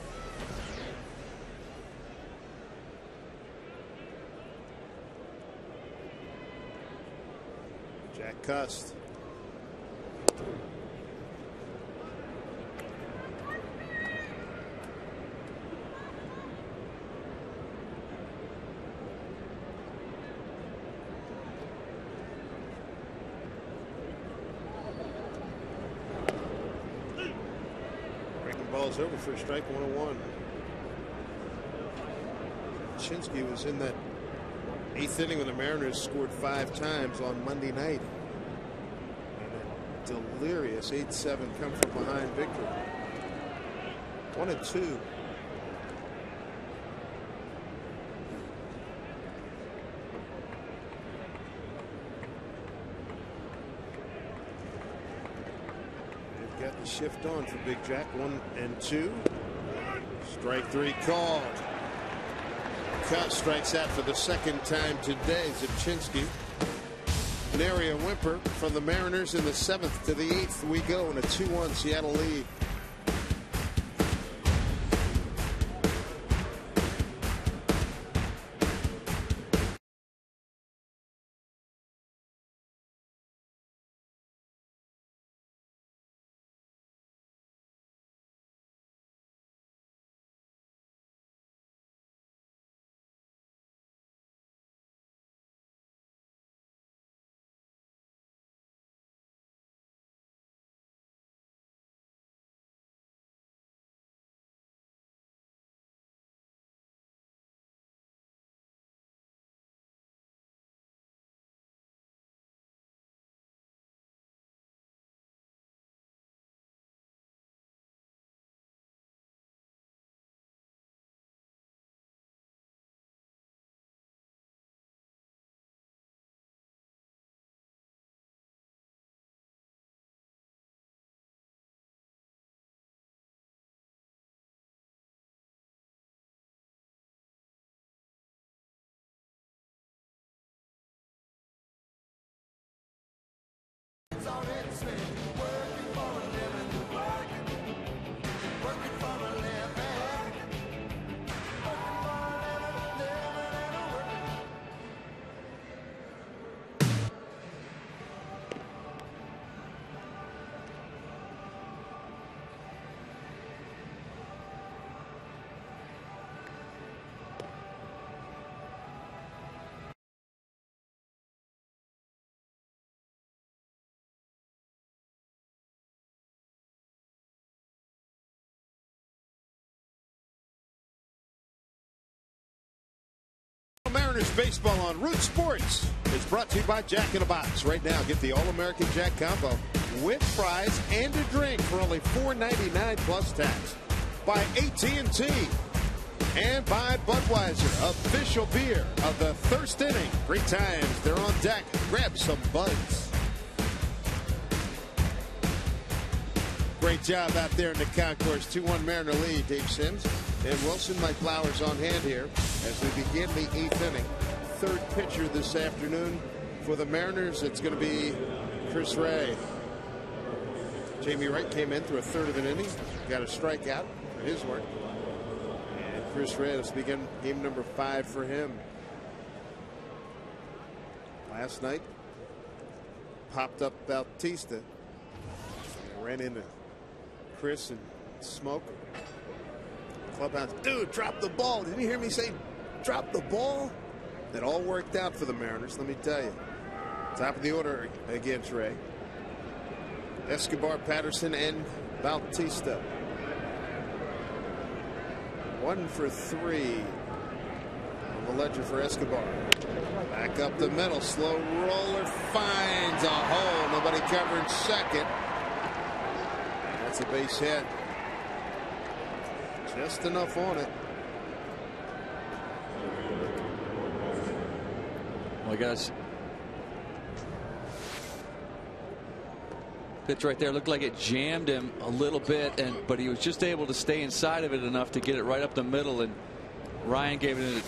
Jack Cust. Breaking balls over for a strike, 101. Chinsky was in that 8th inning when the Mariners scored 5 times on Monday night. And a delirious 8-7 come from behind victory. 1-2. They've got the shift on for Big Jack. 1-2. Strike 3 called. Cust strikes out for the 2nd time today. Zipchinski. An area whimper from the Mariners in the 7th to the 8th. We go in a 2-1 Seattle lead. Mariners baseball on Root Sports is brought to you by Jack in the Box. Right now, get the All-American Jack combo with fries and a drink for only $4.99 plus tax. By AT&T and by Budweiser, official beer of the first inning. 3 times they're on deck. Grab some Buds. Great job out there in the concourse. 2-1 Mariner lead. Dave Sims and Wilson. Mike Flowers on hand here as we begin the 8th inning. Third pitcher this afternoon for the Mariners. It's going to be Chris Ray. Jamie Wright came in through a third of an inning. Got a strikeout for his work. And Chris Ray, this begin game number 5 for him. Last night, popped up Bautista. Ran into Chris and Smoke. Clubhouse, dude, drop the ball. Didn't you hear me say drop the ball? It all worked out for the Mariners, let me tell you. Top of the order against Ray. Escobar, Patterson, and Bautista. 1 for 3 on the ledger for Escobar. Back up the middle, slow roller, finds a hole. Nobody covering second. That's a base hit. Just enough on it. Well, guys, pitch right there looked like it jammed him a little bit, but he was just able to stay inside of it enough to get it right up the middle, and Ryan gave it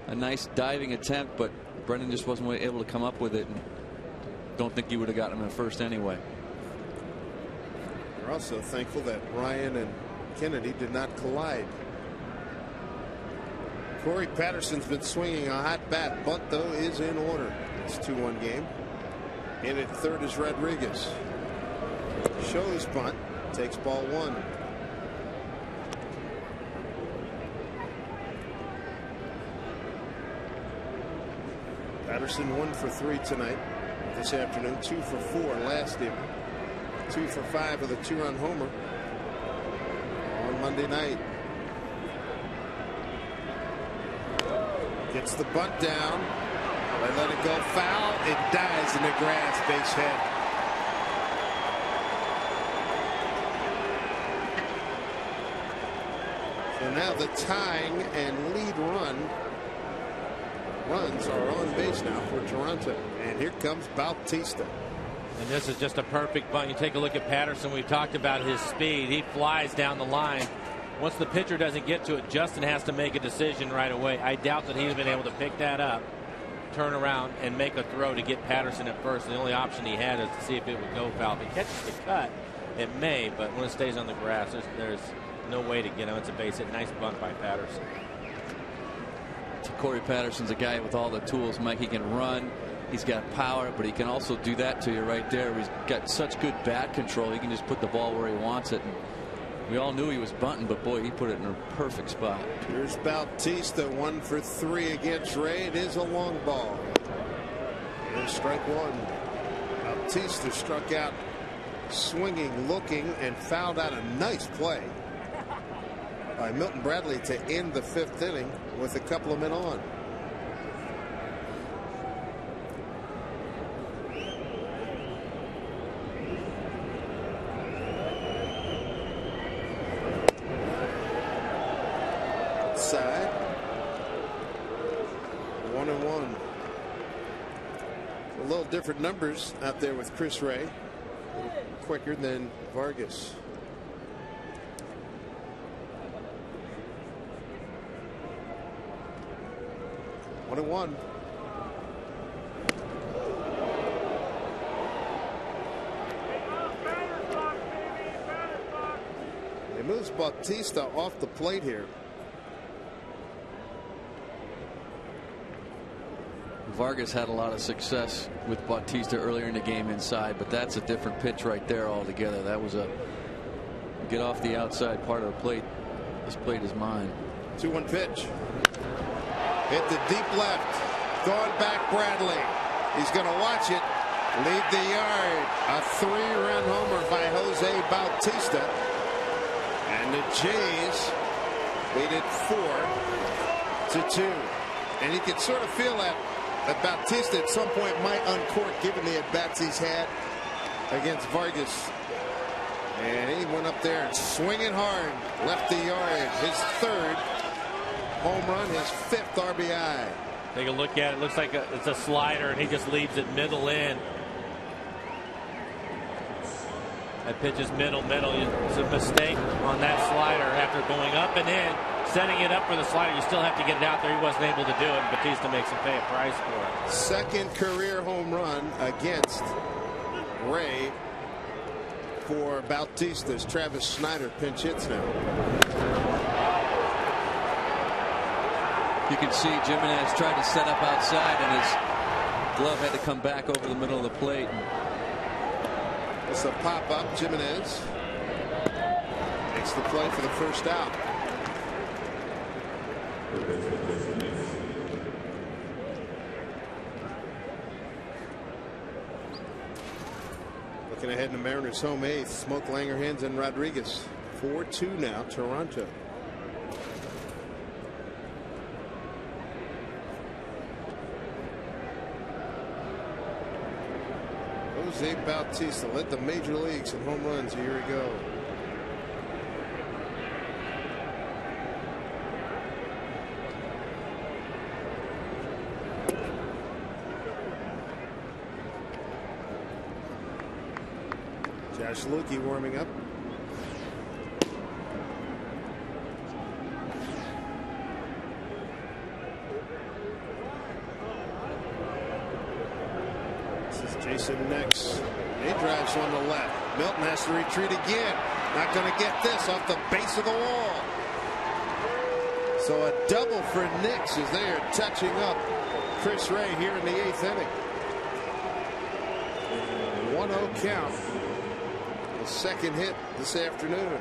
a nice diving attempt, but Brendan just wasn't able to come up with it, and don't think he would have gotten him at first anyway. We're also thankful that Ryan and Kennedy did not collide. Corey Patterson's been swinging a hot bat. Bunt, though, is in order. It's 2-1 game. In at third is Rodriguez. Shows bunt. Takes ball 1. Patterson 1 for 3 tonight. This afternoon, 2 for 4 last evening. 2 for 5 with a 2-run homer on Monday night. Gets the bunt down. They let it go foul. It dies in the grass. Base hit. So now the tying and lead runs are on base now for Toronto. And here comes Bautista. And this is just a perfect bunt. You take a look at Patterson. We've talked about his speed. He flies down the line. Once the pitcher doesn't get to it, Justin has to make a decision right away. I doubt that he's been able to pick that up, turn around, and make a throw to get Patterson at first. The only option he had is to see if it would go foul. If it catches the cut, it may, but when it stays on the grass, there's no way to get him. It's a base hit. Nice bunt by Patterson. Corey Patterson's a guy with all the tools, Mike. He can run. He's got power, but he can also do that to you right there. He's got such good bat control. He can just put the ball where he wants it. And we all knew he was bunting, but boy, he put it in a perfect spot. Here's Bautista, 1 for 3 against Ray. It is a long ball. Here's strike 1. Bautista struck out swinging, looking, and fouled out a nice play by Milton Bradley to end the 5th inning with a couple of men on. Side 1-1. A little different numbers out there with Chris Ray. A little quicker than Vargas. One and one. He moves Bautista off the plate here. Vargas had a lot of success with Bautista earlier in the game inside, but that's a different pitch right there altogether. That was a get off the outside part of the plate. This plate is mine. 2-1 pitch. Hit the deep left. Going back Bradley. He's going to watch it. Leave the yard. A 3-run homer by Jose Bautista. And the Jays lead it 4-2. And you can sort of feel that Bautista at some point might uncork, given the at-bats he's had against Vargas. And he went up there and swinging hard, left the yard. His 3rd home run, his 5th RBI. Take a look at it. Looks like it's a slider, and he just leaves it middle in. That pitch is middle. It's a mistake on that slider after going up and in. Setting it up for the slider, you still have to get it out there. He wasn't able to do it, and Bautista makes him pay a price for it. 2nd career home run against Ray for Bautista's. Travis Snyder pinch hits now. You can see Jimenez tried to set up outside, and his glove had to come back over the middle of the plate. It's a pop-up. Jimenez makes the play for the 1st out. Looking ahead in the Mariners home 8th. Smoke, Langerhans, and Rodriguez. 4-2 now, Toronto. Jose Bautista led the major leagues in home runs a year ago. Josh Lukey warming up. Jason next. He drives on the left. Milton has to retreat again. Not going to get this off the base of the wall. So a double for Nix as they are touching up Chris Ray here in the 8th inning. 1-0 count. The 2nd hit this afternoon.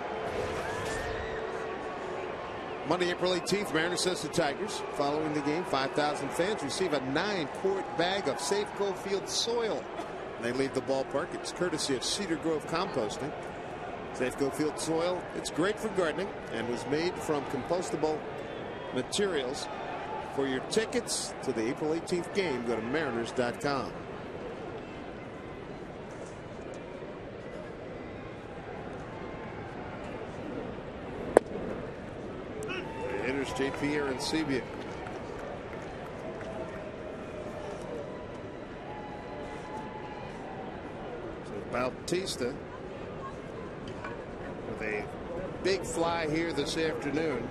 Monday, April 18th, Mariners says the Tigers. Following the game, 5,000 fans receive a 9-quart bag of Safeco Field soil. They leave the ballpark. It's courtesy of Cedar Grove Composting. Safeco Field soil, it's great for gardening and was made from compostable materials. For your tickets to the April 18th game, go to mariners.com. Hitters JP Arancibia. So Bautista with a big fly here this afternoon.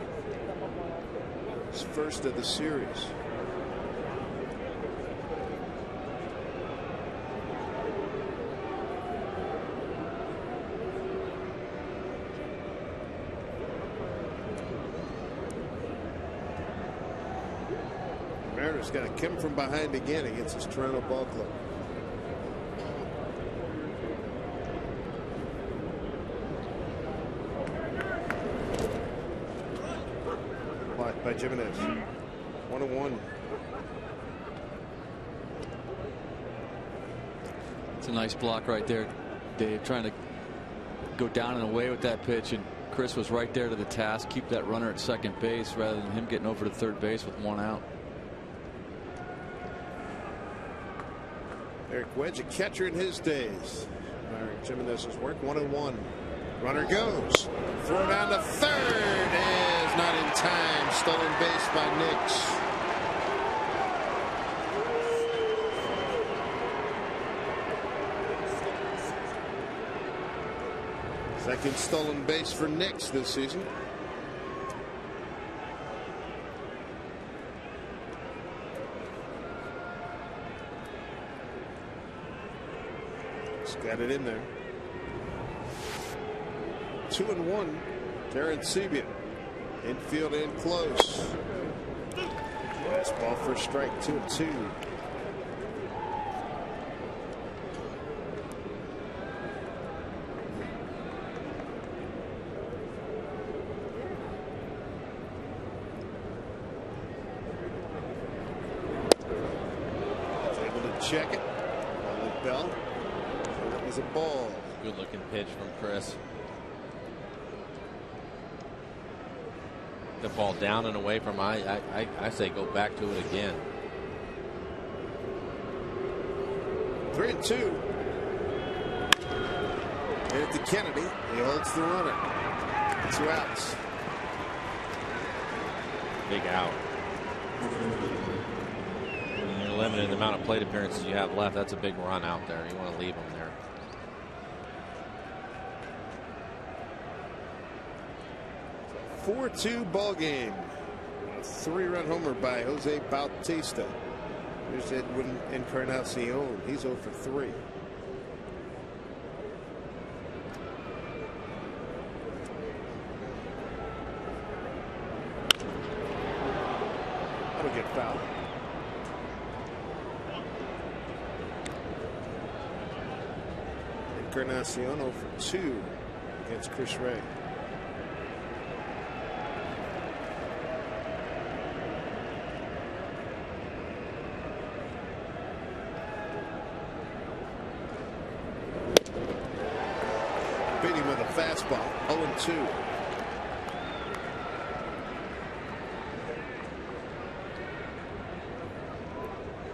His 1st of the series. Mariners got to come from behind again against his Toronto ball club. Blocked by Jimenez. 1-1. It's a nice block right there, Dave, trying to go down and away with that pitch, and Chris was right there to the task. Keep that runner at second base rather than him getting over to third base with 1 out. Eric Wedge, a catcher in his days. Jimenez's work. 1-1. Runner goes. Throw down to third is not in time. Stolen base by Nix. Second stolen base for Nix this season. Got it in there. 2-1. Arancibia. Infield in close. Last ball for a strike. 2-2. Able to check it. Bell. Is a ball. Good looking pitch from Chris. the ball down and away from, I say go back to it again. 3-2. And at the Kennedy, he holds the runner. 2 outs. Big out. When you're limited in the amount of plate appearances you have left, that's a big run out there. You want to leave him there. So 4-2 ball game. A 3-run homer by Jose Bautista. Here's Edwin Encarnacion. He's 0 for 3. That'll get fouled. Encarnacion 0 for 2 against Chris Ray. Beat him with a fastball. 0-2.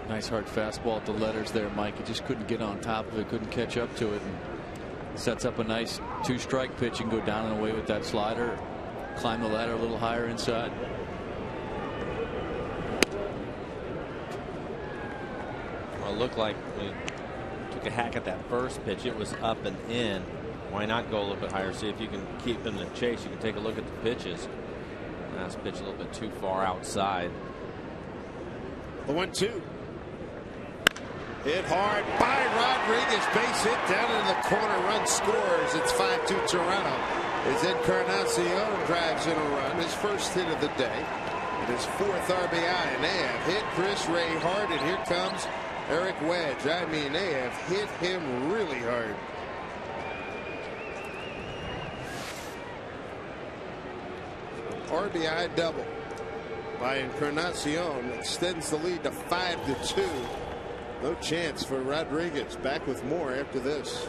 Nice hard fastball at the letters there, Mike. He just couldn't get on top of it, couldn't catch up to it, and sets up a nice 2-strike pitch and go down and away with that slider. Climb the ladder a little higher inside. Well, it looked like we took a hack at that first pitch. It was up and in. Why not go a little bit higher? See if you can keep him in the chase. You can take a look at the pitches. Last pitch a little bit too far outside. The 1-2. Hit hard by Rodriguez. Base hit down in the corner. Run scores. It's 5-2 Toronto. As Encarnacion drives in a run. His first hit of the day. And his 4th RBI. And they have hit Chris Ray hard. And here comes Eric Wedge. I mean, they have hit him really hard. RBI double by Encarnacion extends the lead to 5-2. No chance for Rodriguez. Back with more after this.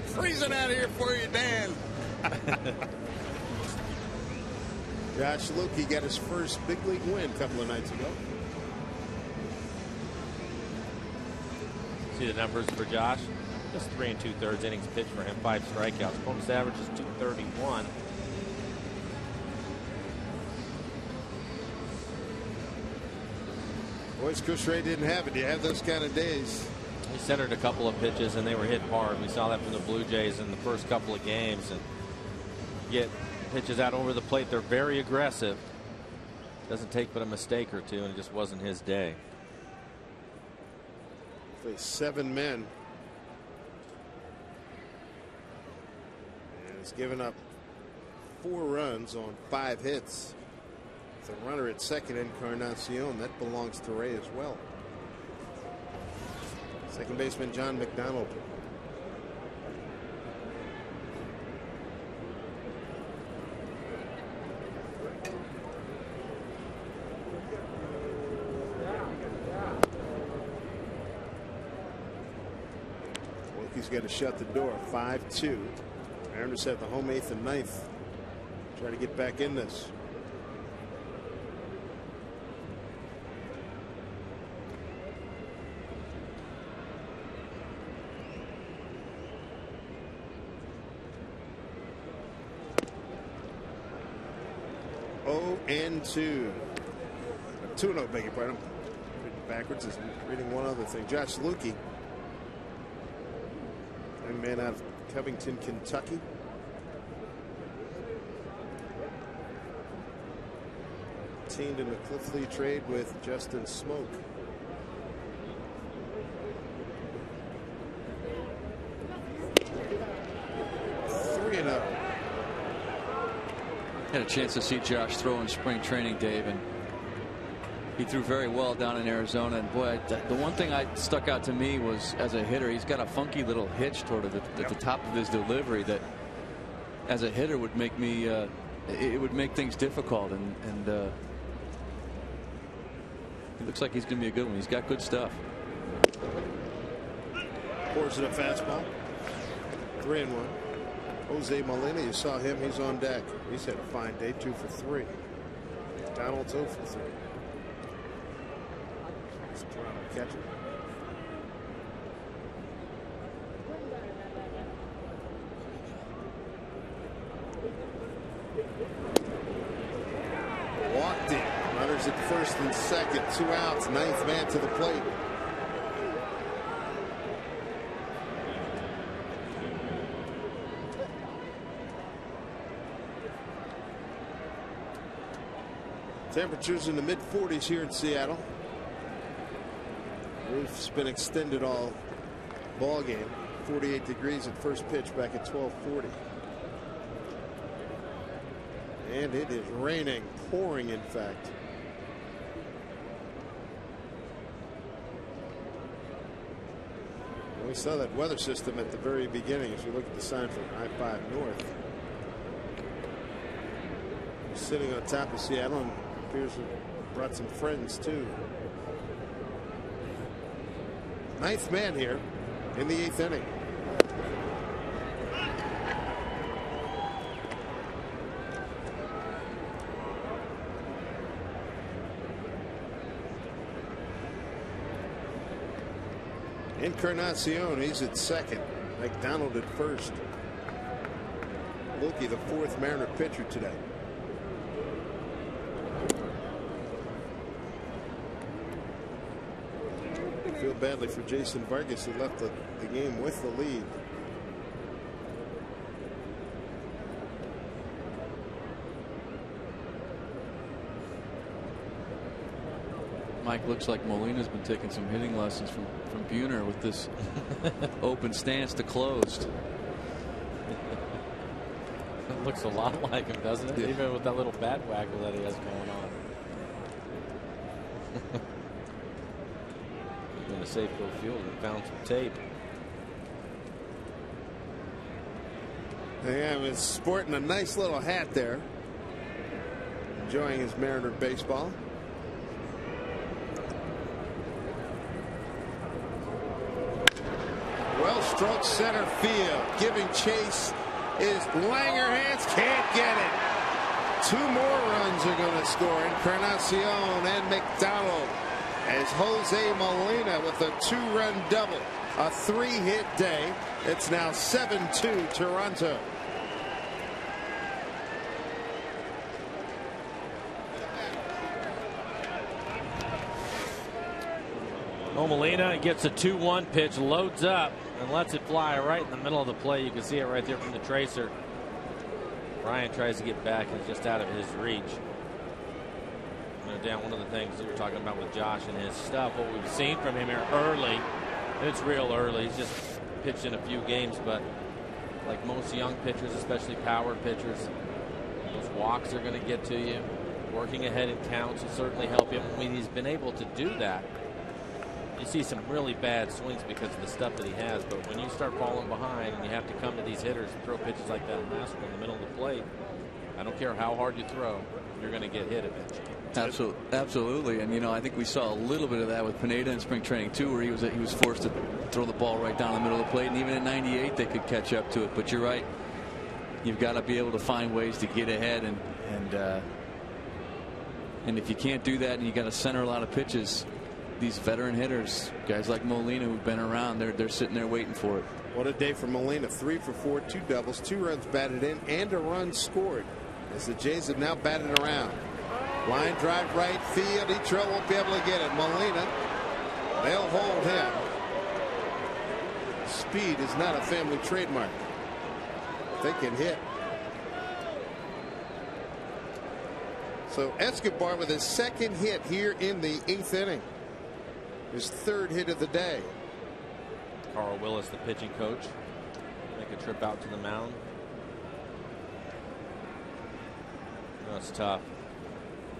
Freezing out here for you, Dan. Josh Lukey got his first big league win a couple of nights ago. See the numbers for Josh. Just 3 2/3 innings pitched for him. 5 strikeouts. Bonus average is 231. Boys, Chris Ray didn't have it. Do you have those kind of days? He centered a couple of pitches and they were hit hard. We saw that from the Blue Jays in the first couple of games. And get pitches out over the plate. They're very aggressive. Doesn't take but a mistake or two, and it just wasn't his day. Face 7 men. And he's given up 4 runs on 5 hits. With a runner at second, Encarnacion, that belongs to Ray as well. Second baseman John McDonald. Wilkie's got to shut the door. 5-2. Mariners have the home 8th and 9th. Try to get back in this. And 2. 2-0, beg your pardon. Reading backwards is reading one other thing. Josh Lukey, young man out of Covington, Kentucky. Teamed in the Cliff Lee trade with Justin Smoke. Had a chance to see Josh throw in spring training, Dave, and he threw very well down in Arizona. And boy, the one thing that stuck out to me was, as a hitter, he's got a funky little hitch toward it at the top of his delivery that, as a hitter, would make me it would make things difficult. And he looks like he's going to be a good one. He's got good stuff. Pours it a fastball. 3-1. Jose Molina, you saw him. He's on deck. He's had a fine day. 2 for 3. Donald's 0 for 3. It's Toronto catcher. Walked it. Runners at first and second. 2 outs. 9th man to the plate. Temperatures in the mid-40s here in Seattle. Roof's been extended all ball game. 48 degrees at first pitch back at 12:40. And it is raining, pouring in fact. And we saw that weather system at the very beginning as we look at the sign from I-5 North. Sitting on top of Seattle, and appears to have brought some friends too. 9th man here in the 8th inning. Encarnacion, he's at second. McDonald at first. Lukey, the 4th Mariner pitcher today. Feel badly for Jason Vargas, who left the game with the lead. Mike, looks like Molina's been taking some hitting lessons from Buhner with this open stance to closed. It looks a lot like him, doesn't it? Yeah. Even with that little bat waggle that he has going on. In a Safeco field and found some tape. Yeah, he's sporting a nice little hat there. Enjoying his Mariner baseball. Well stroked center field. Giving chase is Langerhans. Can't get it. 2 more runs are going to score. Encarnacion and McDonald. As Jose Molina with a 2-run double. A 3-hit day. It's now 7-2 Toronto. Molina gets a 2-1 pitch, loads up and lets it fly right in the middle of the play. You can see it right there from the tracer. Ryan tries to get back and it's just out of his reach. No doubt one of the things that we're talking about with Josh and his stuff, what we've seen from him here early, and it's real early. He's just pitched in a few games, but like most young pitchers, especially power pitchers, those walks are going to get to you. Working ahead in counts will certainly help him. When he's been able to do that, you see some really bad swings because of the stuff that he has. But when you start falling behind and you have to come to these hitters and throw pitches like that last one in the middle of the plate, I don't care how hard you throw, you're going to get hit eventually. Absolutely. And, you know, I think we saw a little bit of that with Pineda in spring training, too, where he was forced to throw the ball right down the middle of the plate. And even at 98, they could catch up to it. But you're right. You've got to be able to find ways to get ahead. And if you can't do that and you got to center a lot of pitches, these veteran hitters, guys like Molina who've been around, they're sitting there waiting for it. What a day for Molina. 3 for 4, 2 doubles, 2 runs batted in, and a run scored. As the Jays have now batted around. Line drive right field. Etro won't be able to get it. Molina, they'll hold him. Speed is not a family trademark. They can hit. So Escobar with his second hit here in the 8th inning. His 3rd hit of the day. Carl Willis, the pitching coach, make a trip out to the mound. It's tough.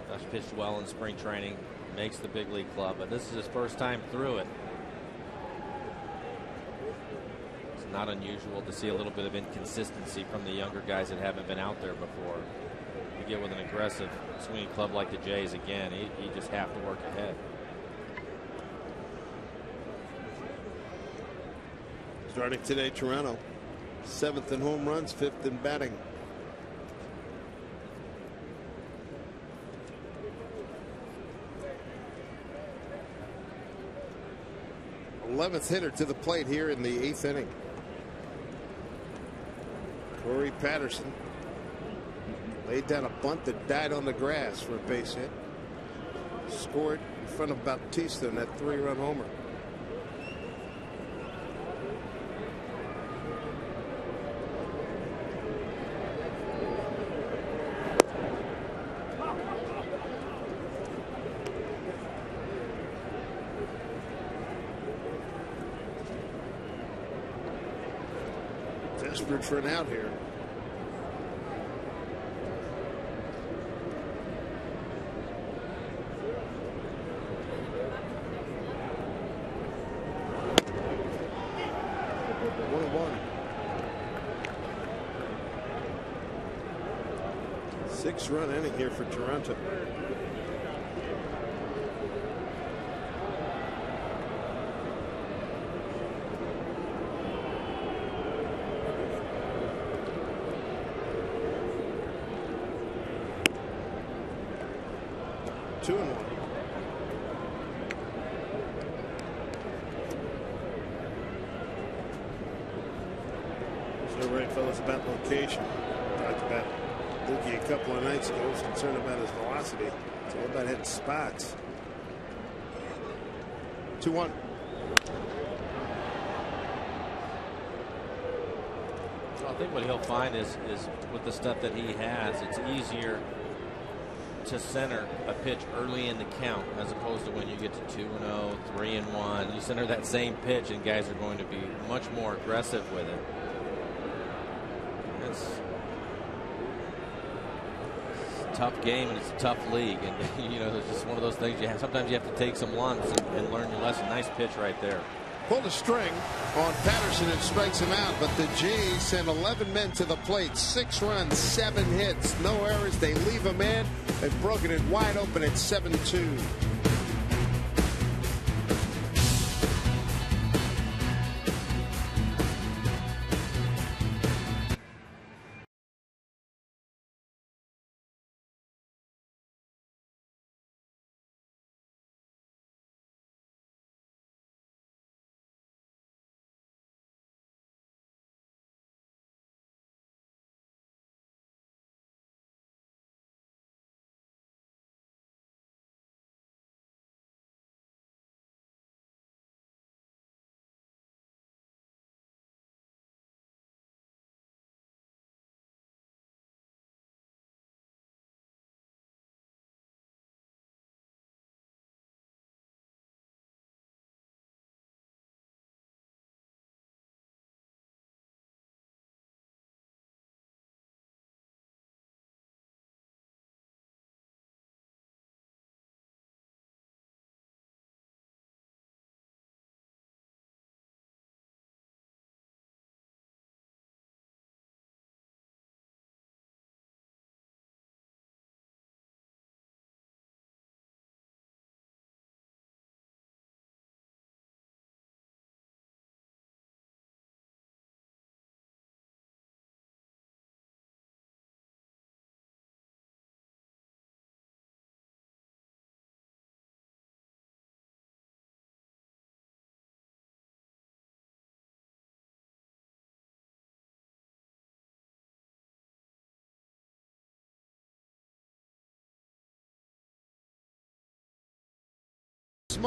Josh pitched well in spring training, makes the big league club, but this is his first time through it. It's not unusual to see a little bit of inconsistency from the younger guys that haven't been out there before. You get with an aggressive swinging club like the Jays again, you just have to work ahead. Starting today, Toronto 7th in home runs, 5th in batting. 11th hitter to the plate here in the 8th inning. Corey Patterson laid down a bunt that died on the grass for a base hit. Scored in front of Bautista in that 3-run homer. Desperate for an out here. One. 6-run inning here for Toronto. Two and one. So right, fellas, about location. Talked about Lukey a couple of nights ago. Was concerned about his velocity. It's all about hitting spots. 2-1. I think what he'll find is with the stuff that he has, it's easier to center a pitch early in the count as opposed to when you get to 2-0, 3-1. You center that same pitch and guys are going to be much more aggressive with it. It's a tough game and it's a tough league, and you know, it's just one of those things you have. Sometimes you have to take some lumps and learn your lesson. Nice pitch right there. Pulled a string on Patterson and strikes him out, but the Jays send 11 men to the plate. 6 runs, 7 hits, no errors. They leave a man. They've broken it wide open at 7-2.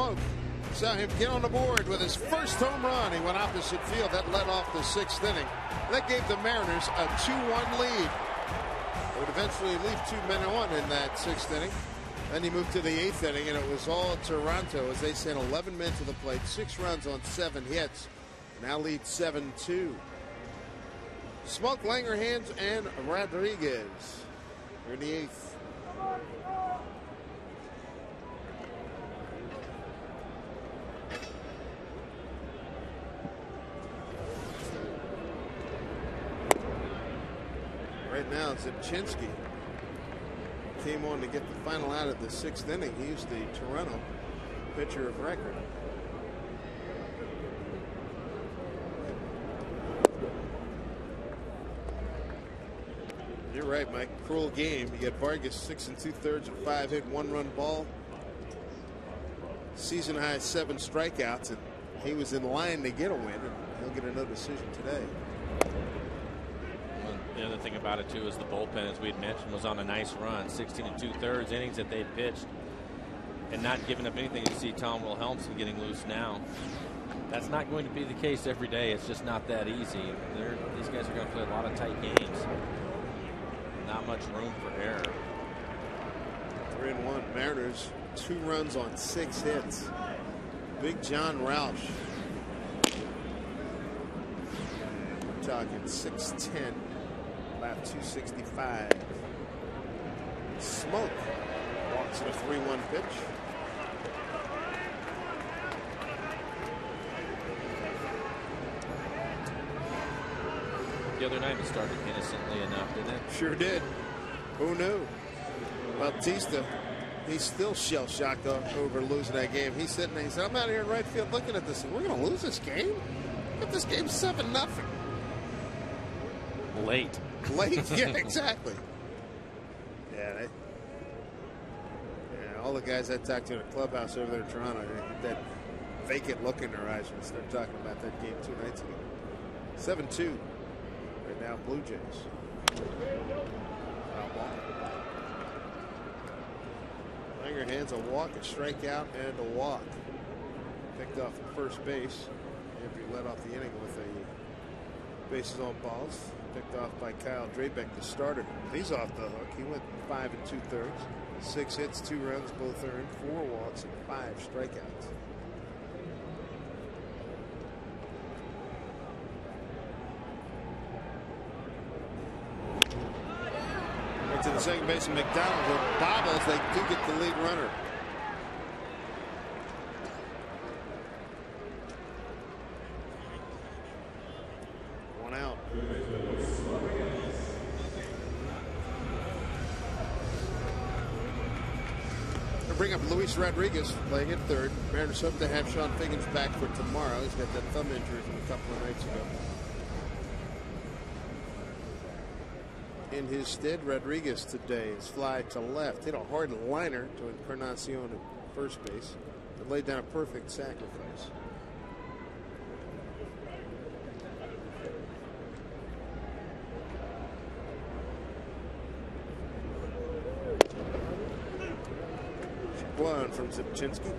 Smoke saw him get on the board with his first home run. He went opposite field. That led off the 6th inning. That gave the Mariners a 2-1 lead. They would eventually leave 2 men on in that 6th inning. Then he moved to the 8th inning, and it was all Toronto as they sent 11 men to the plate, 6 runs on 7 hits. Now lead 7-2. Smoke, Langerhans, and Rodriguez. They're in the 8th. Right now, Zipchinski came on to get the final out of the 6th inning. He's the Toronto pitcher of record. You're right, Mike. Cruel game. You get Vargas 6 2/3, a 5-hit, 1-run ball. Season high 7 strikeouts, and he was in line to get a win, and he'll get a no decision today. Well, the other thing about it too is the bullpen, as we had mentioned, was on a nice run. 16 2/3 innings that they pitched and not giving up anything. You see Tom Wilhelmsen getting loose now. That's not going to be the case every day. It's just not that easy. These guys are going to play a lot of tight games. Not much room for error. 3-1. Mariners 2 runs on 6 hits. Big John Roush. We're talking 6'10", about 265. Smoke walks in a 3-1 pitch. The other night it started innocently enough, didn't it? Sure did. Who knew? Bautista, he's still shell-shocked over losing that game. He's sitting there, he said, I'm out here in right field looking at this, and we're going to lose this game? If this game's 7-0. Late. Yeah, exactly. Yeah, all the guys I talked to in the clubhouse over there in Toronto, they get that vacant look in their eyes when they start talking about that game 2 nights ago. 7-2. Right now, Blue Jays. Foul ball. Langerhans, a walk, a strikeout, and a walk. Picked off at first base. Andrew led off the inning with a bases on balls. Picked off by Kyle Drabeck, the starter. He's off the hook. He went 5 2/3. 6 hits, 2 runs, both earned, 4 walks, and 5 strikeouts. To the second baseman McDonald, who bobbles. They do get the lead runner. One out. They'll bring up Luis Rodriguez playing at third. Mariners hope to have Sean Figgins back for tomorrow. He's got that thumb injury from a couple of nights ago. In his stead, Rodriguez today is fly to left. Hit a hard liner to Encarnacion at first base, but laid down a perfect sacrifice. One from Zipchinski.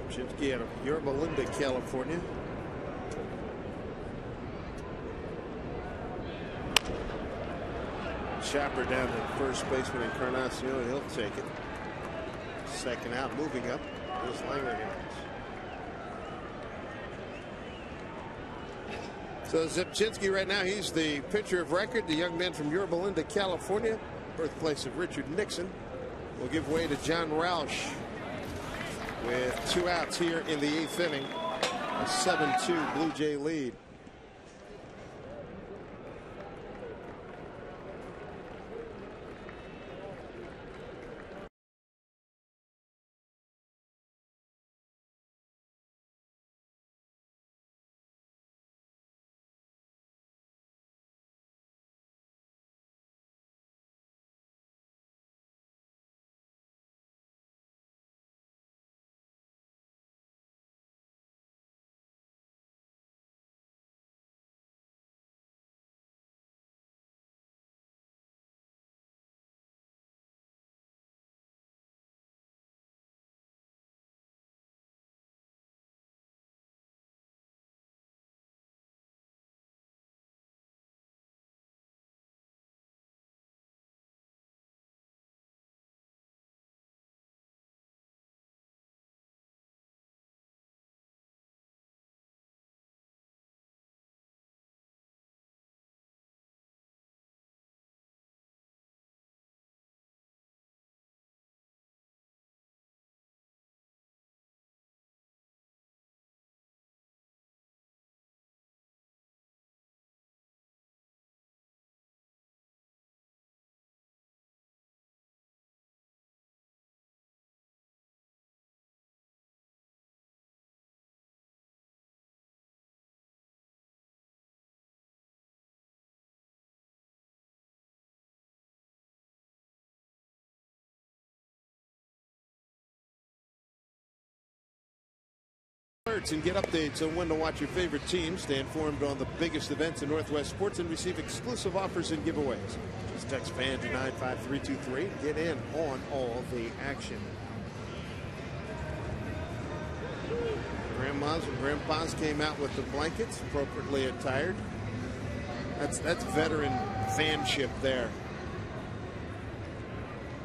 Zipchinski out of Yorba Linda, California. Chopper down to first baseman Encarnacion. He'll take it. Second out, moving up is Langerhans. So Zipchinski right now, he's the pitcher of record. The young man from Yorba Linda, California, birthplace of Richard Nixon, will give way to John Roush with 2 outs here in the 8th inning. A 7-2 Blue Jay lead. alerts and get updates on when to watch your favorite teams. Stay informed on the biggest events in Northwest sports and receive exclusive offers and giveaways. Just text FAN to 95323 to get in on all the action. Grandmas and grandpas came out with the blankets appropriately attired. That's veteran fanship there.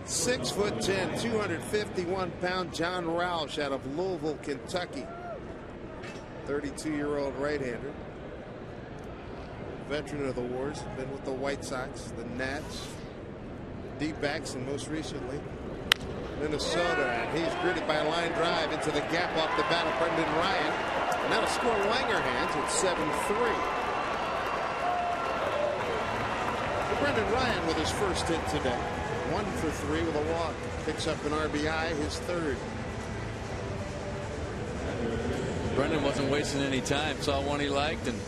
6'10", 251-pound John Roush out of Louisville, Kentucky. 32-year-old right-hander. Veteran of the wars. Been with the White Sox, the Nats, D-backs, and most recently Minnesota. And he's greeted by a line drive into the gap off the bat of Brendan Ryan. And that'll score Langerhans at 7-3. Brendan Ryan with his first hit today. 1 for 3 with a walk. Picks up an RBI, his third. Brendan wasn't wasting any time. Saw one he liked and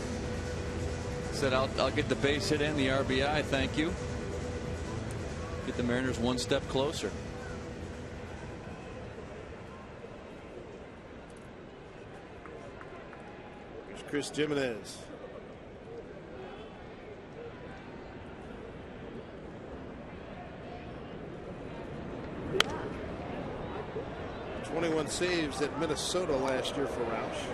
said, I'll get the base hit and the RBI. Thank you. Get the Mariners one step closer. Here's Chris Jimenez. '21 saves at Minnesota last year for Roush.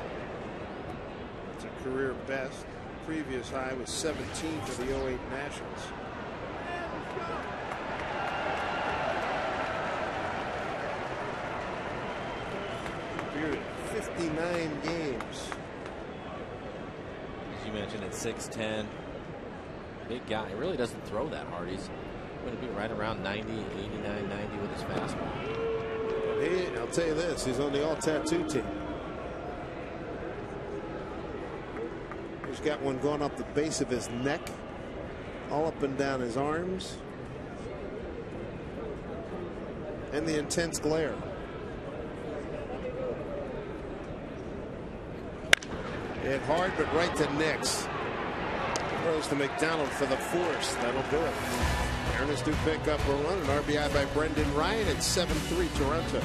It's a career best. Previous high was 17 for the 08 Nationals. Period. 59 games. As you mentioned, at 6'10", big guy. He really doesn't throw that hard. He's going to be right around 90, 89, 90 with his fastball. I'll tell you this, he's on the all-tattoo team. He's got one going up the base of his neck, all up and down his arms, and the intense glare. Hit hard, but right to Nix. Throws to McDonald for the force. That'll do it. Mariners do pick up a run, an RBI by Brendan Ryan at 7-3 Toronto.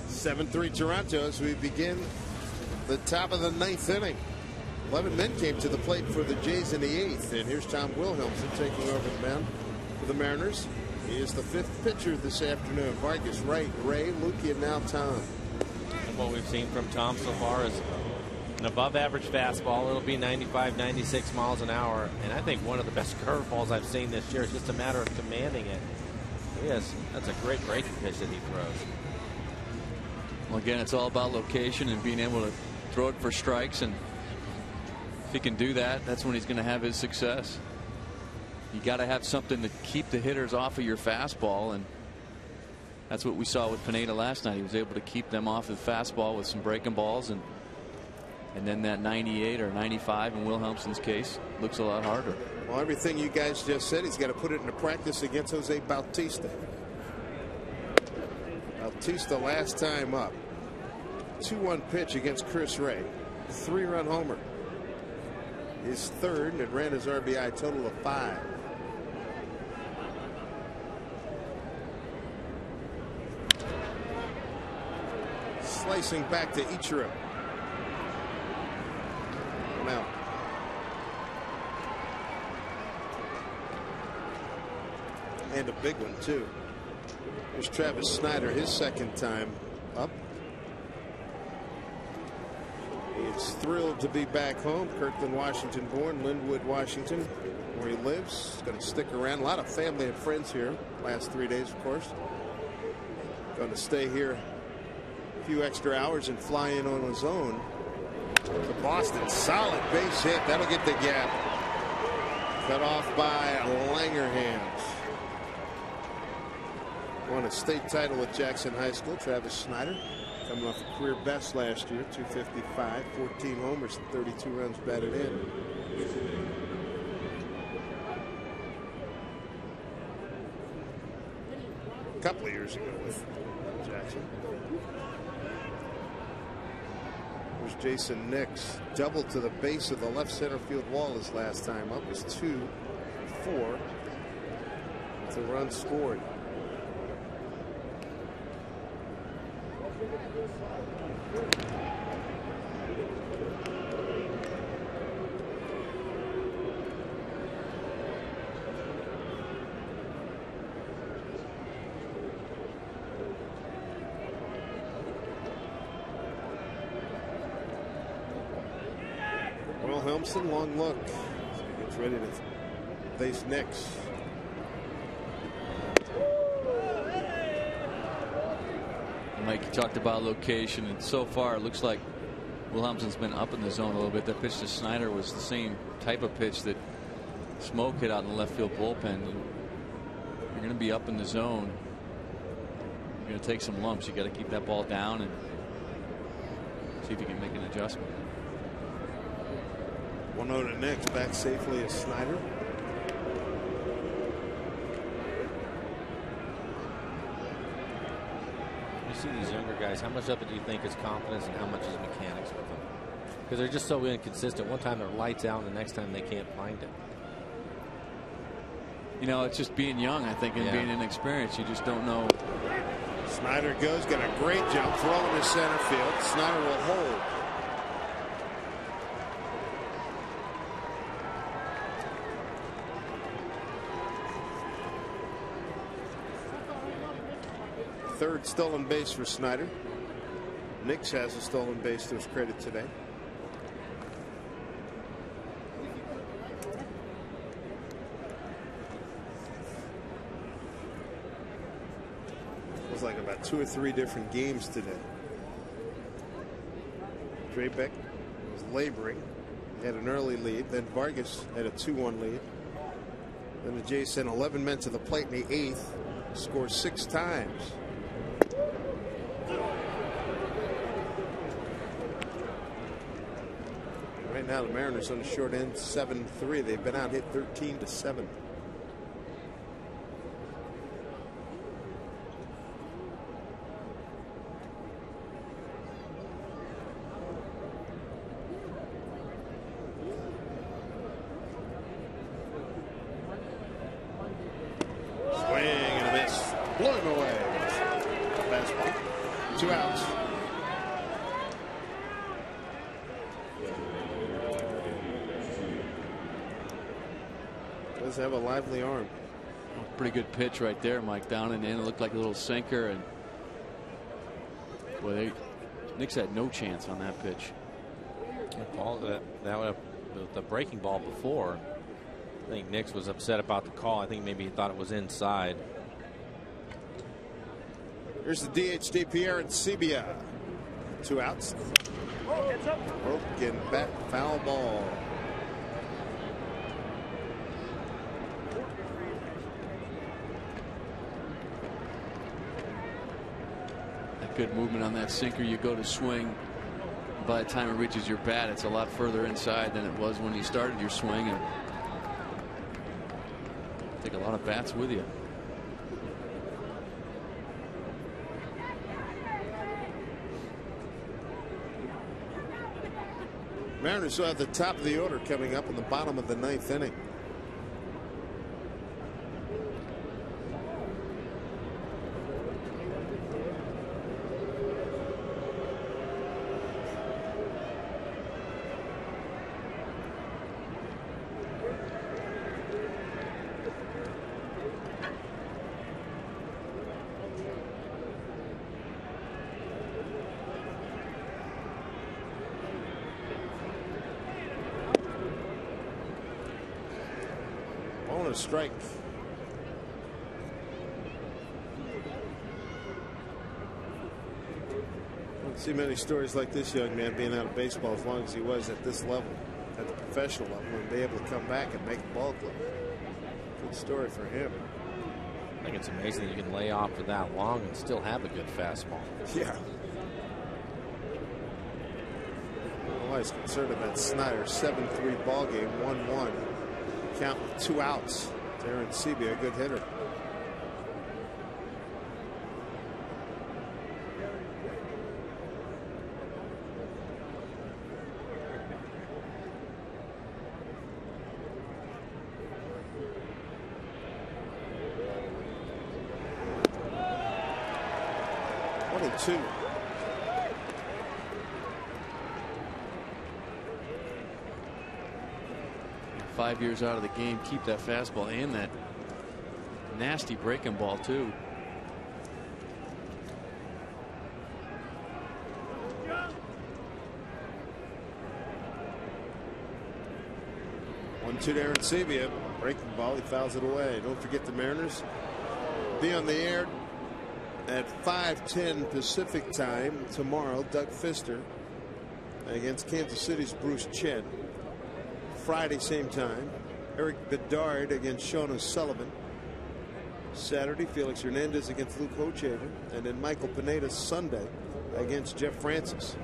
(7-3) Toronto as we begin the top of the 9th inning. 11 men came to the plate for the Jays in the 8th, and here's Tom Wilhelmsen taking over the mound for the Mariners. He is the 5th pitcher this afternoon. Vargas, Wright, Ray, Lukey, and now Tom. And what we've seen from Tom so far is an above-average fastball. It'll be 95, 96 miles an hour, and I think one of the best curveballs I've seen this year. It's just a matter of commanding it. Yes, that's a great breaking pitch that he throws. Well, again, it's all about location and being able to throw it for strikes, and if he can do that, that's when he's going to have his success. You got to have something to keep the hitters off of your fastball, and that's what we saw with Pineda last night. He was able to keep them off his fastball with some breaking balls, and then that 98 or 95 in Wilhelmsen's case looks a lot harder. Well, everything you guys just said, he's got to put it into practice against Jose Bautista. Bautista last time up, 2-1 pitch against Chris Ray, 3-run homer. His third, and it ran his RBI total of 5. Slicing back to Ichiro. Now, and a big one too. There's Travis Snyder, his second time up. He's thrilled to be back home. Kirkland, Washington born, Linwood, Washington, where he lives. He's going to stick around. A lot of family and friends here. Last 3 days, of course. Going to stay here a few extra hours and fly in on his own to Boston. Solid base hit. That'll get the gap. Cut off by Langerhans. Won a state title with Jackson High School. Travis Snyder coming off a career best last year, 255, 14 homers, 32 runs batted in. A couple of years ago with Jackson. There's Jason Nix, doubled to the base of the left center field wall his last time up. Was 2-4 with a run scored. Wilhelmsen, long look. So he gets ready to face Nix. Mike, you talked about location, and so far it looks like Wilhelmsen's been up in the zone a little bit. That pitch to Snyder was the same type of pitch that Smoke hit out in the left field bullpen. You're going to be up in the zone. You're going to take some lumps. You got to keep that ball down and see if you can make an adjustment. 1-0 to Nix, back safely as Snyder. See these younger guys, how much of it do you think is confidence and how much is mechanics with them? Because they're just so inconsistent. One time they're lights out and the next time they can't find it. You know, it's just being young, I think, and being inexperienced. You just don't know. Snyder goes, got a great jump, throwing to center field. Snyder will hold. Third stolen base for Snyder. Nix has a stolen base to his credit today. It was like about 2 or 3 different games today. Drabek was laboring. He had an early lead. Then Vargas had a 2-1 lead. Then the Jays sent 11 men to the plate in the 8th. Scored 6 times. Right now the Mariners on the short end 7-3. They've been out hit 13-7. Swing and a miss. Blew him away. Fastball. 2 outs. Does have a lively arm. Pretty good pitch right there, Mike, down and in. It looked like a little sinker, and boy, Nix had no chance on that pitch. Paul, that would have the breaking ball before. I think Nix was upset about the call. I think maybe he thought it was inside. Here's the DH, Pierre and Sebia. 2 outs. Broken bat, foul ball. good movement on that sinker. You go to swing. By the time it reaches your bat, it's a lot further inside than it was when you started your swing. And take a lot of bats with you. Mariners are at the top of the order coming up in the bottom of the 9th inning. On a strike. Don't see many stories like this young man being out of baseball as long as he was at this level, at the professional level, and be able to come back and make a ball club. Good story for him. I think it's amazing that you can lay off for that long and still have a good fastball. Yeah. Well, I was concerned about Snyder. 7-3 ball game, 1-1. Count with 2 outs. Aaron Sebia, a good hitter. One and two. Five years out of the game, keep that fastball and that nasty breaking ball too. One-two to Aaron Sebia. Breaking ball, he fouls it away. Don't forget the Mariners be on the air at 5:10 Pacific time tomorrow. Doug Fister against Kansas City's Bruce Chen. Friday same time, Eric Bedard against Sean O'Sullivan. Saturday, Felix Hernandez against Luke Hochevar, and then Michael Pineda Sunday against Jeff Francis.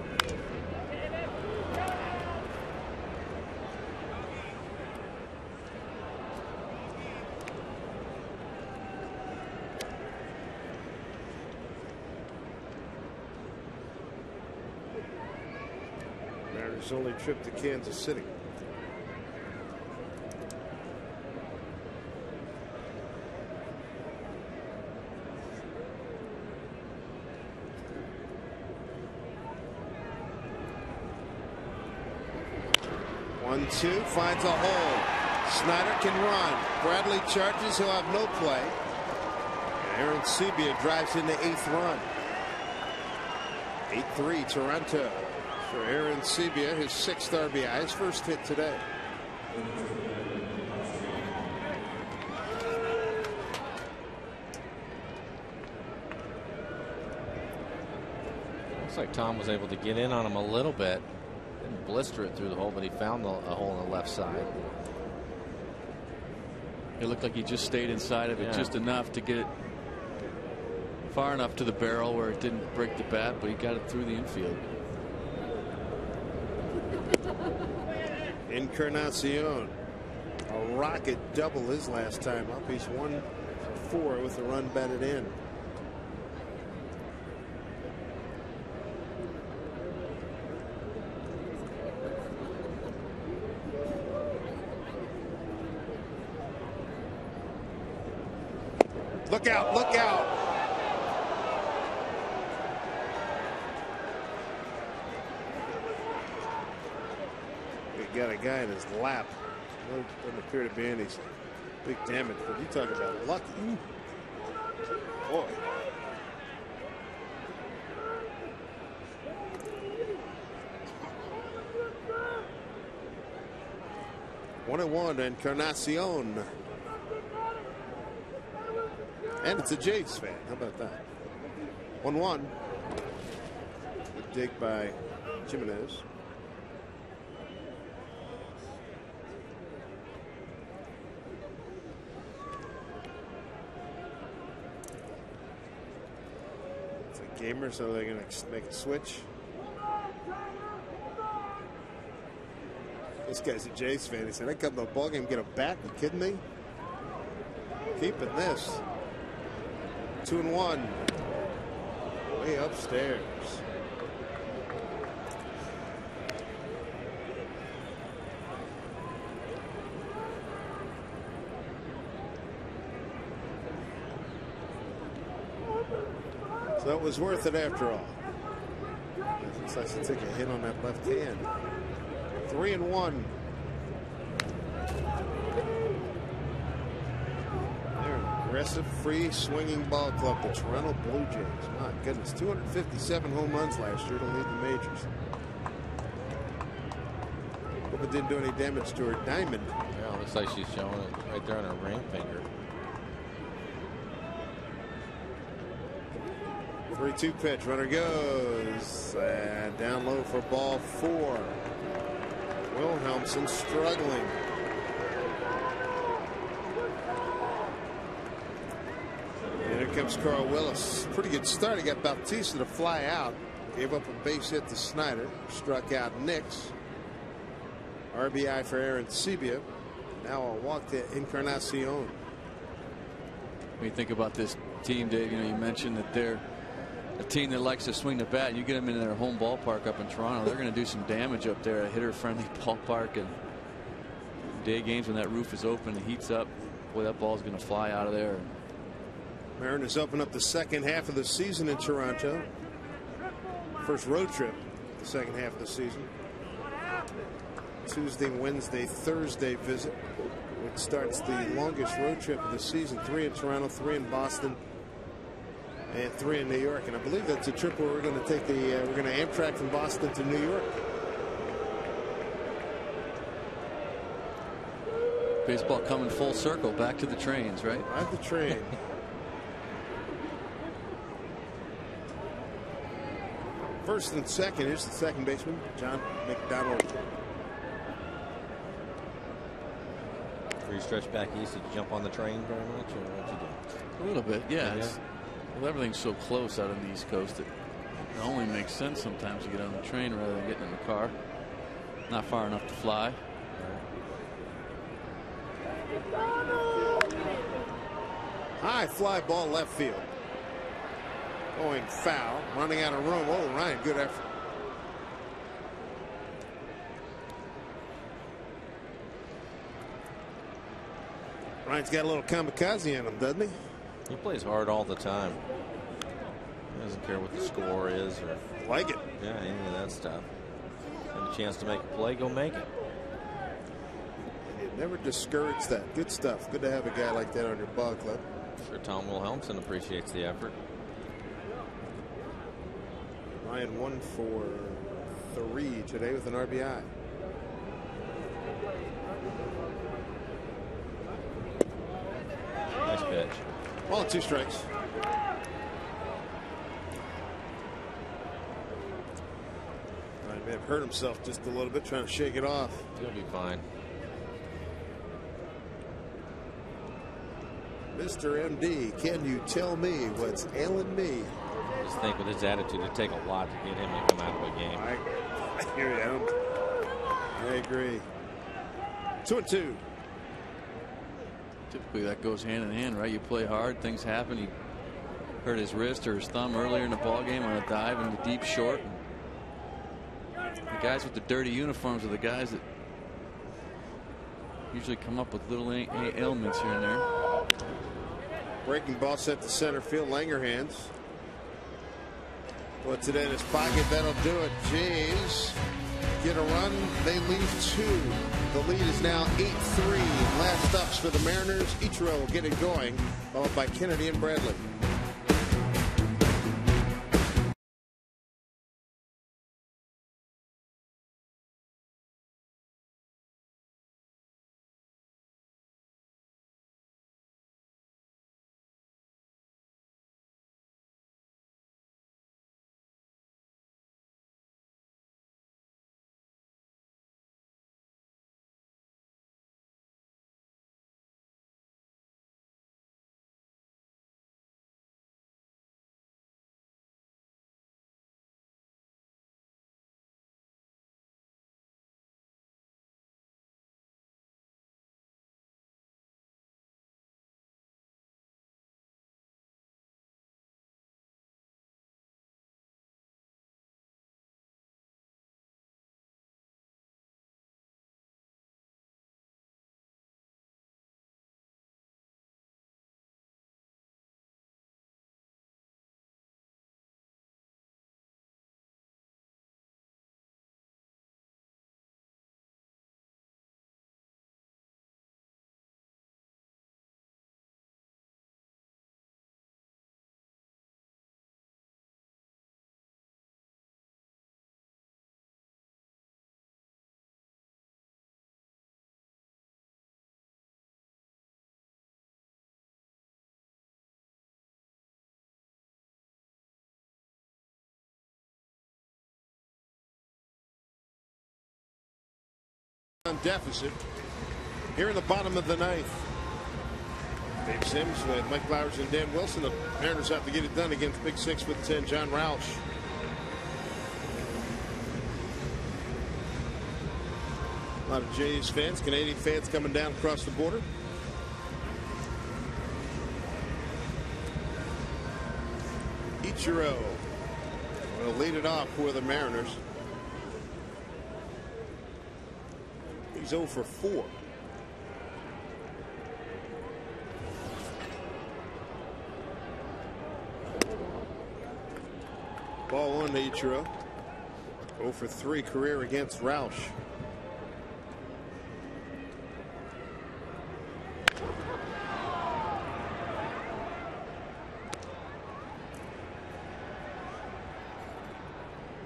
Mariners only trip to Kansas City. One-two, finds a hole. Snyder can run. Bradley charges, he'll have no play. And Aaron Sebia drives in the 8th run. 8-3 Toronto for Aaron Sebia, his 6th RBI, his first hit today. Looks like Tom was able to get in on him a little bit. Didn't blister it through the hole, but he found a hole on the left side. It looked like he just stayed inside of it just enough to get it far enough to the barrel where it didn't break the bat, but he got it through the infield. Encarnacion, a rocket double his last time up. He's 1 for 4 with the run batted in. Look out, look out. We got a guy in his lap. Doesn't appear to be any big damage, but you talk about lucky. Boy. One and one to Encarnacion. And it's a Jays fan. How about that? 1-1. Good dig by Jimenez. It's a Gamers, so they're going to make a switch. This guy's a Jays fan. He said, I come to a ball game, get a bat. You kidding me? Keeping this. 2-1. Way upstairs. So it was worth it after all. Looks like to take a hit on that left hand. 3-1. They're an aggressive, free swinging ball club, the Toronto Blue Jays. My goodness, 257 home runs last year to lead the majors. Hope it didn't do any damage to her diamond. Yeah, looks like she's showing it right there on her ring finger. 3-2 pitch. Runner goes. And down low for ball 4. Wilhelmsen struggling. And here comes Carl Willis. Pretty good start. He got Bautista to fly out. Gave up a base hit to Snyder. Struck out Nix. RBI for Aaron Sebia. Now a walk to Encarnacion. When you think about this team, Dave, you know, you mentioned that they're a team that likes to swing the bat. You get them in their home ballpark up in Toronto, they're going to do some damage up there. A hitter-friendly ballpark, and day games when that roof is open and heats up, boy, that ball is going to fly out of there. Mariners open up the second half of the season in Toronto. First road trip the second half of the season. Tuesday, Wednesday, Thursday visit, which starts the longest road trip of the season. 3 in Toronto, 3 in Boston, and 3 in New York. And I believe that's a trip where we're going to take the we're going to Amtrak from Boston to New York. Baseball coming full circle back to the trains, right? Ride the train. First and second. Here's the second baseman, John McDonald. Were you stretched back east? Did you jump on the train very much, or what you do? A little bit, yeah. Well, everything's so close out on the East Coast that it only makes sense sometimes to get on the train rather than getting in the car. Not far enough to fly. High fly ball left field. Going foul. Running out of room. Oh, Ryan, good effort. Ryan's got a little kamikaze in him, doesn't he? He plays hard all the time. He doesn't care what the score is or like it. Yeah, any of that stuff. And a chance to make a play, go make it. You never discourage that. Good stuff. Good to have a guy like that on your ball club. Sure, Tom Wilhelmsen appreciates the effort. Ryan 1 for 3 today with an RBI. Nice pitch. Ball 2 strikes. Ryan may have hurt himself just a little bit trying to shake it off. He'll be fine. Mr. MD, can you tell me what's ailing me? I just think with his attitude, it'd take a lot to get him to come out of a game. I hear you. I agree. 2-2. Typically that goes hand in hand, right? You play hard, things happen. He hurt his wrist or his thumb earlier in the ball game on a dive in the deep short. The guys with the dirty uniforms are the guys that usually come up with little ailments here and there. Breaking ball set to center field. Langerhans puts it in his pocket. That'll do it. Jays get a run. They leave 2. The lead is now 8-3. Last ups for the Mariners. Ichiro will get it going, followed by Kennedy and Bradley. deficit here in the bottom of the ninth. Dave Sims with Mike Flowers and Dan Wilson. The Mariners have to get it done against big 6'10" John Roush. A lot of Jays fans, Canadian fans coming down across the border. Ichiro will lead it off for the Mariners. He's 0 for 4. Ball 1 to Ichiro. 0 for 3 career against Roush.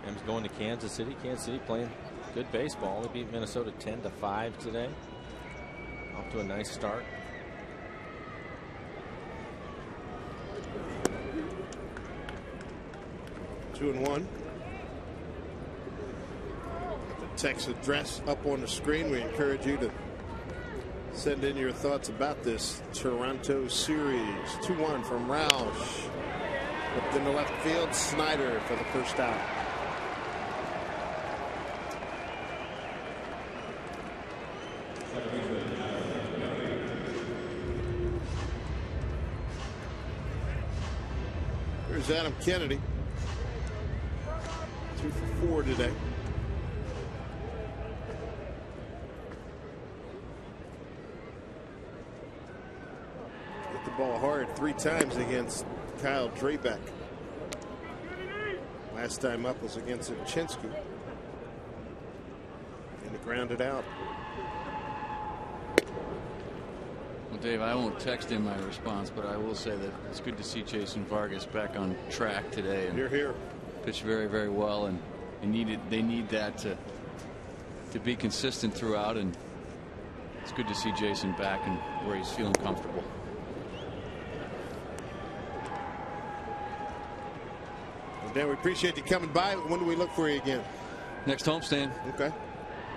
M's going to Kansas City. Kansas City playing good baseball. They beat Minnesota 10-5 today. Off to a nice start. Two and one. The text address up on the screen. We encourage you to send in your thoughts about this Toronto series. 2-1 from Roush. Up in the left field, Snyder for the first out. Here's Adam Kennedy. 2 for 4 today. Hit the ball hard 3 times against Kyle Drabek. Last time up was against Zipchinski. And he grounded out. Well, Dave, I won't text in my response, but I will say that it's good to see Jason Vargas back on track today. And you're here. Pitched very, very well, and they need that to be consistent throughout. And it's good to see Jason back and where he's feeling comfortable. Well, Dan, we appreciate you coming by. When do we look for you again? Next homestand. Okay.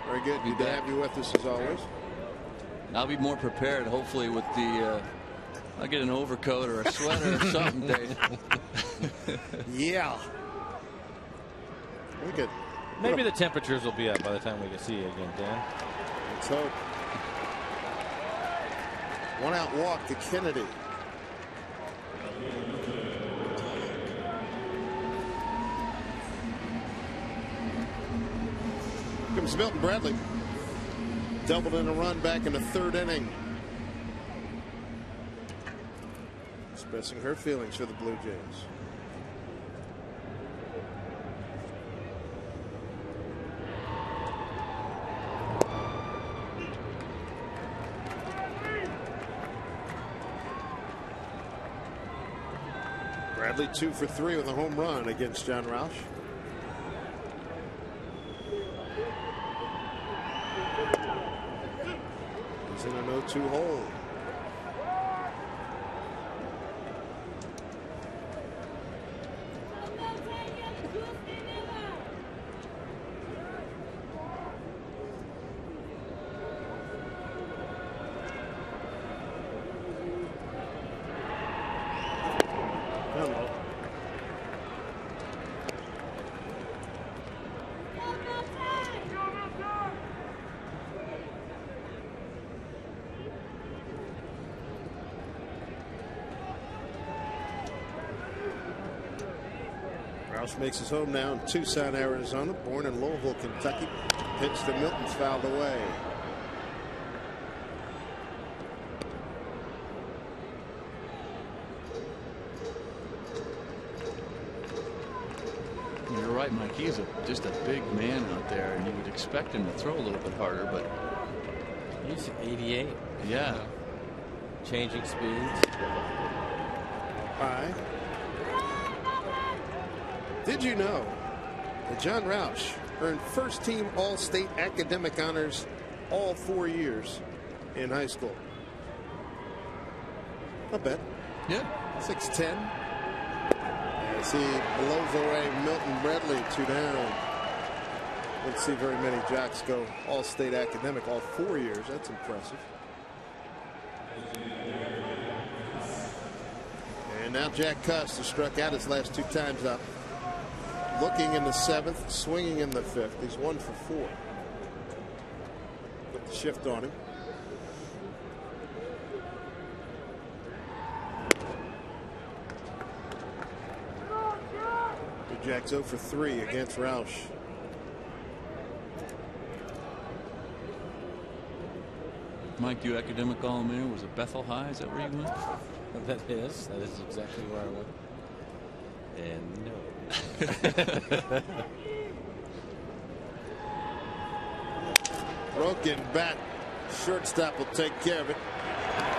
Very good. Good to have you with us as always. I'll be more prepared, hopefully, with the I'll get an overcoat or a sweater or something, Dave. Yeah. We could. Maybe the temperatures will be up by the time we can see you again, Dan. Let's hope. 1 out walk to Kennedy. Here comes Milton Bradley. Doubled in a run back in the 3rd inning. Expressing her feelings for the Blue Jays. Bradley 2 for 3 with a home run against John Roush. He's in an 0-2 hole. Roush makes his home now in Tucson, Arizona. Born in Louisville, Kentucky. Pitch to Milton's fouled away. You're right, Mike. He's just a big man out there, and you would expect him to throw a little bit harder, but he's 88. Yeah. Changing speeds. High. Did you know that John Roush earned first-team All-State academic honors all 4 years in high school? Not bad. Yeah. 6'10". As he blows away Milton Bradley 2 down. Don't see very many jocks go all-state academic all 4 years. That's impressive. And now Jack Cuss has struck out his last 2 times up. Looking in the 7th, swinging in the 5th. He's 1 for 4. Put the shift on him. Jack's 0 for 3 against Roush. Mike, you academic All-America was it Bethel High? Is that where you went? That is exactly where I went. And no. Broken bat. Shortstop will take care of it.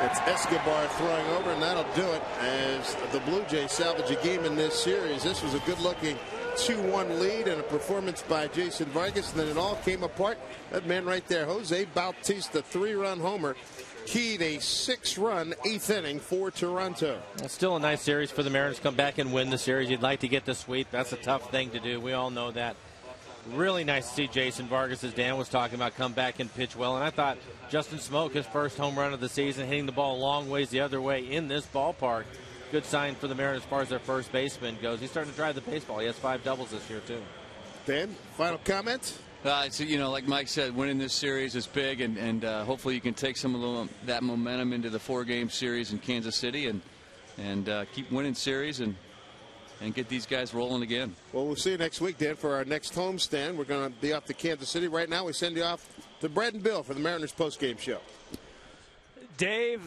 It's Escobar throwing over, and that'll do it as the Blue Jays salvage a game in this series. This was a good-looking 2-1 lead and a performance by Jason Vargas, and then it all came apart. That man right there, Jose Bautista, 3-run homer, keyed a 6-run 8th inning for Toronto. It's still a nice series for the Mariners to come back and win the series. You'd like to get the sweep. That's a tough thing to do. We all know that. Really nice to see Jason Vargas, as Dan was talking about, come back and pitch well. And I thought Justin Smoak, his first home run of the season, hitting the ball a long ways the other way in this ballpark. Good sign for the Mariners as far as their first baseman goes. He's starting to drive the baseball. He has 5 doubles this year, too. Dan, final comments? So, you know, like Mike said, winning this series is big, and hopefully you can take some of that momentum into the 4-game series in Kansas City and keep winning series and get these guys rolling again. Well, we'll see you next week, Dan, for our next homestand. We're going to be off to Kansas City. Right now, we send you off to Brad and Bill for the Mariners postgame show. Dave,